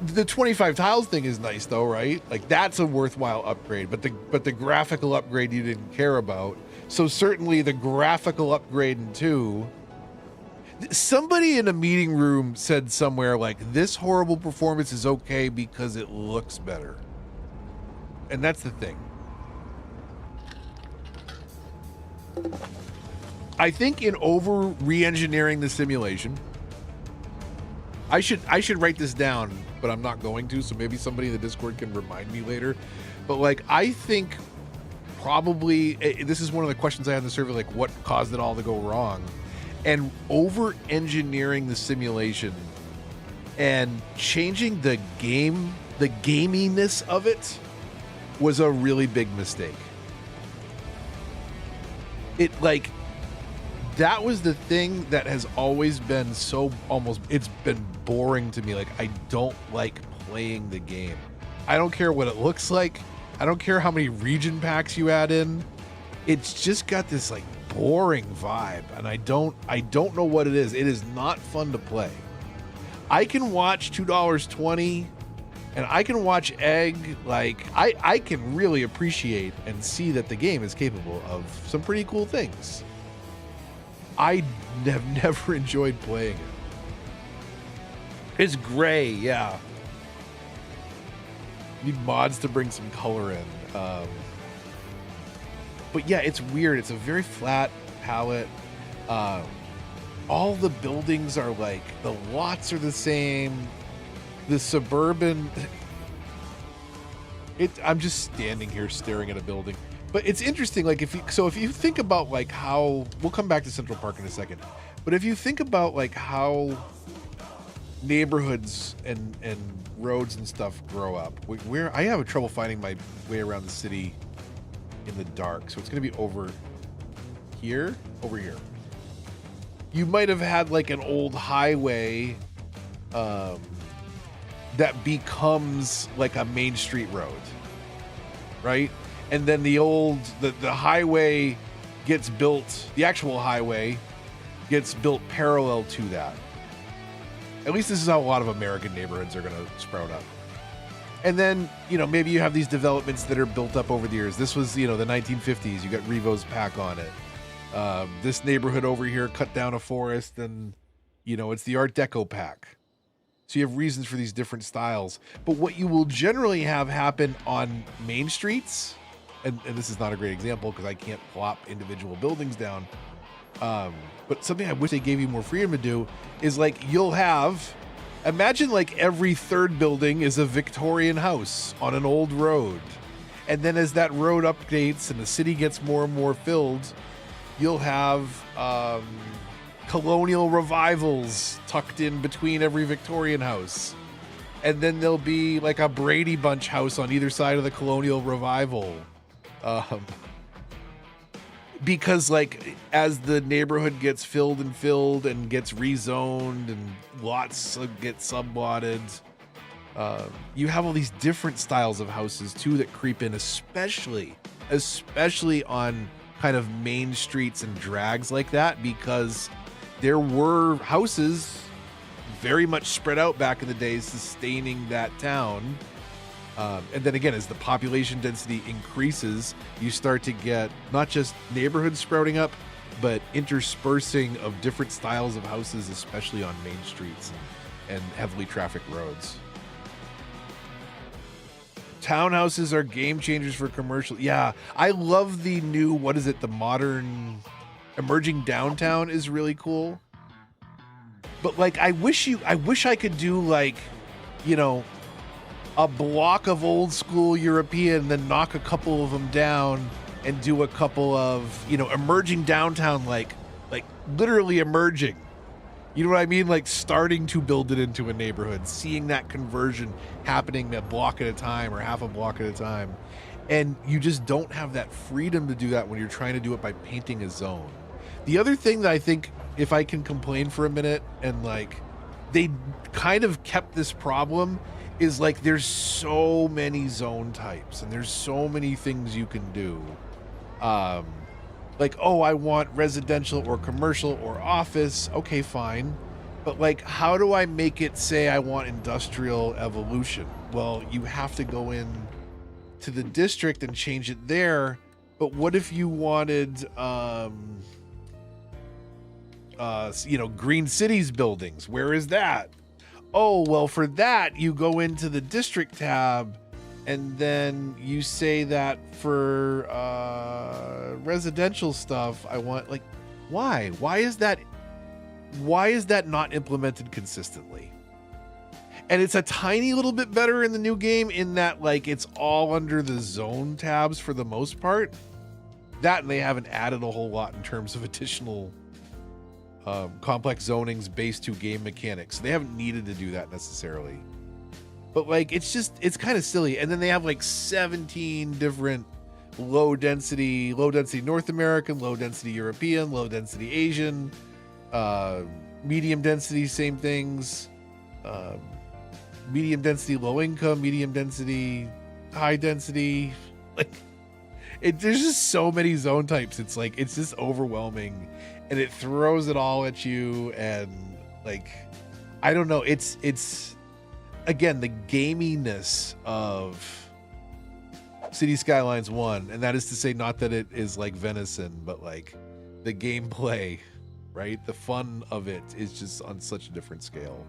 the 25 tiles thing is nice, though, right? Like, that's a worthwhile upgrade, but the graphical upgrade you didn't care about. So certainly the graphical upgrade in 2... Somebody in a meeting room said somewhere, like, this horrible performance is okay because it looks better. And that's the thing. I think in over re-engineering the simulation, I should write this down, but I'm not going to, so maybe somebody in the Discord can remind me later. But like, I think probably, this is one of the questions I had in the survey, like, what caused it all to go wrong? And over-engineering the simulation and changing the gaminess of it was a really big mistake. It, like, that was the thing that has always been so it's been boring to me. Like, I don't like playing the game. I don't care what it looks like. I don't care how many region packs you add in. It's just got this, like, boring vibe, and I don't know what it is. It is not fun to play. I can watch $2.20 and I can watch Egg. Like, I can really appreciate and see that the game is capable of some pretty cool things. I have never enjoyed playing it. It's gray, yeah. Need mods to bring some color in. But yeah, it's weird. It's a very flat palette. All the buildings are like, the lots are the same. The suburban... I'm just standing here staring at a building. But it's interesting, like, if you think about, like, how... We'll come back to Central Park in a second. But if you think about, like, how neighborhoods and roads and stuff grow up, I have trouble finding my way around the city in the dark, so it's going to be over here. You might have had like an old highway that becomes like a main street road, right? And then the highway gets built, the actual highway gets built parallel to that. At least this is how a lot of American neighborhoods are going to sprout up. And then, you know, maybe you have these developments that are built up over the years. This was, you know, the 1950s. You got Revo's pack on it. This neighborhood over here cut down a forest, and, you know, it's the Art Deco pack. So you have reasons for these different styles. But what you will generally have happen on main streets, and this is not a great example because I can't plop individual buildings down, but something I wish they gave you more freedom to do is, like, you'll have... Imagine like every third building is a Victorian house on an old road. And then as that road updates and the city gets more and more filled, you'll have colonial revivals tucked in between every Victorian house. And then there'll be like a Brady Bunch house on either side of the colonial revival. Because like as the neighborhood gets filled and gets rezoned and lots get sublotted, you have all these different styles of houses too that creep in, especially on kind of main streets and drags like that, because there were houses very much spread out back in the day sustaining that town. And then again, as the population density increases, you start to get not just neighborhoods sprouting up, but interspersing of different styles of houses, especially on main streets and heavily trafficked roads. Townhouses are game changers for commercial. Yeah, I love the new, what is it? The modern emerging downtown is really cool. But like, I wish I could do like, you know, a block of old school European, then knock a couple of them down and do a couple of, you know, emerging downtown, like literally emerging. You know what I mean? Like starting to build it into a neighborhood, seeing that conversion happening a block at a time or half a block at a time. And you just don't have that freedom to do that when you're trying to do it by painting a zone. The other thing that I think, if I can complain for a minute, and like they kind of kept this problem, is like there's so many zone types and there's so many things you can do. Like, oh, I want residential or commercial or office. Okay, fine. But like, how do I make it say I want industrial evolution? Well, you have to go in to the district and change it there. But what if you wanted, you know, Green Cities buildings? Where is that? Oh, well, for that, you go into the district tab and then you say that for residential stuff, I want, like, why? Why is that not implemented consistently? And it's a tiny little bit better in the new game in that, like, it's all under the zone tabs for the most part. That, and they haven't added a whole lot in terms of additional complex zonings based to game mechanics. They haven't needed to do that necessarily. But like, it's kind of silly. And then they have like 17 different low density North American, low density European, low density Asian, medium density, same things, medium density, low income, medium density, high density. Like, there's just so many zone types. It's like, it's just overwhelming, and it throws it all at you. And like, I don't know. It's again, the gaminess of City Skylines 1, and that is to say, not that it is like Venison, but like the gameplay, right? The fun of it is just on such a different scale.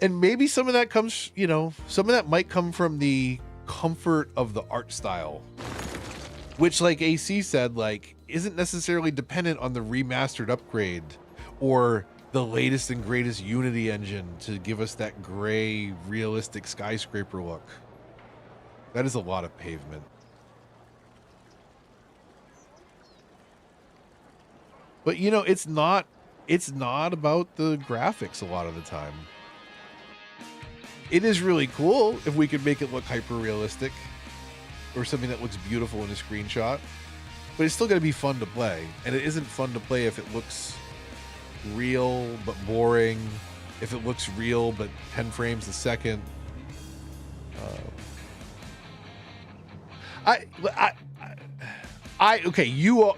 And maybe some of that comes, you know, some of that might come from the comfort of the art style, which, like AC said, like isn't necessarily dependent on the remastered upgrade or the latest and greatest Unity engine to give us that gray, realistic skyscraper look. That is a lot of pavement. But you know, it's not about the graphics a lot of the time. It is really cool if we could make it look hyper realistic or something that looks beautiful in a screenshot, but it's still going to be fun to play. And it isn't fun to play if it looks real but boring, if it looks real but 10 frames a second. Okay, you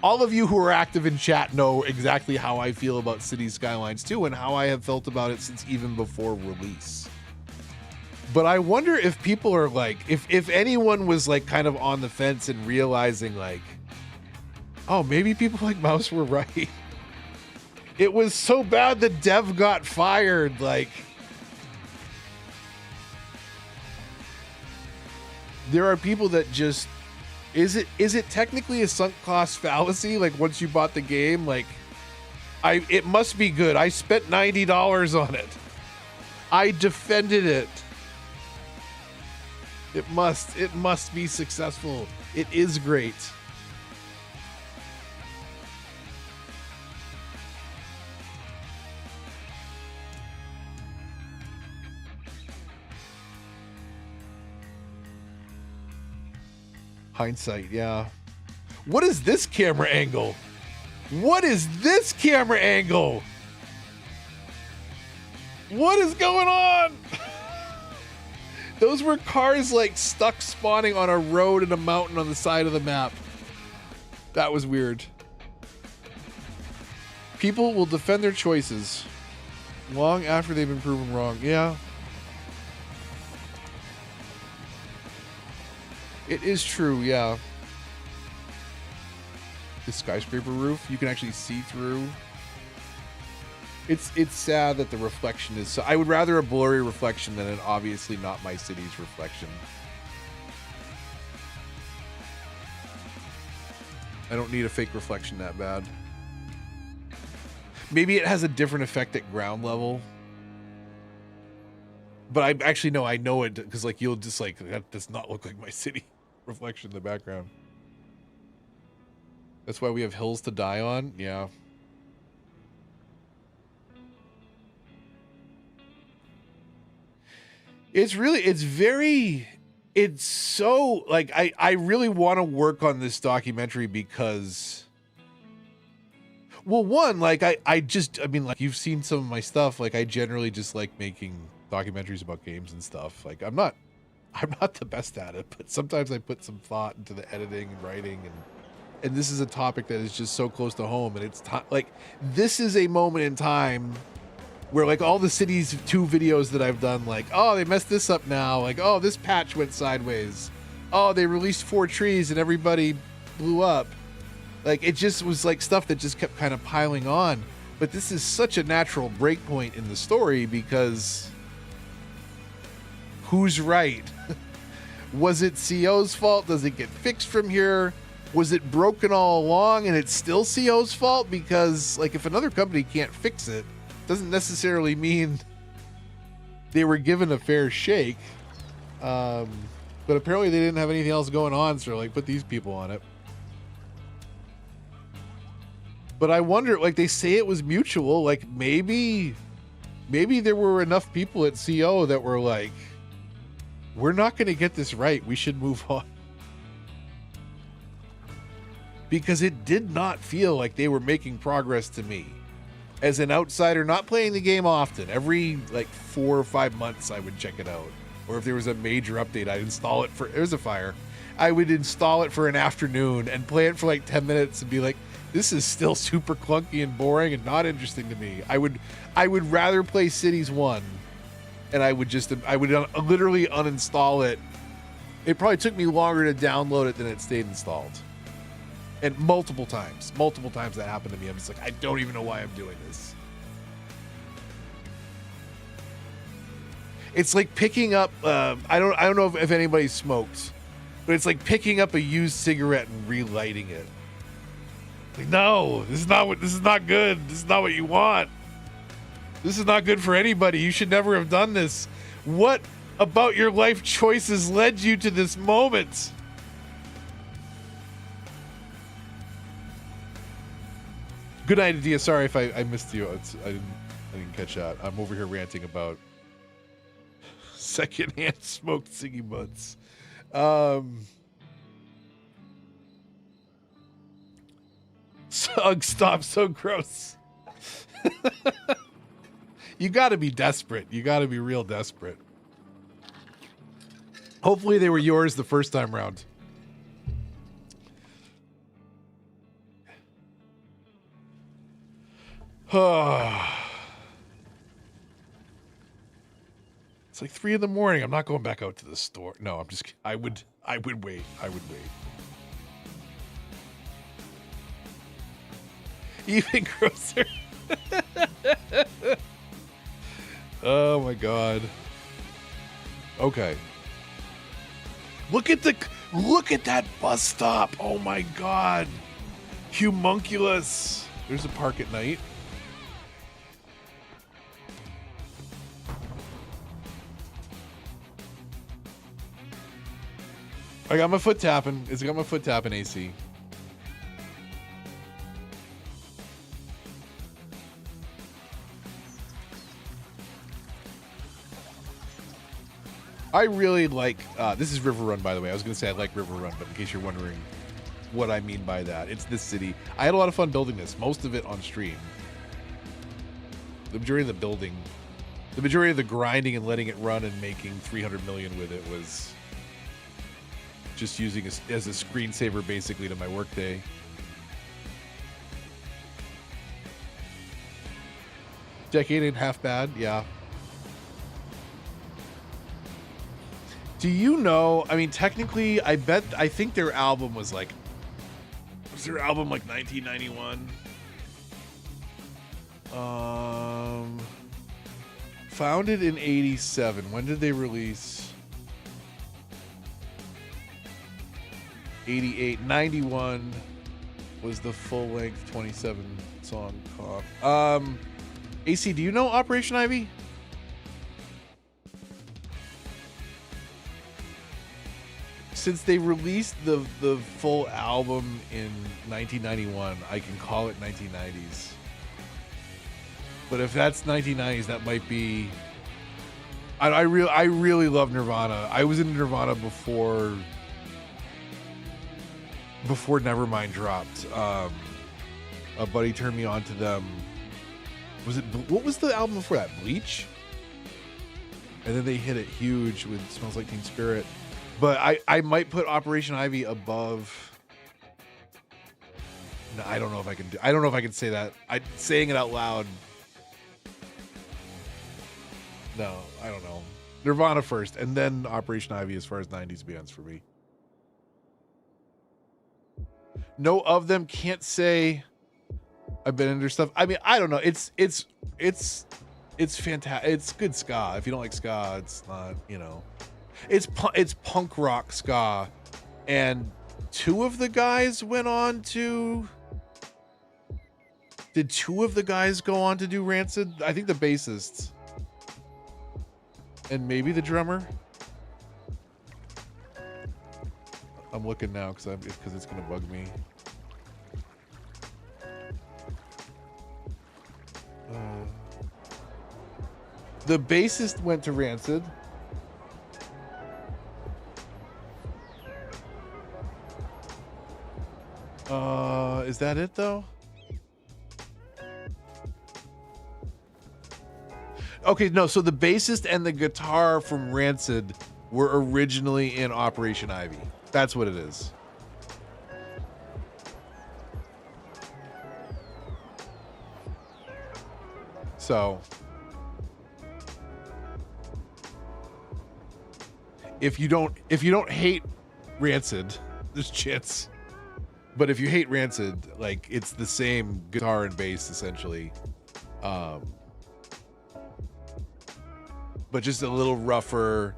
all of you who are active in chat know exactly how I feel about City Skylines 2 and how I have felt about it since even before release. But I wonder if people are like, if anyone was like kind of on the fence and realizing like, oh, maybe people like Mouse were right. It was so bad the dev got fired. Like, there are people that just, is it technically a sunk cost fallacy? Like, once you bought the game, like, it must be good. I spent $90 on it. I defended it. It must be successful. It is great. Hindsight, yeah. What is this camera angle? What is this camera angle? What is going on? Those were cars like stuck spawning on a road in a mountain on the side of the map. That was weird. People will defend their choices long after they've been proven wrong. Yeah. It is true, yeah. The skyscraper roof, you can actually see through. It's sad that the reflection is so. I would rather a blurry reflection than an obviously not my city's reflection. I don't need a fake reflection that bad. Maybe it has a different effect at ground level. But I actually know, I know it, because like you'll just like, that does not look like my city reflection in the background. That's why we have hills to die on. Yeah. It's so like, I really want to work on this documentary because, well, one, like I mean, like you've seen some of my stuff. Like I generally just like making documentaries about games and stuff. Like I'm not the best at it, but sometimes I put some thought into the editing and writing, and this is a topic that is just so close to home. And it's like, this is a moment in time where like all the Cities 2 videos that I've done, like, oh, they messed this up now. Like, oh, this patch went sideways. Oh, they released 4 trees and everybody blew up. Like, it just was like stuff that just kept kind of piling on. But this is such a natural break point in the story because who's right? Was it CO's fault? Does it get fixed from here? Was it broken all along and it's still CO's fault? Because like if another company can't fix it, doesn't necessarily mean they were given a fair shake. But apparently they didn't have anything else going on, so like put these people on it. But I wonder, like they say it was mutual, like maybe there were enough people at CO that were like, we're not going to get this right. We should move on. Because it did not feel like they were making progress to me. As an outsider, not playing the game often, every like 4 or 5 months I would check it out. Or if there was a major update, I'd install it for, there's a fire. I would install it for an afternoon and play it for like 10 minutes and be like, this is still super clunky and boring and not interesting to me. I would rather play Cities 1, and I would literally uninstall it. It probably took me longer to download it than it stayed installed. And multiple times that happened to me. I'm just like, I don't even know why I'm doing this. It's like picking up, I don't know if anybody smoked, but it's like picking up a used cigarette and relighting it. Like, no, this is not good. This is not what you want. This is not good for anybody. You should never have done this. What about your life choices led you to this moment? Good night, Adia. Sorry if I missed you. I didn't catch that. I'm over here ranting about secondhand smoked ciggy butts. Stop, so gross. You got to be desperate. You got to be real desperate. Hopefully they were yours the first time round. It's like 3 a.m. I'm not going back out to the store. No, I'm just, I would wait. Even grosser. Oh my God. Okay. Look at that bus stop. Oh my God. Humunculus. There's a park at night. I got my foot tapping. It's got my foot tapping, AC. I really like, this is River Run, by the way. I was going to say I like River Run, but in case you're wondering what I mean by that, it's this city. I had a lot of fun building this, most of it on stream. The majority of the building, the majority of the grinding and letting it run and making 300 million with it was just using it as a screensaver basically to my workday. Decade ain't half bad, yeah. Do you know, I mean, technically, I think their album was like, was their album like 1991? Founded in 87. When did they release? 88. 91 was the full-length 27-song comp. AC, do you know Operation Ivy? Since they released the full album in 1991, I can call it 1990s. But if that's 1990s, that might be. I really love Nirvana. I was in Nirvana before Nevermind dropped. A buddy turned me on to them. What was the album before that? Bleach? And then they hit it huge with Smells Like Teen Spirit. But I might put Operation Ivy above. No, I don't know if I can do. I don't know if I can say that. Saying it out loud. No, I don't know. Nirvana first, and then Operation Ivy as far as 90s bands for me. No of them can't say I've been into stuff. I mean, I don't know. It's fantastic. It's good ska. If you don't like ska, it's not, you know. It's punk rock ska, and two of the guys went on to. Did two of the guys go on to do Rancid? I think the bassist, and maybe the drummer. I'm looking now because it's gonna bug me. The bassist went to Rancid. Is that it though? Okay, no, so the bassist and the guitar from Rancid were originally in Operation Ivy. That's what it is. So if you don't hate Rancid, there's a chance. But if you hate Rancid, like, it's the same guitar and bass essentially, but just a little rougher,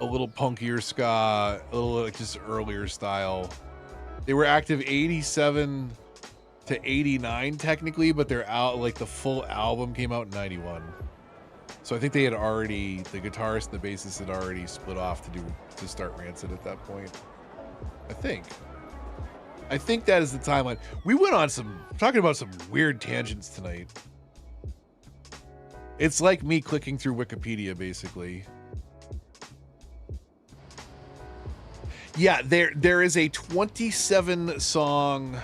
a little punkier ska, a little like just earlier style. They were active 87 to 89 technically, but they're out, like the full album came out in 91. So I think they had already, the guitarist and the bassist had already split off to start Rancid at that point. I think that is the timeline. We went on talking about some weird tangents tonight. It's like me clicking through Wikipedia, basically. Yeah, there is a 27-song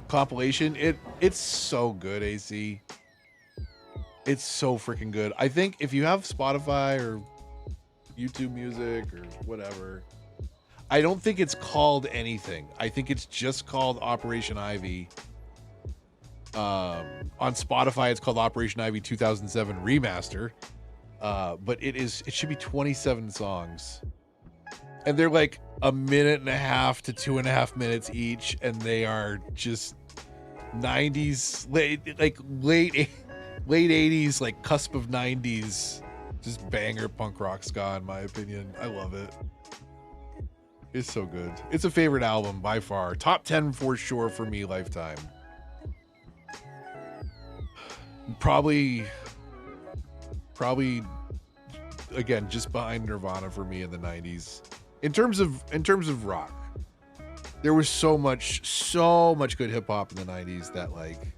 compilation. It's so good, AC. It's so freaking good. I think if you have Spotify or YouTube Music or whatever, I don't think it's called anything. I think it's just called Operation Ivy. On Spotify, it's called Operation Ivy 2007 Remaster. But it should be 27 songs. And they're like a minute and a half to 2.5 minutes each. And they are just 90s, late 80s, like cusp of 90s. Just banger punk rock ska, in my opinion. I love it. It's so good. It's a favorite album by far. Top 10 for sure for me, lifetime. Probably again, just behind Nirvana for me in the 90s. In terms of rock, there was so much good hip hop in the 90s that like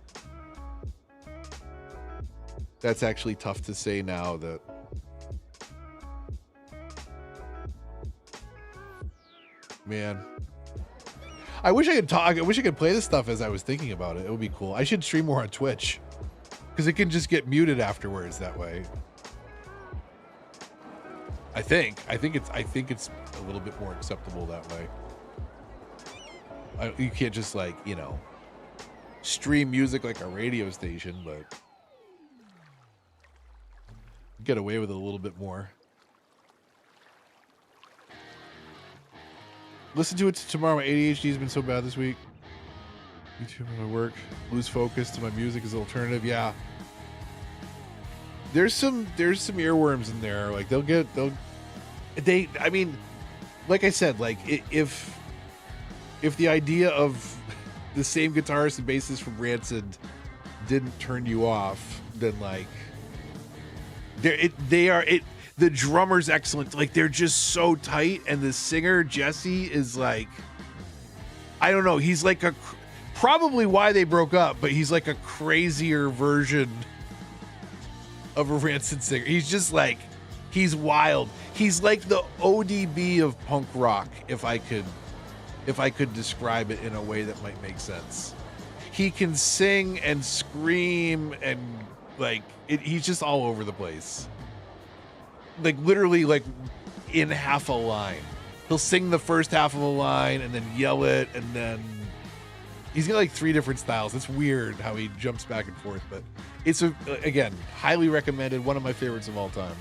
that's actually tough to say now that man. I wish I could talk. I wish I could play this stuff as I was thinking about it. It would be cool. I should stream more on Twitch because it can just get muted afterwards that way. I think it's a little bit more acceptable that way. You can't just like, you know, stream music like a radio station, but get away with it a little bit more. Listen to it tomorrow. My ADHD has been so bad this week. YouTube and my work. Lose focus to my music as an alternative. Yeah. There's some earworms in there. Like I mean, like I said, like if the idea of the same guitarist and bassist from Rancid didn't turn you off, then like the drummer's excellent. Like they're just so tight, and the singer Jesse is like, I don't know, he's like probably why they broke up, but he's like a crazier version of a Rancid singer. He's just like, he's wild. He's like the ODB of punk rock, if I could describe it in a way that might make sense. He can sing and scream and like he's just all over the place. Like literally like in half a line. He'll sing the first half of a line and then yell it, and then he's got like 3 different styles. It's weird how he jumps back and forth, but it's again, highly recommended, one of my favorites of all time.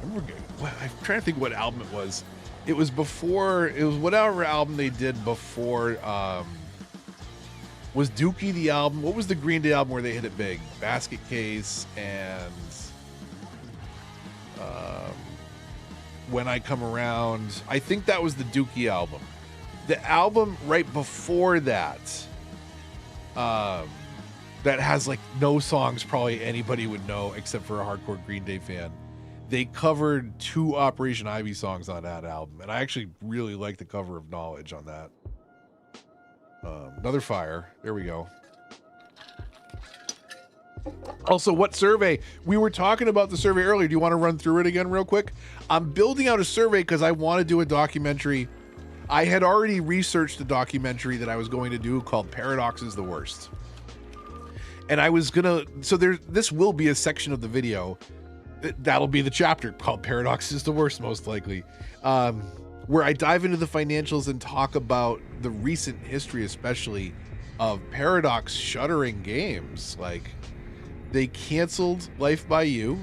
I'm trying to think what album it was. It was whatever album they did before. Was Dookie the album? What was the Green Day album where they hit it big? Basket Case and When I Come Around. I think that was the Dookie album. The album right before that, that has like no songs probably anybody would know except for a hardcore Green Day fan. They covered 2 Operation Ivy songs on that album, and I actually really like the cover of Knowledge on that. Another Fire. There we go. Also, what survey? We were talking about the survey earlier. Do you want to run through it again real quick? I'm building out a survey because I want to do a documentary. I had already researched a documentary that I was going to do called Paradox is the Worst. And I was going to... So this will be a section of the video. That'll be the chapter called Paradox is the Worst, most likely. Where I dive into the financials and talk about the recent history, especially of Paradox shuttering games. Like, they canceled Life by You.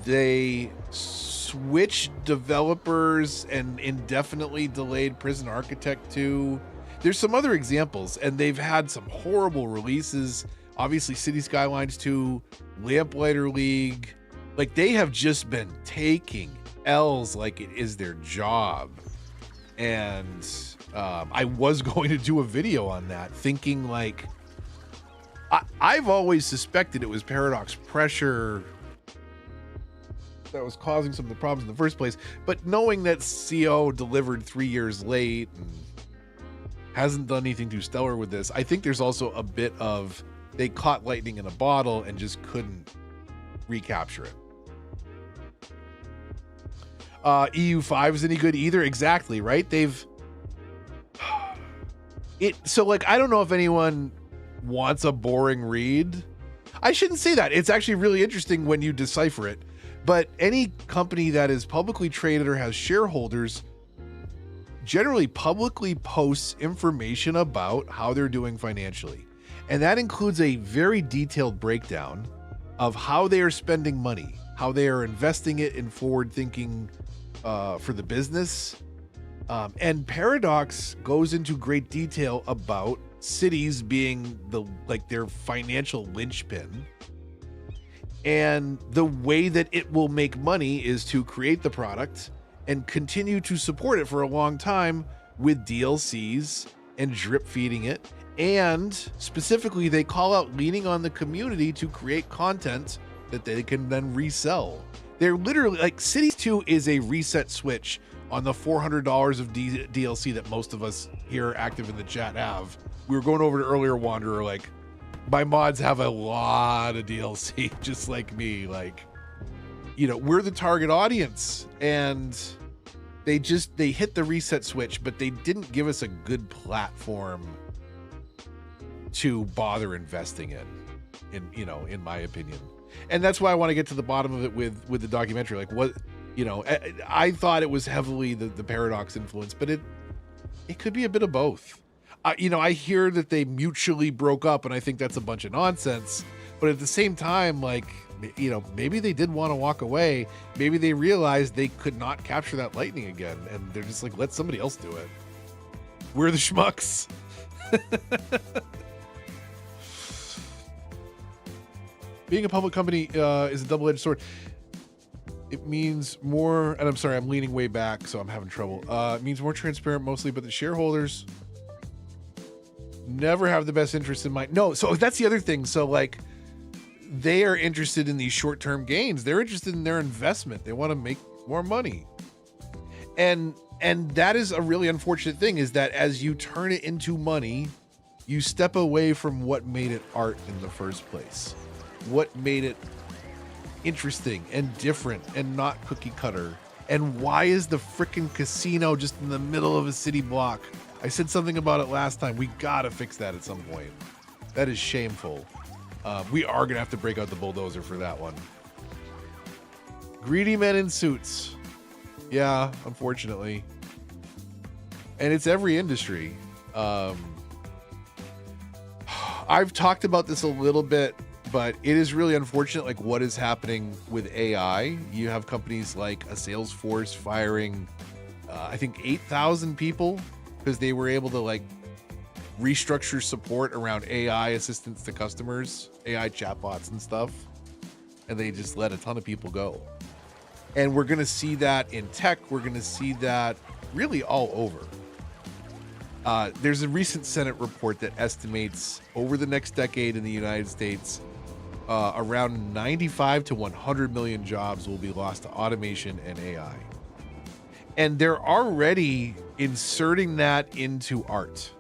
They switched developers and indefinitely delayed Prison Architect 2. There's some other examples, and they've had some horrible releases. Obviously, City Skylines 2, Lamplighter League. Like, they have just been taking L's like it is their job. And I was going to do a video on that, thinking like I've always suspected it was Paradox pressure that was causing some of the problems in the first place, but knowing that CO delivered 3 years late and hasn't done anything too stellar with this, I think there's also a bit of they caught lightning in a bottle and just couldn't recapture it. EU5 is any good either. Exactly, right? So like, I don't know if anyone wants a boring read. I shouldn't say that. It's actually really interesting when you decipher it. But any company that is publicly traded or has shareholders generally publicly posts information about how they're doing financially. And that includes a very detailed breakdown of how they are spending money, how they are investing it in forward thinking for the business. And Paradox goes into great detail about cities being their financial linchpin. And the way that it will make money is to create the product and continue to support it for a long time with DLCs and drip feeding it. And specifically, they call out leaning on the community to create content that they can then resell. They're literally like Cities 2 is a reset switch on the $400 of DLC that most of us here active in the chat have. We were going over to earlier, Wanderer, like, my mods have a lot of DLC, just like me. Like, you know, we're the target audience, and they hit the reset switch, but they didn't give us a good platform to bother investing in, you know, in my opinion. And that's why I want to get to the bottom of it with the documentary. Like, what, you know, I thought it was heavily the Paradox influence, but it could be a bit of both. You know, I hear that they mutually broke up, and I think that's a bunch of nonsense. But at the same time, like, you know, maybe they did want to walk away. Maybe they realized they could not capture that lightning again, and they're just like, let somebody else do it. We're the schmucks. Being a public company is a double-edged sword. It means more, and I'm sorry, I'm leaning way back, so I'm having trouble. It means more transparent mostly, but the shareholders never have the best interest in mind. No, so that's the other thing. So, like, they are interested in these short-term gains. They're interested in their investment. They want to make more money. And that is a really unfortunate thing, is that as you turn it into money, you step away from what made it art in the first place. What made it interesting and different and not cookie cutter. And why is the freaking casino just in the middle of a city block? I said something about it last time. We gotta fix that at some point. That is shameful. We are gonna have to break out the bulldozer for that one. Greedy men in suits. Yeah, unfortunately. And it's every industry. I've talked about this a little bit, but it is really unfortunate, like, what is happening with AI. You have companies like a Salesforce firing, I think 8,000 people because they were able to, like, restructure support around AI assistance to customers, AI chatbots and stuff. And they just let a ton of people go. And we're going to see that in tech. We're going to see that really all over. There's a recent Senate report that estimates over the next decade in the United States, around 95 to 100 million jobs will be lost to automation and AI. And they're already inserting that into art.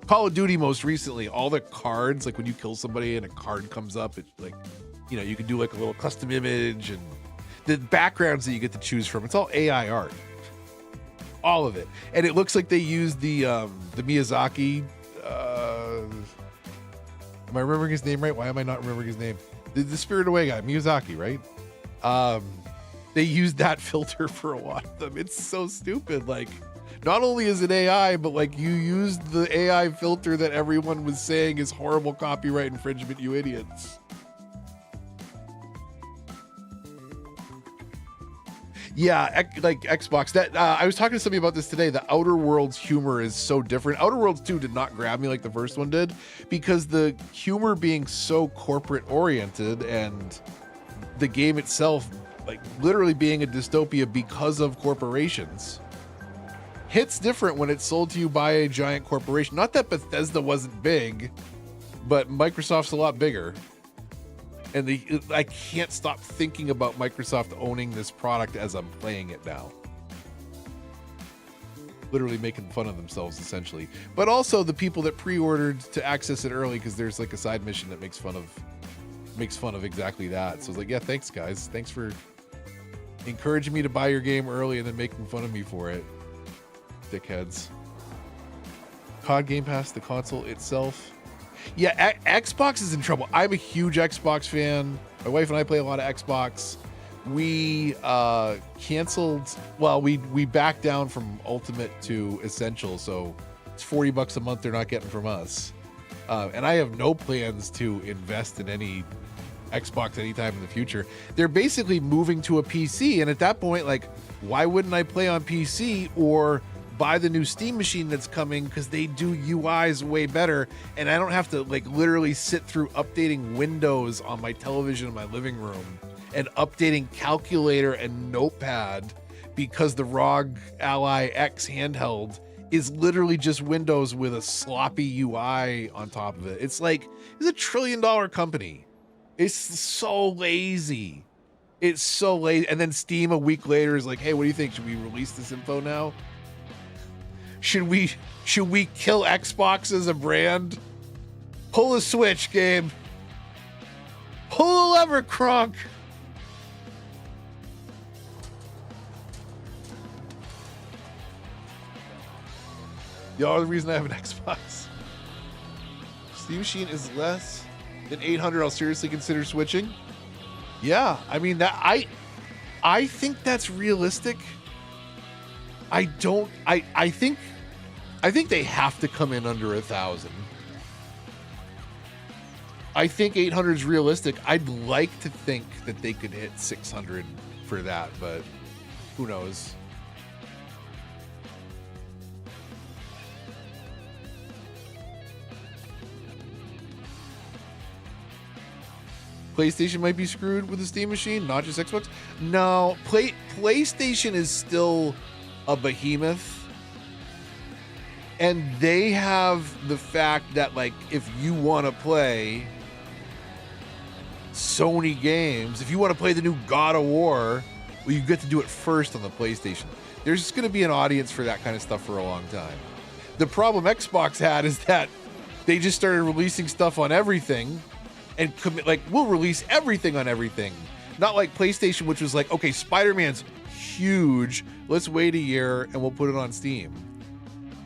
Call of Duty most recently, all the cards, like when you kill somebody and a card comes up, it, like, you know, you can do like a little custom image, and the backgrounds that you get to choose from, it's all AI art. All of it. And it looks like they used the Miyazaki, am I remembering his name right? Why am I not remembering his name? The Spirited Away guy, Miyazaki, right? They used that filter for a lot of them. It's so stupid. Like, not only is it AI, but like, you used the AI filter that everyone was saying is horrible copyright infringement, you idiots. Yeah, like Xbox. That I was talking to somebody about this today. The Outer Worlds humor is so different. Outer Worlds 2 did not grab me like the first one did, because the humor being so corporate oriented and the game itself, like, literally being a dystopia because of corporations, hits different when it's sold to you by a giant corporation. Not that Bethesda wasn't big, but Microsoft's a lot bigger. And I can't stop thinking about Microsoft owning this product as I'm playing it now. Literally making fun of themselves, essentially. But also the people that pre-ordered to access it early, because there's like a side mission that makes fun of exactly that. So it's like, yeah, thanks guys. Thanks for encouraging me to buy your game early and then making fun of me for it. Dickheads. COD Game Pass, the console itself. Yeah, Xbox is in trouble. I'm a huge Xbox fan. My wife and I play a lot of Xbox. We canceled, well, we backed down from Ultimate to Essential, so it's $40 a month they're not getting from us. And I have no plans to invest in any Xbox anytime in the future. They're basically moving to a PC, and at that point, like, why wouldn't I play on PC or buy the new Steam machine that's coming, because they do UIs way better, and I don't have to, like, literally sit through updating Windows on my television in my living room and updating Calculator and Notepad because the ROG Ally X handheld is literally just Windows with a sloppy UI on top of it. It's like, it's $1 trillion company. It's so lazy. It's so lazy. And then Steam a week later is like, hey, what do you think? Should we release this info now? Should we kill Xbox as a brand? Pull the switch, Gabe. Pull the lever, Kronk. The only reason I have an Xbox. Steam Machine is less than 800. I'll seriously consider switching. Yeah, I mean that I think that's realistic. I think they have to come in under 1,000. I think 800 is realistic. I'd like to think that they could hit 600 for that, but who knows? PlayStation might be screwed with the Steam Machine, not just Xbox. No, PlayStation is still a behemoth. And they have the fact that, like, if you want to play Sony games, if you want to play the new God of War, well, you get to do it first on the PlayStation. There's just going to be an audience for that kind of stuff for a long time. The problem Xbox had is that they just started releasing stuff on everything and commit, like, we'll release everything on everything. Not like PlayStation, which was like, okay, Spider-Man's huge. Let's wait a year and we'll put it on Steam.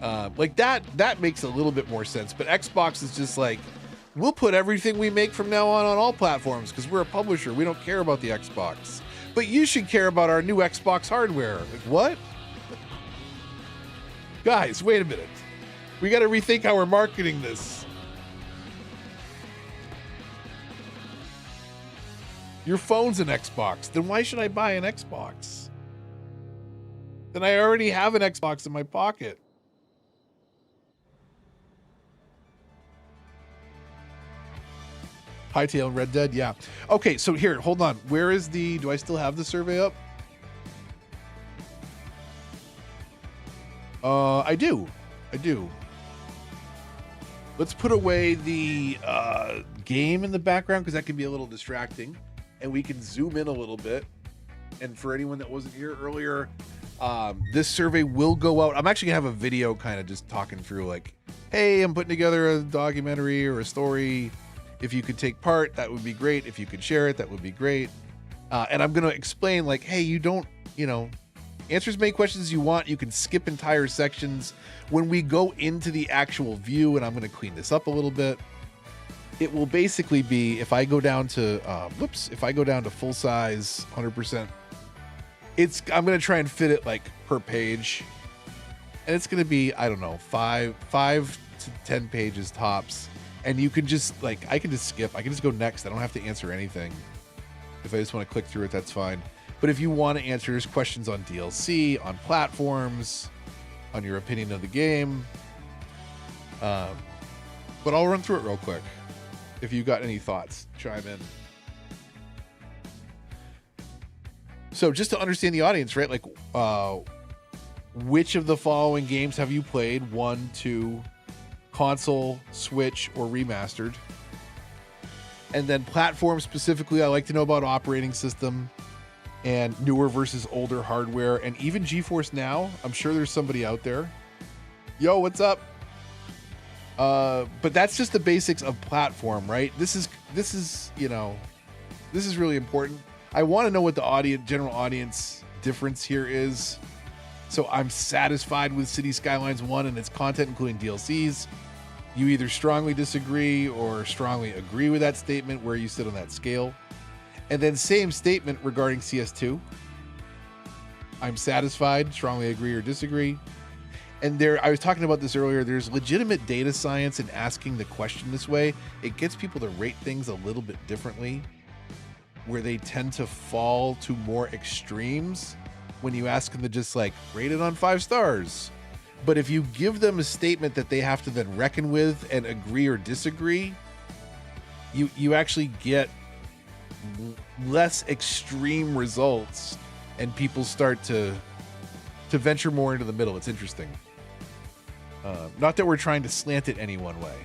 Like that makes a little bit more sense. But Xbox is just like, we'll put everything we make from now on all platforms because we're a publisher. We don't care about the Xbox. But you should care about our new Xbox hardware. Like, what? Guys, wait a minute. We got to rethink how we're marketing this. Your phone's an Xbox. Then why should I buy an Xbox? Then I already have an Xbox in my pocket. Hytale and Red Dead, yeah. Okay, so here, hold on. Where is the... Do I still have the survey up? I do. Let's put away the game in the background because that can be a little distracting. And we can zoom in a little bit. And for anyone that wasn't here earlier, this survey will go out. I'm actually gonna have a video kind of just talking through like, hey, I'm putting together a documentary or a story. If you could take part, that would be great. If you could share it, that would be great. And I'm gonna explain like, hey, you don't, answer as many questions as you want. You can skip entire sections. When we go into the actual view, and I'm gonna clean this up a little bit, it will basically be, if I go down to, if I go down to full size, 100%, I'm going to try and fit it like per page. And it's going to be, I don't know, 5 to 10 pages tops. And you can just like, I can just skip. I can just go next. I don't have to answer anything. If I just want to click through it, that's fine. But if you want to answer, there's questions on DLC, on platforms, on your opinion of the game. But I'll run through it real quick. If you got any thoughts, chime in. So just to understand the audience, right? Like, which of the following games have you played? 1, 2, console, Switch, or remastered? And then platform specifically, I like to know about operating system and newer versus older hardware, and even GeForce Now. I'm sure there's somebody out there. Yo, what's up? But that's just the basics of platform, right? This is really important. I want to know what the general audience difference here is. So I'm satisfied with City Skylines 1 and its content, including DLCs. You either strongly disagree or strongly agree with that statement, where you sit on that scale. And then same statement regarding CS2. I'm satisfied, strongly agree or disagree. And I was talking about this earlier, there's legitimate data science in asking the question this way. It gets people to rate things a little bit differently, where they tend to fall to more extremes when you ask them to just like rate it on 5 stars. But if you give them a statement that they have to then reckon with and agree or disagree, you actually get less extreme results, and people start to venture more into the middle. It's interesting. Not that we're trying to slant it any one way.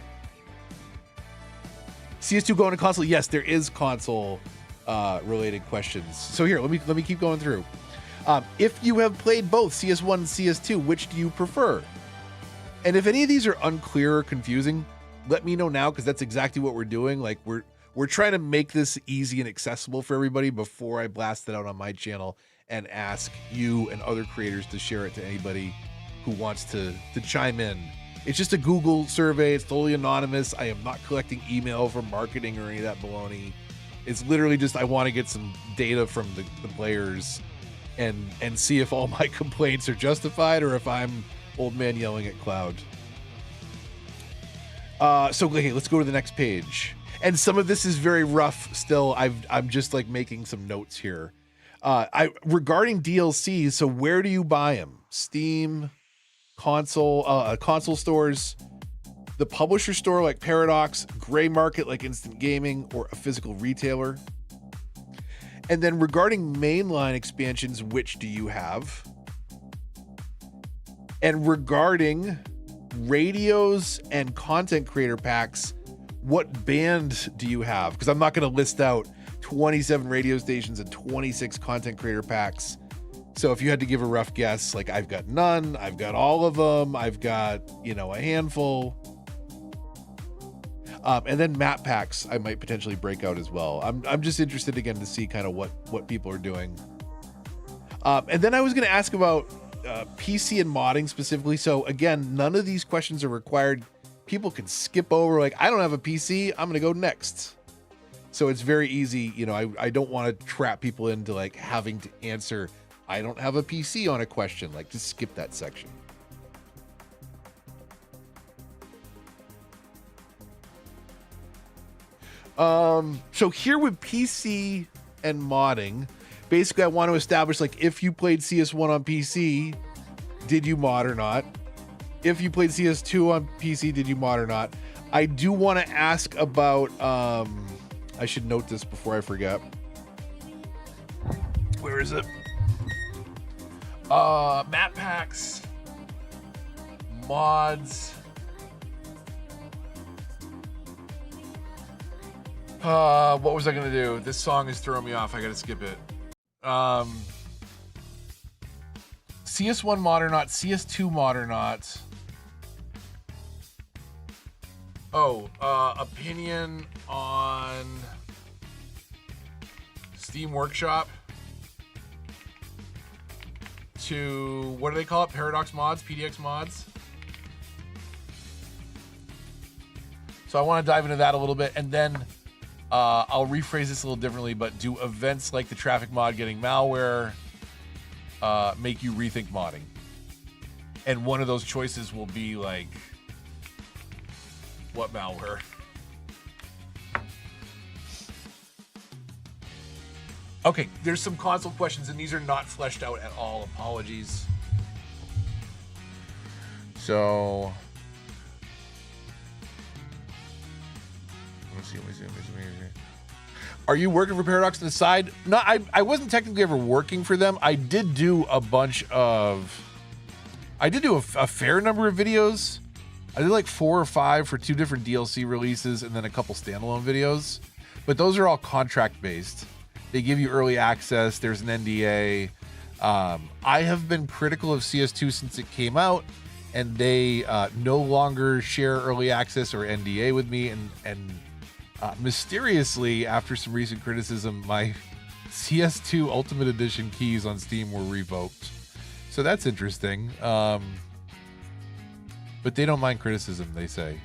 CS2 going to console? Yes, there is console related questions. So here, let me keep going through. If you have played both CS1 and CS2, which do you prefer? And if any of these are unclear or confusing, let me know now, because that's exactly what we're doing. Like we're trying to make this easy and accessible for everybody before I blast it out on my channel and ask you and other creators to share it to anybody who wants to chime in. It's just a Google survey. It's totally anonymous. I am not collecting email from marketing or any of that baloney. It's literally just I want to get some data from the players and see if all my complaints are justified or if I'm old man yelling at cloud. So okay, let's go to the next page. And some of this is very rough still. I'm just like making some notes here. Regarding DLCs, so where do you buy them? Steam, console stores, the publisher store like Paradox, gray market like Instant Gaming, or a physical retailer. And then regarding mainline expansions, which do you have? And regarding radios and content creator packs, what band do you have? Because I'm not going to list out 27 radio stations and 26 content creator packs. So if you had to give a rough guess, like I've got none, I've got all of them, I've got, a handful. And then map packs I might potentially break out as well. I'm just interested again to see kind of what people are doing. And then I was going to ask about PC and modding specifically. So again, none of these questions are required. People can skip over, like, I don't have a PC, I'm going to go next. So it's very easy. I don't want to trap people into like having to answer, I don't have a PC on a question. Like, just skip that section. So here with PC and modding, basically I want to establish, like, if you played CS1 on PC, did you mod or not? If you played CS2 on PC, did you mod or not? I do want to ask about, I should note this before I forget. Where is it? Map packs, mods. What was I gonna do? This song is throwing me off. I gotta skip it. CS1 mod or not? CS2 mod or not? Opinion on Steam Workshop to, what do they call it? Paradox mods, PDX mods. So I want to dive into that a little bit, and then I'll rephrase this a little differently, but do events like the traffic mod getting malware make you rethink modding? And one of those choices will be like, what malware? Okay, there's some console questions, and these are not fleshed out at all. Apologies. So, let me see. Are you working for Paradox on the side? No, I wasn't technically ever working for them. I did do a fair number of videos. I did like 4 or 5 for 2 different DLC releases and then a couple standalone videos. But those are all contract based. They give you early access. There's an NDA. I have been critical of CS2 since it came out, and they no longer share early access or NDA with me. And mysteriously, after some recent criticism, my CS2 Ultimate Edition keys on Steam were revoked. So that's interesting. But they don't mind criticism, they say.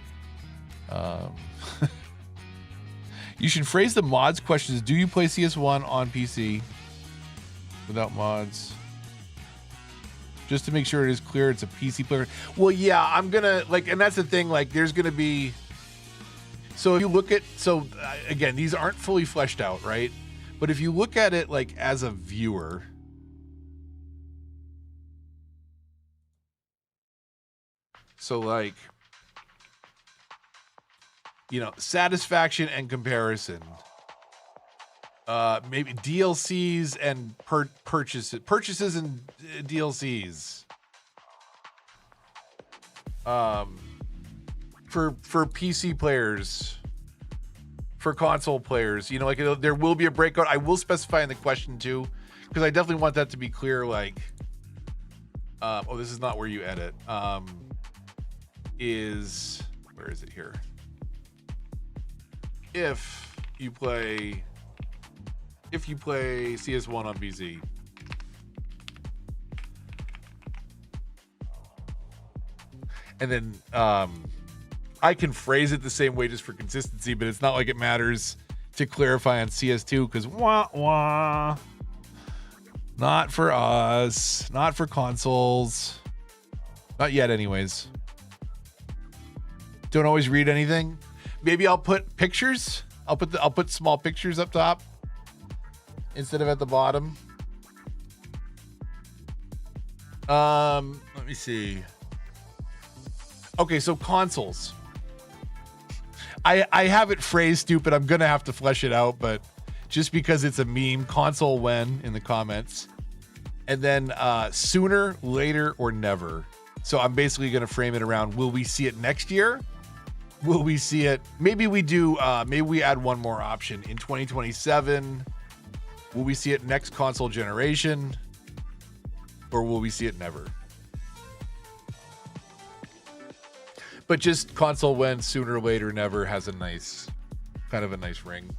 You should phrase the mods questions. Do you play CS1 on PC without mods? Just to make sure it is clear it's a PC player. Well, yeah, I'm gonna, like, and that's the thing, like, there's gonna be, so if you look at, so again, these aren't fully fleshed out, right? But if you look at it like as a viewer, so like, satisfaction and comparison, maybe DLCs and purchases and DLCs. for PC players, for console players, you know, like there will be a breakout. I will specify in the question too, because I definitely want that to be clear. Like, oh, this is not where you edit. Where is it here? If you play CS1 on PC, and then I can phrase it the same way just for consistency, but it's not like it matters to clarify on CS2 because not for us, not for consoles, not yet anyways. Don't always read anything. Maybe I'll put pictures. I'll put small pictures up top instead of at the bottom. Let me see. Okay, so consoles. I have it phrased stupid. I'm gonna have to flesh it out, but just because it's a meme, console when in the comments, and then sooner, later, or never. So I'm basically gonna frame it around: will we see it next year? Will we see it? Maybe we do. Maybe we add one more option in 2027. Will we see it next console generation, or will we see it never? But just console when, sooner, later, never has a nice, kind of a nice ring,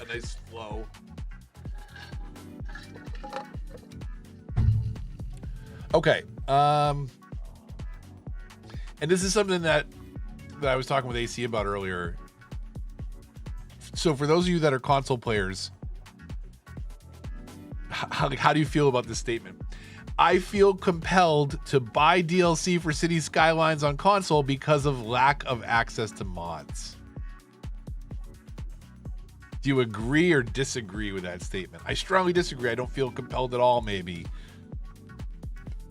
a nice flow. Okay. And this is something that I was talking with AC about earlier. So for those of you that are console players, how do you feel about this statement? I feel compelled to buy DLC for Cities Skylines on console because of lack of access to mods. Do you agree or disagree with that statement? I strongly disagree. I don't feel compelled at all, maybe.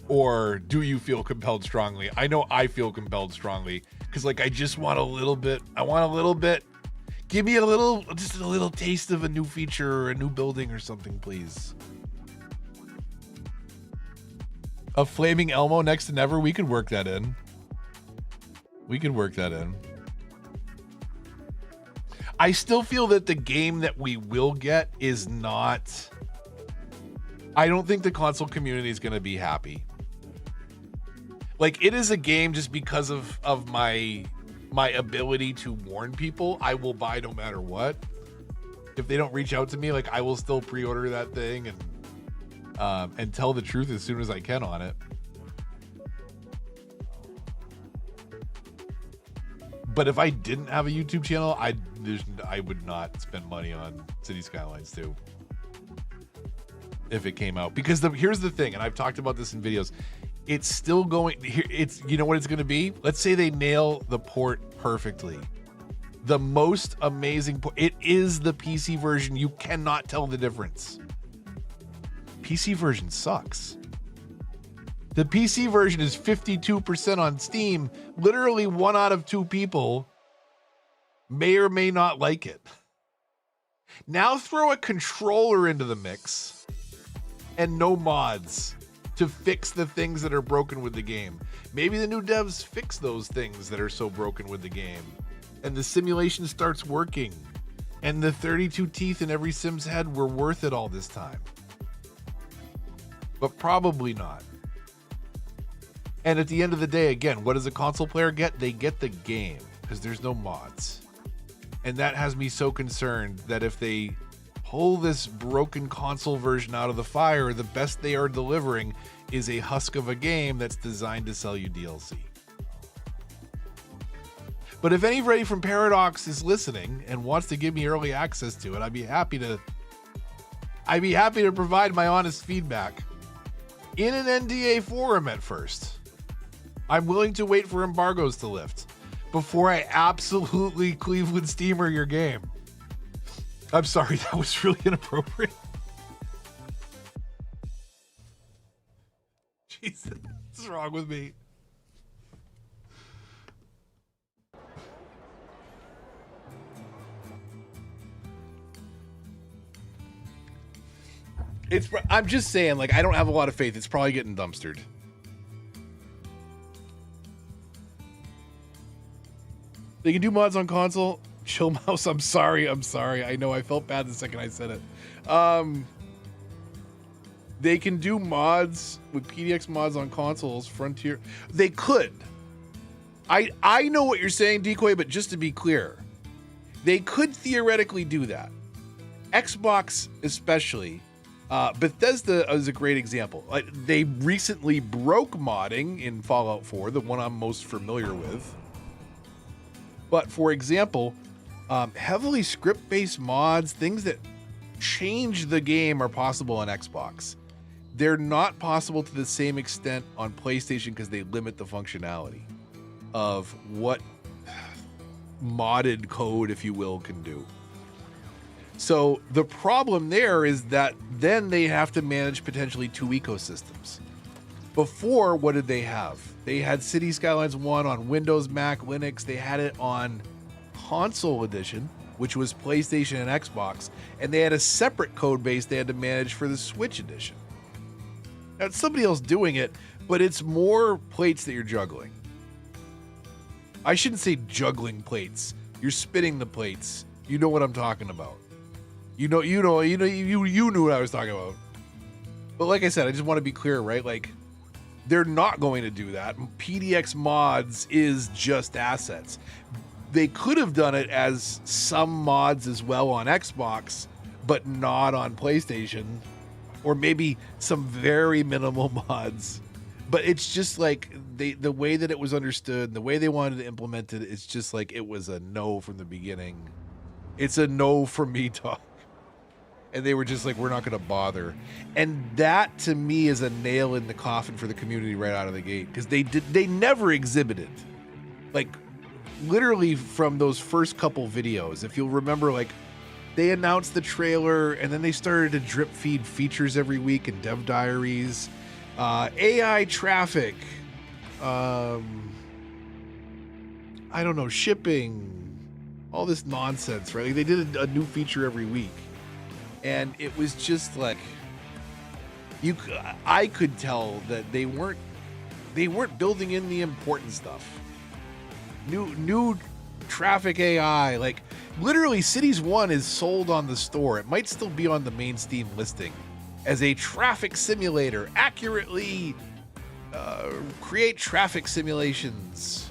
Or do you feel compelled strongly? I know I feel compelled strongly because, like, I just want a little bit. I want a little bit. Give me just a little taste of a new feature or a new building or something, please. A flaming Elmo next to Never, we could work that in. I still feel that the game that we will get is not... I don't think the console community is going to be happy. Like, it is a game just because of my ability to warn people. I will buy no matter what. If they don't reach out to me, like, I will still pre-order that thing and tell the truth as soon as I can on it. But if I didn't have a YouTube channel, I would not spend money on Cities Skylines 2 if it came out. Because here's the thing, and I've talked about this in videos. It's still going. It's, you know what it's going to be? Let's say they nail the port perfectly. The most amazing port. It is the PC version. You cannot tell the difference. PC version sucks. The PC version is 52% on Steam. Literally 1 out of 2 people may or may not like it. Now throw a controller into the mix and no mods to fix the things that are broken with the game. Maybe the new devs fix those things that are so broken with the game, and the simulation starts working, and the 32 teeth in every Sim's head were worth it all this time. But probably not. And at the end of the day, again, what does a console player get? They get the game, because there's no mods. And that has me so concerned that if they pull this broken console version out of the fire, the best they are delivering is a husk of a game that's designed to sell you DLC. But if anybody from Paradox is listening and wants to give me early access to it, I'd be happy to provide my honest feedback in an NDA forum at first. I'm willing to wait for embargoes to lift before I absolutely Cleveland Steamer your game. I'm sorry, that was really inappropriate. Jesus, what's wrong with me? I'm just saying, like, I don't have a lot of faith. It's probably getting dumpstered. They can do mods on console. Chill Mouse, I'm sorry. I know I felt bad the second I said it. They can do mods with PDX mods on consoles. Frontier, they could. I know what you're saying, Decoy, but just to be clear, they could theoretically do that. Xbox especially. Bethesda is a great example. They recently broke modding in Fallout 4, the one I'm most familiar with. But for example, heavily script-based mods, things that change the game, are possible on Xbox. They're not possible to the same extent on PlayStation because they limit the functionality of what modded code, if you will, can do. So the problem there is that then they have to manage potentially two ecosystems. Before, what did they have? They had City Skylines 1 on Windows, Mac, Linux. They had it on Console Edition, which was PlayStation and Xbox. And they had a separate code base they had to manage for the Switch Edition. Now, it's somebody else doing it, but it's more plates that you're juggling. I shouldn't say juggling plates. You're spinning the plates. You know what I'm talking about. You knew what I was talking about. But like I said, I just want to be clear, right? Like, they're not going to do that. PDX mods is just assets. They could have done it as some mods as well on Xbox, but not on PlayStation, or maybe some very minimal mods. But it's just like the way that it was understood, the way they wanted to implement it, it's just like it was a no from the beginning. It's a no from me, talk. And they were just like, we're not going to bother. And that, to me, is a nail in the coffin for the community right out of the gate. Because they never exhibited. Like, literally from those first couple videos. If you'll remember, like, they announced the trailer, and then they started to drip feed features every week in Dev Diaries. AI traffic. I don't know, shipping. All this nonsense, right? Like, they did a new feature every week. And it was just like, I could tell that they weren't building in the important stuff. New traffic AI, like literally Cities 1 is sold on the store. It might still be on the main Steam listing as a traffic simulator. Accurately create traffic simulations.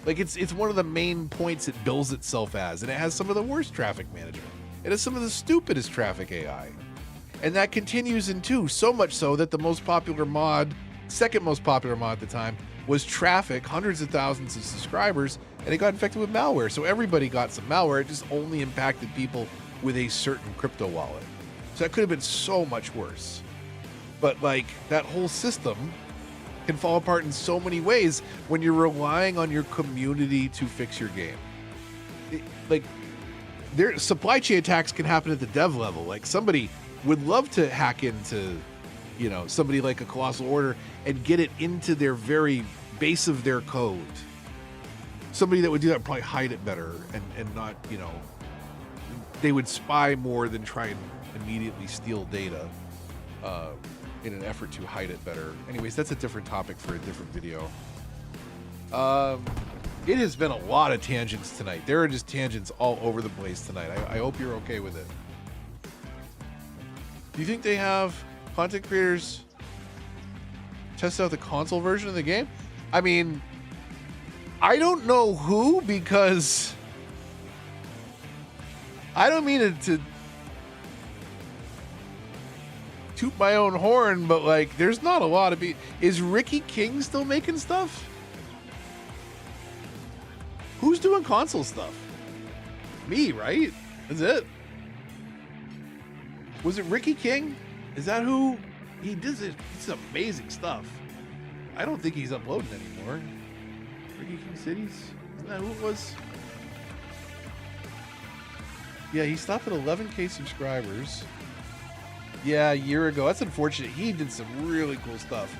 Like it's one of the main points it bills itself as, and it has some of the worst traffic management. It has some of the stupidest traffic AI. And that continues in 2, so much so that the most popular mod, second most popular mod at the time, was Traffic, hundreds of thousands of subscribers, and it got infected with malware. So everybody got some malware. It just only impacted people with a certain crypto wallet. So that could have been so much worse. But like, that whole system can fall apart in so many ways when you're relying on your community to fix your game. Their supply chain attacks can happen at the dev level. Like, somebody would love to hack into, somebody like a Colossal Order and get it into their very base of their code. Somebody that would do that would probably hide it better and not, they would spy more than try and immediately steal data in an effort to hide it better. Anyways, that's a different topic for a different video. It has been a lot of tangents tonight. There are just tangents all over the place tonight. I hope you're okay with it. Do you think they have content creators test out the console version of the game? I mean, I don't know who, because I don't mean to toot my own horn, but like, there's not a lot of people. Is Ricky King still making stuff? Who's doing console stuff? Me, right? That's it. Was it Ricky King? Is that who? He does it. It's amazing stuff. I don't think he's uploading anymore. Ricky King Cities? Isn't that who it was? Yeah, he stopped at 11K subscribers. Yeah, a year ago. That's unfortunate. He did some really cool stuff.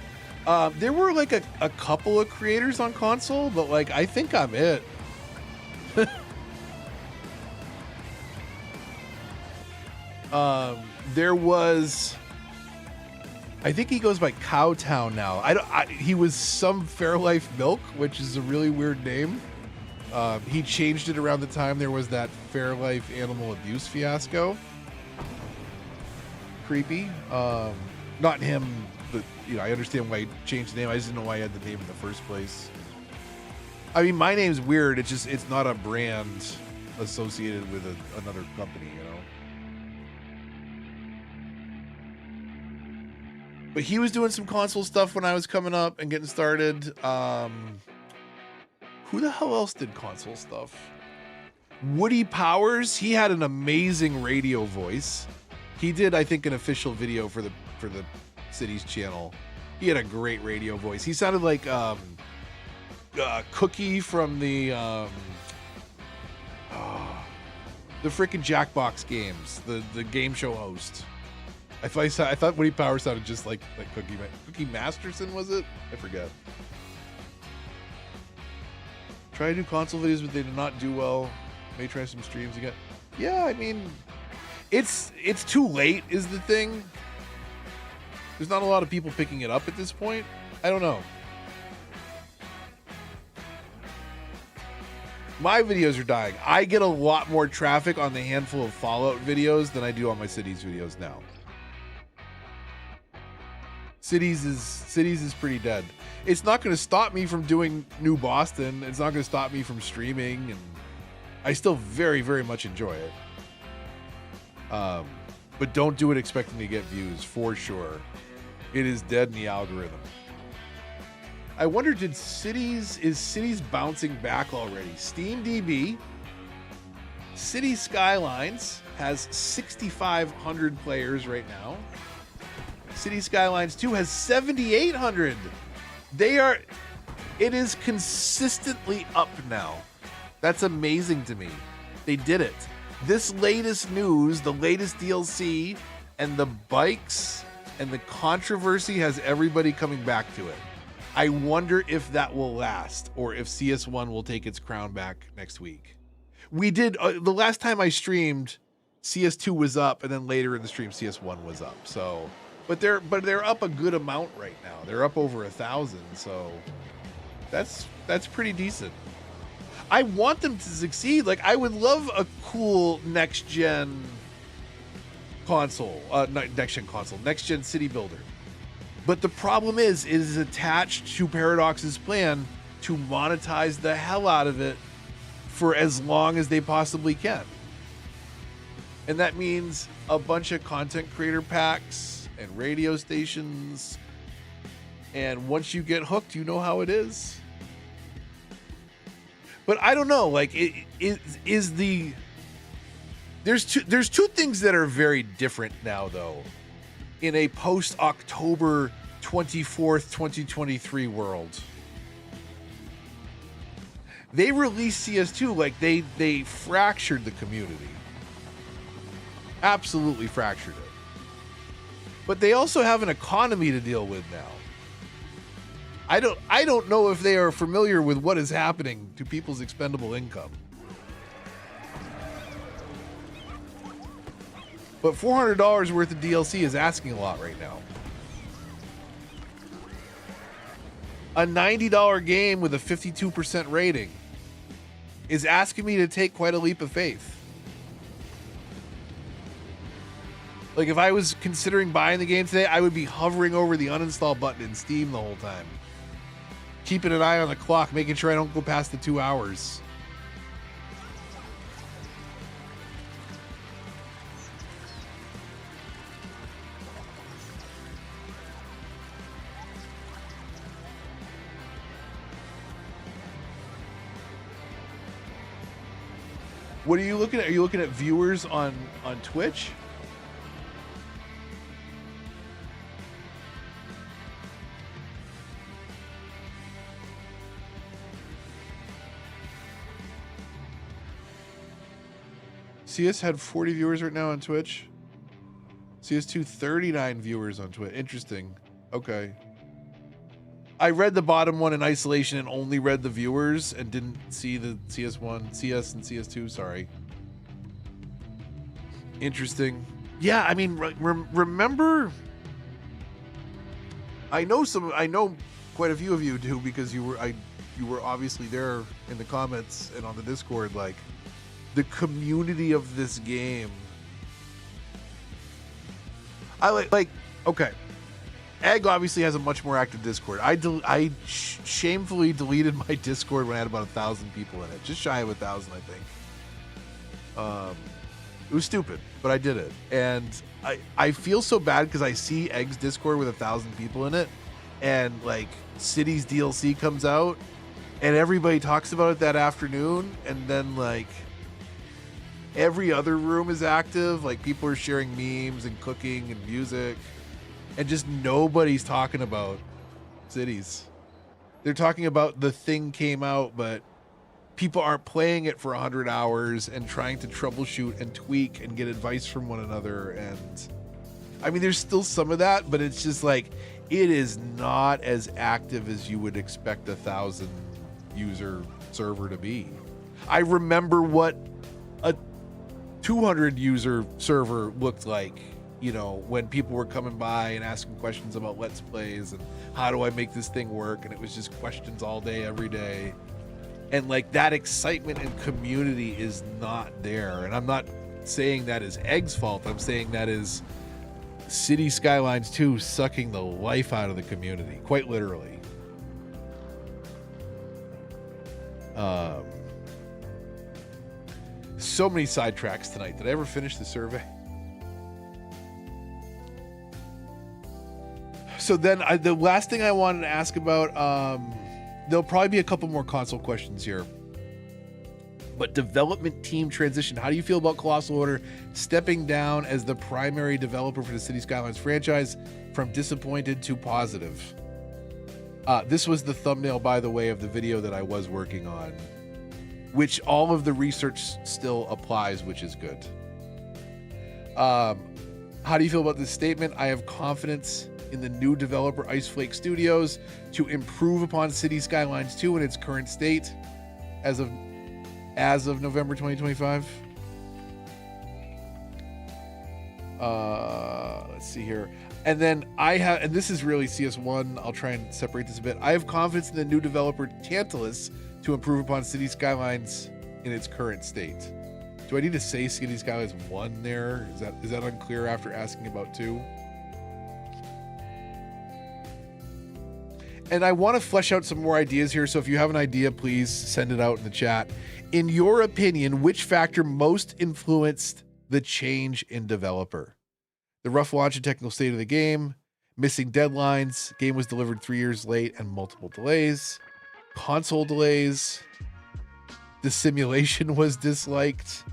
There were like a couple of creators on console, but like, I think I'm it. There was, I think he goes by Cowtown now. He was some Fairlife Milk, which is a really weird name. He changed it around the time there was that Fairlife animal abuse fiasco. Creepy. Not him, but I understand why he changed the name. I just didn't know why he had the name in the first place. I mean, my name's weird. It's not a brand associated with another company, But he was doing some console stuff when I was coming up and getting started. Who the hell else did console stuff? Woody Powers. He had an amazing radio voice. He did, I think, an official video for the Cities channel. He had a great radio voice. He sounded like Cookie from the freaking Jackbox games, the game show host. I thought Woody Powers sounded just like Cookie Masterson, was it? I forget. Try to do console videos, but they did not do well. May try some streams again. Yeah, I mean, it's too late is the thing. There's not a lot of people picking it up at this point. I don't know. My videos are dying. I get a lot more traffic on the handful of Fallout videos than I do on my Cities videos now. Cities is pretty dead. It's not going to stop me from doing New Boston. It's not going to stop me from streaming, and I still very, very much enjoy it. But don't do it expecting to get views, for sure. It is dead in the algorithm. I wonder, is Cities bouncing back already? SteamDB, City Skylines has 6,500 players right now. City Skylines 2 has 7,800. It is consistently up now. That's amazing to me. They did it. This latest news, the latest DLC, and the bikes and the controversy has everybody coming back to it. I wonder if that will last, or if CS1 will take its crown back next week. We did, the last time I streamed, CS2 was up, and then later in the stream, CS1 was up. So, but they're up a good amount right now. They're up over 1,000, so that's pretty decent. I want them to succeed. Like, I would love a cool next-gen console, not next-gen console, next-gen city builder. But the problem is, it is attached to Paradox's plan to monetize the hell out of it for as long as they possibly can. And that means a bunch of content creator packs and radio stations. And once you get hooked, you know how it is. But I don't know, like, there's two things that are very different now, though, in a post-October 24th, 2023 world. They released CS2 like they fractured the community. Absolutely fractured it. But they also have an economy to deal with now. I don't know if they are familiar with what is happening to people's expendable income. But $400 worth of DLC is asking a lot right now. A $90 game with a 52% rating is asking me to take quite a leap of faith. Like, if I was considering buying the game today, I would be hovering over the uninstall button in Steam the whole time. Keeping an eye on the clock, making sure I don't go past the 2 hours. What are you looking at? Are you looking at viewers on Twitch? CS had 40 viewers right now on Twitch. CS2 39 viewers on Twitch. Interesting. Okay. I read the bottom one in isolation and only read the viewers and didn't see the CS1, CS and CS2, sorry. Interesting. Yeah, I mean, remember, I know quite a few of you do, because
you were obviously there in the comments and on the Discord, like the community of this game. I like okay. Egg obviously has a much more active Discord. I shamefully deleted my Discord when I had about 1,000 people in it, just shy of 1,000, I think. It was stupid, but I did it, and I feel so bad because I see Egg's Discord with 1,000 people in it, and like Cities DLC comes out, and everybody talks about it that afternoon, and then like every other room is active, like people are sharing memes and cooking and music, and just nobody's talking about Cities. They're talking about the thing came out, but people aren't playing it for 100 hours and trying to troubleshoot and tweak and get advice from one another. And I mean, there's still some of that, but it's just like, it is not as active as you would expect 1,000 user server to be. I remember what a 200 user server looked like, you know, when people were coming by and asking questions about Let's Plays and how do I make this thing work? And it was just questions all day, every day. And like that excitement and community is not there. And I'm not saying that is Egg's fault. I'm saying that is City Skylines 2 sucking the life out of the community, quite literally. So many sidetracks tonight. Did I ever finish the survey? So then the last thing I wanted to ask about, there'll probably be a couple more console questions here. But development team transition. How do you feel about Colossal Order stepping down as the primary developer for the City Skylines franchise from disappointed to positive? This was the thumbnail, by the way, of the video that I was working on, which all of the research still applies, which is good. How do you feel about this statement? I have confidence in the new developer Ice Flake Studios to improve upon City Skylines 2 in its current state as of November 2025. Let's see here. And then and this is really CS1. I'll try and separate this a bit. I have confidence in the new developer Tantalus to improve upon City Skylines in its current state. Do I need to say City Skylines 1 there? Is that unclear after asking about 2? And I want to flesh out some more ideas here, so if you have an idea, please send it out in the chat. In your opinion, which factor most influenced the change in developer? The rough launch and technical state of the game, missing deadlines, game was delivered 3 years late and multiple delays, console delays, the simulation was disliked.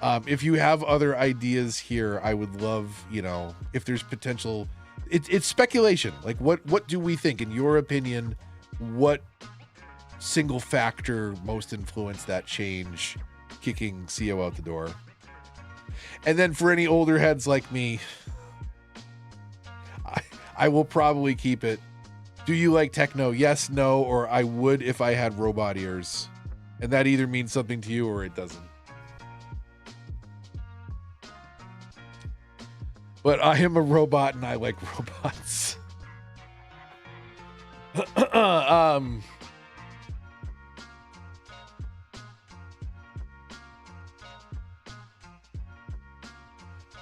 If you have other ideas here, I would love, you know, if there's potential. It's speculation. Like, what do we think? In your opinion, what single factor most influenced that change, kicking CO out the door? And then for any older heads like me, I will probably keep it. Do you like techno? Yes, no, or I would if I had robot ears. And that either means something to you or it doesn't. But I am a robot and I like robots.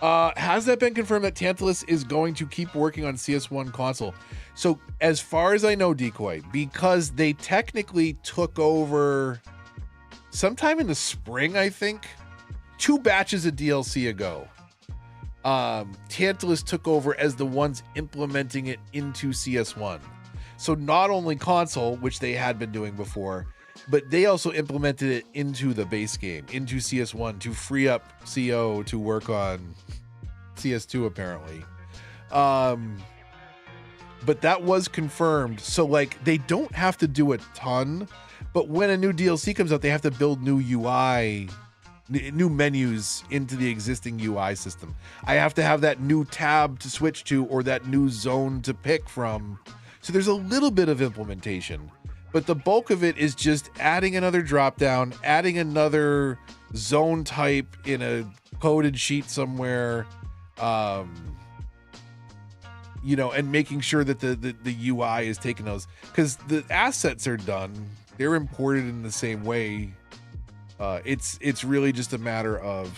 Has that been confirmed that Tantalus is going to keep working on CS1 console? So as far as I know, Decoy, because they technically took over sometime in the spring, I think, 2 batches of DLC ago. Tantalus took over as the ones implementing it into CS1. So not only console, which they had been doing before, but they also implemented it into the base game, into CS1, to free up CO to work on CS2 apparently. But that was confirmed. So like they don't have to do a ton, but when a new DLC comes out, they have to build new UI, new menus into the existing UI system. I have to have that new tab to switch to or that new zone to pick from. So there's a little bit of implementation, but the bulk of it is just adding another drop down, adding another zone type in a coded sheet somewhere, you know, and making sure that the UI is taking those, because the assets are done. they're imported in the same way. It's really just a matter of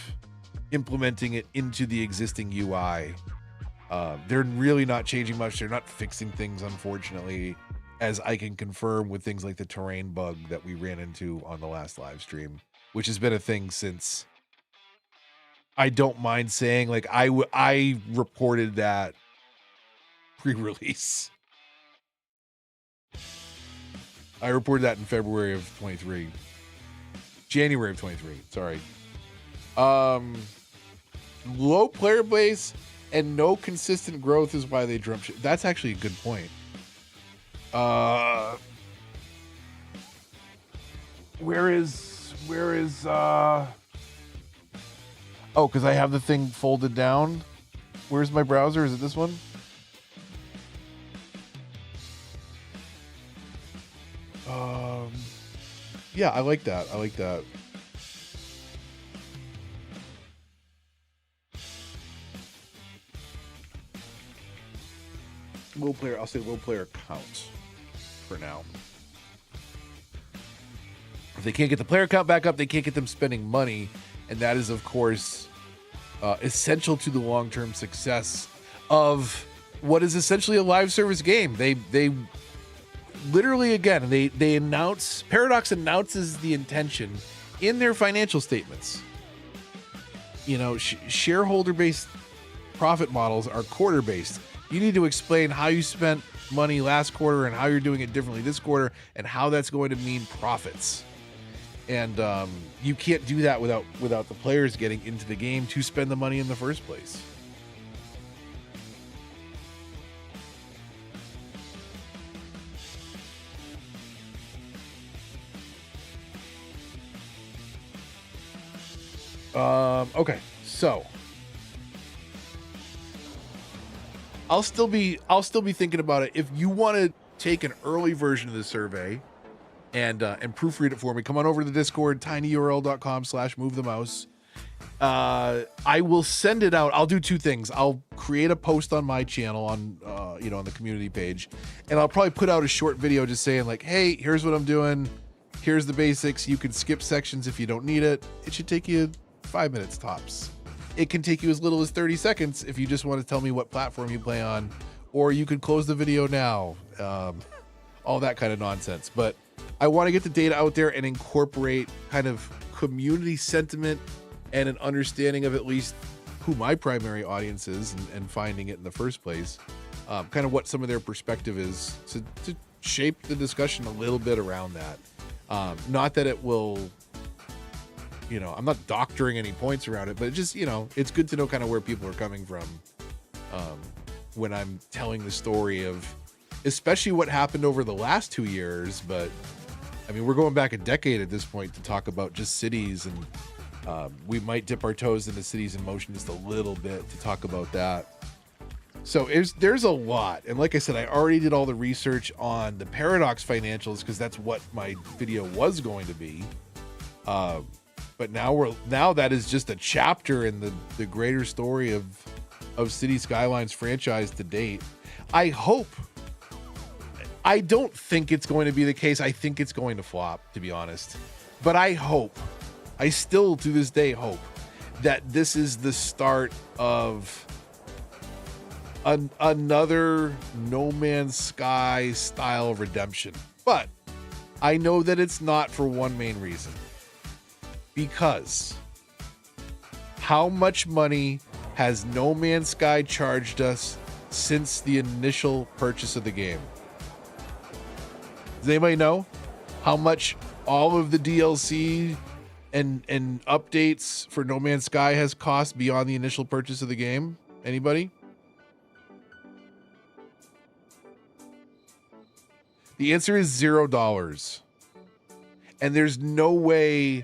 implementing it into the existing UI. They're really not changing much. They're not fixing things, unfortunately, as I can confirm with things like the terrain bug that we ran into on the last live stream, which has been a thing since, I don't mind saying, like, I reported that pre-release. I reported that in February of 23. January of 23, sorry. Low player base and no consistent growth is why they jump ship. That's actually a good point. Where is oh, because I have the thing folded down. Where's my browser? Is it this one? Yeah, I like that. I like that. Low player, I'll say low player count for now. If they can't get the player count back up, they can't get them spending money. And that is, of course, essential to the long-term success of what is essentially a live service game. They literally, again, they announce, Paradox announces the intention in their financial statements. You know, shareholder-based profit models are quarter-based. You need to explain how you spent money last quarter and how you're doing it differently this quarter and how that's going to mean profits. And you can't do that without the players getting into the game to spend the money in the first place. Okay, so I'll still be thinking about it. If you want to take an early version of the survey and proofread it for me, come on over to the Discord, tinyurl.com/movethemouse. I will send it out. I'll do two things. I'll create a post on my channel on on the community page, and I'll probably put out a short video just saying, like, hey, here's what I'm doing. Here's the basics. You can skip sections if you don't need it. It should take you 5 minutes tops. It can take you as little as 30 seconds if you just want to tell me what platform you play on, or you could close the video now. All that kind of nonsense. But I want to get the data out there and incorporate kind of community sentiment and an understanding of at least who my primary audience is and finding it in the first place. Kind of what some of their perspective is to shape the discussion a little bit around that. Not that it will, I'm not doctoring any points around it, but it just, it's good to know kind of where people are coming from when I'm telling the story of especially what happened over the last 2 years. But I mean, we're going back a decade at this point to talk about just cities, and we might dip our toes into Cities in Motion just a little bit to talk about that. So there's a lot. And like I said, I already did all the research on the Paradox financials because that's what my video was going to be. But now that is just a chapter in the greater story of City Skylines franchise to date. I don't think it's going to be the case. I think it's going to flop, to be honest. But I still to this day hope that this is the start of another No Man's Sky style redemption. But I know that it's not for one main reason. Because how much money has No Man's Sky charged us since the initial purchase of the game? Does anybody know how much all of the DLC and updates for No Man's Sky has cost beyond the initial purchase of the game? Anybody? The answer is $0. And there's no way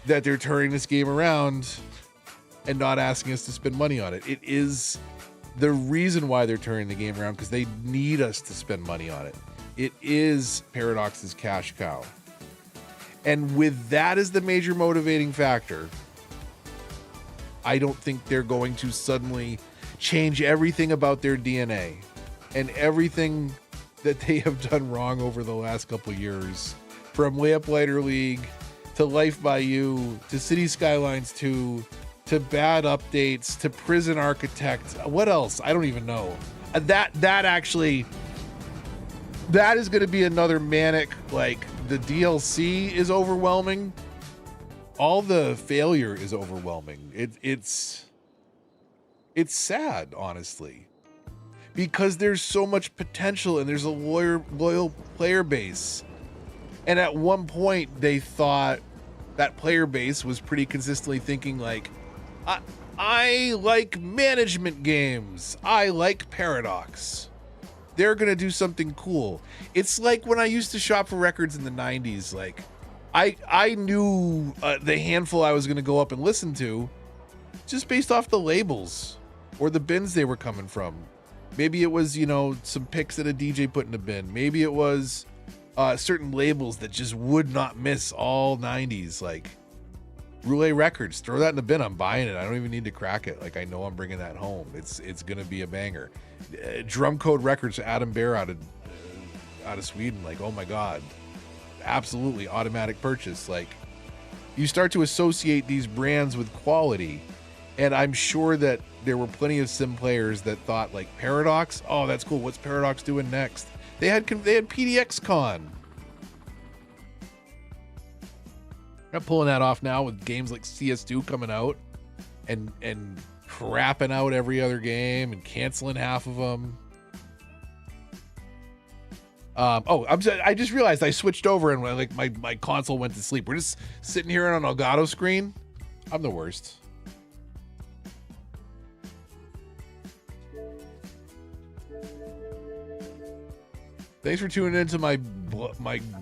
that they're turning this game around and not asking us to spend money on it. It is the reason why they're turning the game around, because they need us to spend money on it. It is Paradox's cash cow. And with that as the major motivating factor, I don't think they're going to suddenly change everything about their DNA and everything that they have done wrong over the last couple of years
from Layup Lighter League to Life by You to City Skylines 2 to Bad Updates to Prison Architect. What else? I don't even know. That is going to be another manic, like the DLC is overwhelming. All the failure is overwhelming. It's sad, honestly, because there's so much potential and there's a loyal player base. And at one point they thought that player base was pretty consistently thinking like, I like management games. I like Paradox. They're going to do something cool. It's like when I used to shop for records in the 90s. Like, I knew the handful I was going to go up and listen to just based off the labels or the bins they were coming from. Maybe it was, you know, some picks that a DJ put in a bin. Maybe it was certain labels that just would not miss all 90s. Like, Roulette Records, throw that in the bin. I'm buying it. I don't even need to crack it. Like, I know I'm bringing that home. It's going to be a banger. Drum Code Records, Adam Bear out of Sweden. Like, oh my God, absolutely automatic purchase. Like, you start to associate these brands with quality, and I'm sure that there were plenty of sim players that thought like Paradox. Oh, that's cool. What's Paradox doing next? They had PDX Con. I'm pulling that off now with games like CS2 coming out and crapping out every other game and canceling half of them. I just realized I switched over and like my console went to sleep. We're just sitting here on an Elgato screen. I'm the worst. Thanks for tuning into my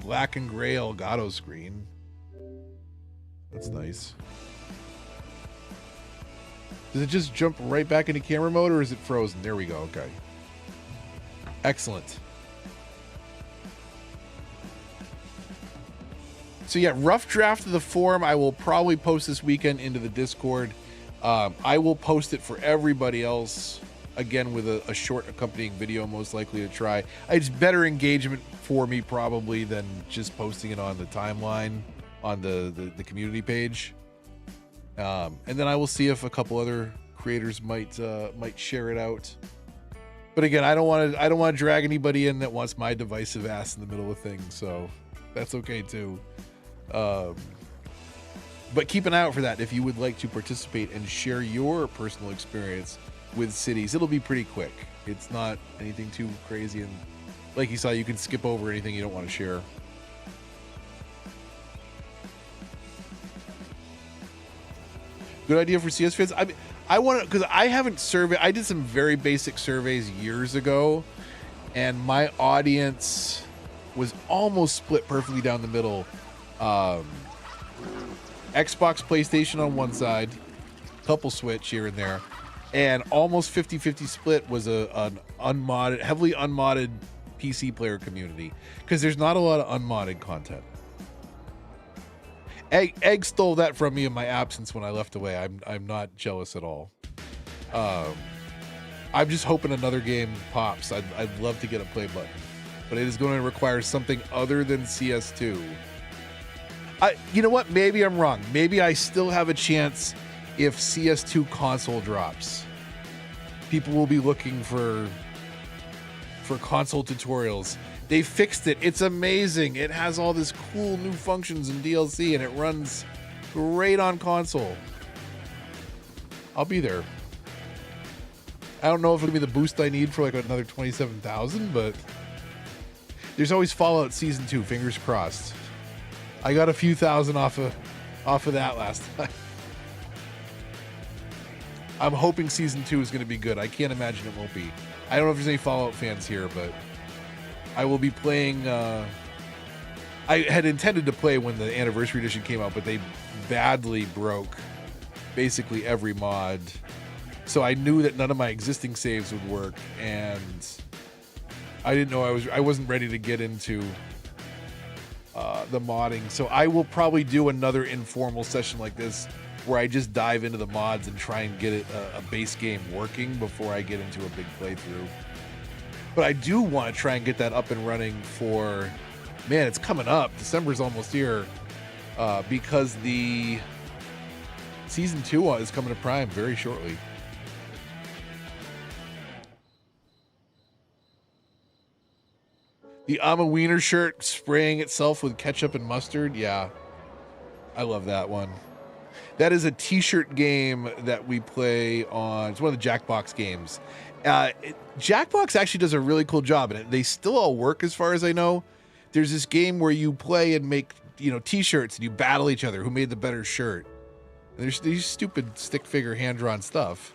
black and gray Elgato screen. That's nice. Does it just jump right back into camera mode or is it frozen? There we go. Okay. Excellent. So yeah, rough draft of the forum. I will probably post this weekend into the Discord. I will post it for everybody else. Again, with a short accompanying video, most likely to try. It's better engagement for me probably than just posting it on the timeline on the community page. And then I will see if a couple other creators might share it out. But again, I don't want to drag anybody in that wants my divisive ass in the middle of things, so that's okay too. But keep an eye out for that if you would like to participate and share your personal experience with cities. It'll be pretty quick. It's not anything too crazy, and like you saw, you can skip over anything you don't want to share. Good idea for CS fans. I mean, I want to, because I haven't surveyed. I did some very basic surveys years ago, and my audience was almost split perfectly down the middle. Xbox, PlayStation on one side, couple Switch here and there, and almost 50-50 split was an unmodded, heavily unmodded PC player community, because there's not a lot of unmodded content. Egg stole that from me in my absence when I left away. I'm not jealous at all. I'm just hoping another game pops. I'd love to get a play button, but it is going to require something other than CS2. You know what? Maybe I'm wrong. Maybe I still have a chance if CS2 console drops. People will be looking for console tutorials. They fixed it. It's amazing. It has all this cool new functions and DLC, and it runs great on console. I'll be there. I don't know if it'll be the boost I need for like another 27,000, but there's always Fallout Season 2. Fingers crossed. I got a few thousand off of that last time. I'm hoping Season 2 is going to be good. I can't imagine it won't be. I don't know if there's any Fallout fans here, but I will be playing. I had intended to play when the Anniversary Edition came out, but they badly broke basically every mod. So I knew that none of my existing saves would work, and I didn't know I wasn't ready to get into the modding. So I will probably do another informal session like this where I just dive into the mods and try and get a base game working before I get into a big playthrough. But I do want to try and get that up and running for
Man, it's coming up. December's almost here because the season 2 is coming to Prime very shortly. The I'm a Wiener shirt spraying itself with ketchup and mustard. Yeah, I love that one. That is a t-shirt game that we play on. It's one of the Jackbox games. Jackbox actually does a really cool job, and they still all work as far as I know. There's this game where you play and make, t-shirts, and you battle each other who made the better shirt. And there's these stupid stick figure hand-drawn stuff,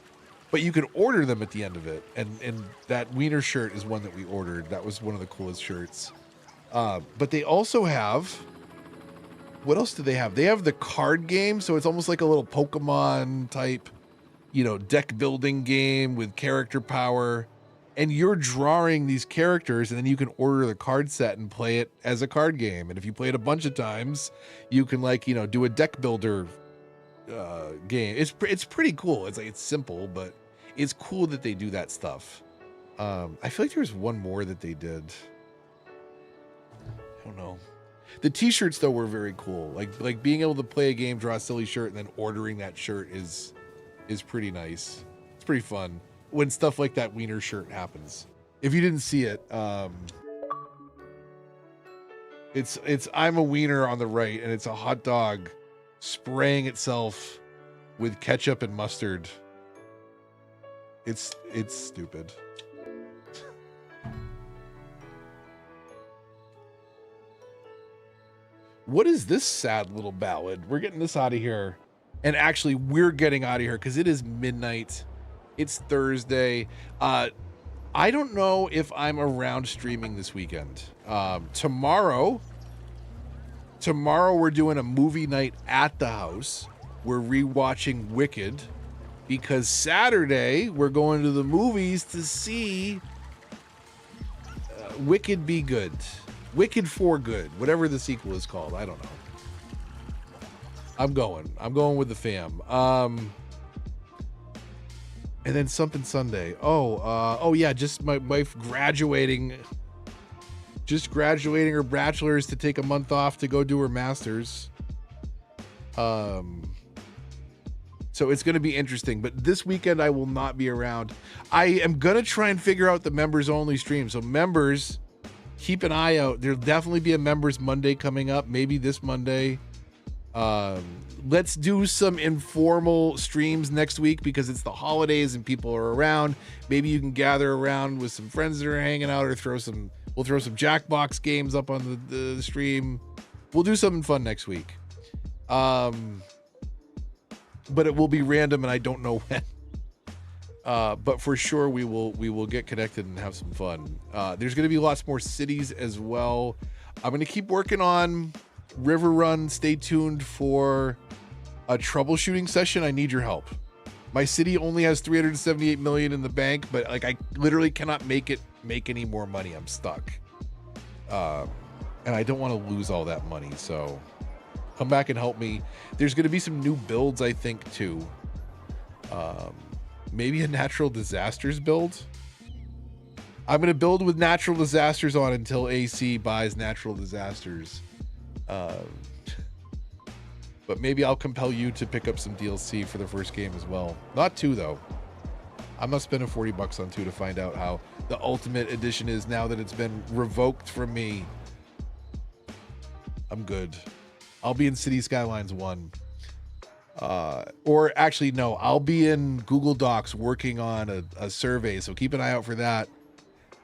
but you can order them at the end of it. And that Wiener shirt is one that we ordered. That was one of the coolest shirts. But they also have, what else do they have? They have the card game, so it's almost like a little Pokemon type, deck building game with character power. And you're drawing these characters, and then you can order the card set and play it as a card game. And if you play it a bunch of times, you can do a deck builder game. It's pretty cool. It's simple, but it's cool that they do that stuff. I feel like there was one more that they did. I don't know. The t-shirts though were very cool. Like being able to play a game, draw a silly shirt, and then ordering that shirt is pretty nice. It's pretty fun when stuff like that Wiener shirt happens. If you didn't see it, it's I'm a Wiener on the right, and it's a hot dog spraying itself with ketchup and mustard. It's stupid. What is this sad little ballad? We're getting this out of here. And actually, we're getting out of here because it is midnight. It's Thursday. I don't know if I'm around streaming this weekend. Tomorrow we're doing a movie night at the house. We're rewatching Wicked because Saturday we're going to the movies to see Wicked Be Good. Wicked for Good, whatever the sequel is called. I don't know. I'm going with the fam. And then something Sunday. Oh yeah, just my wife graduating her bachelor's to take a month off to go do her master's. So it's going to be interesting, but this weekend I will not be around. I am going to try and figure out the members only stream. So members, keep an eye out. There'll definitely be a members Monday coming up, maybe this Monday. Let's do some informal streams next week because it's the holidays and people are around. Maybe you can gather around with some friends that are hanging out, or we'll throw some Jackbox games up on the stream. We'll do something fun next week. But it will be random and I don't know when. But for sure we will get connected and have some fun. There's going to be lots more cities as well. I'm going to keep working on River Run. Stay tuned for a troubleshooting session. I need your help. My city only has 378 million in the bank, but I literally cannot make any more money. I'm stuck. And I don't want to lose all that money. So come back and help me. There's going to be some new builds, I think, too. Maybe a natural disasters build. I'm going to build with natural disasters on until AC buys natural disasters. But maybe I'll compel you to pick up some DLC for the first game as well. Not 2 though. I'm not spending $40 on 2 to find out how the ultimate edition is now that it's been revoked from me. I'm good. I'll be in City Skylines 1. Or actually, no, I'll be in Google Docs working on a survey, so keep an eye out for that.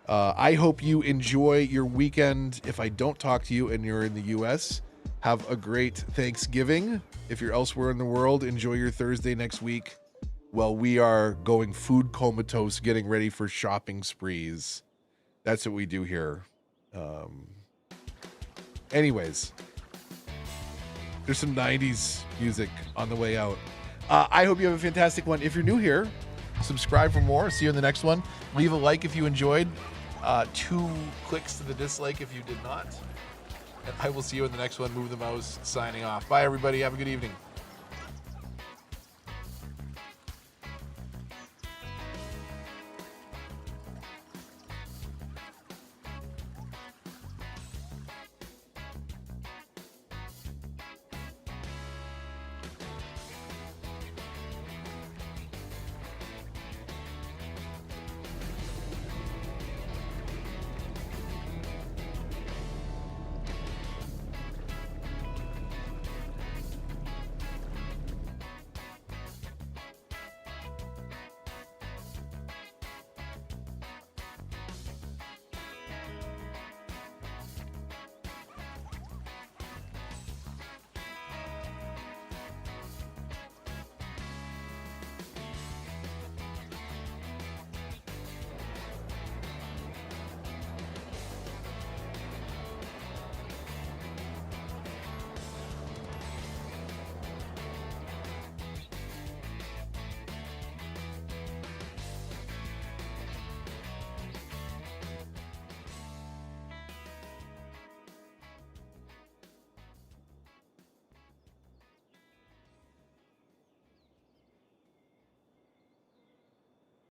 I hope you enjoy your weekend. If I don't talk to you and you're in the US, have a great Thanksgiving. If you're elsewhere in the world, enjoy your Thursday next week while we are going food comatose, getting ready for shopping sprees. That's what we do here. Anyways, there's some 90s music on the way out. I hope you have a fantastic one. If you're new here, subscribe for more. See you in the next one. Leave a like if you enjoyed. 2 clicks to the dislike if you did not. And I will see you in the next one. Move the Mouse signing off. Bye, everybody. Have a good evening.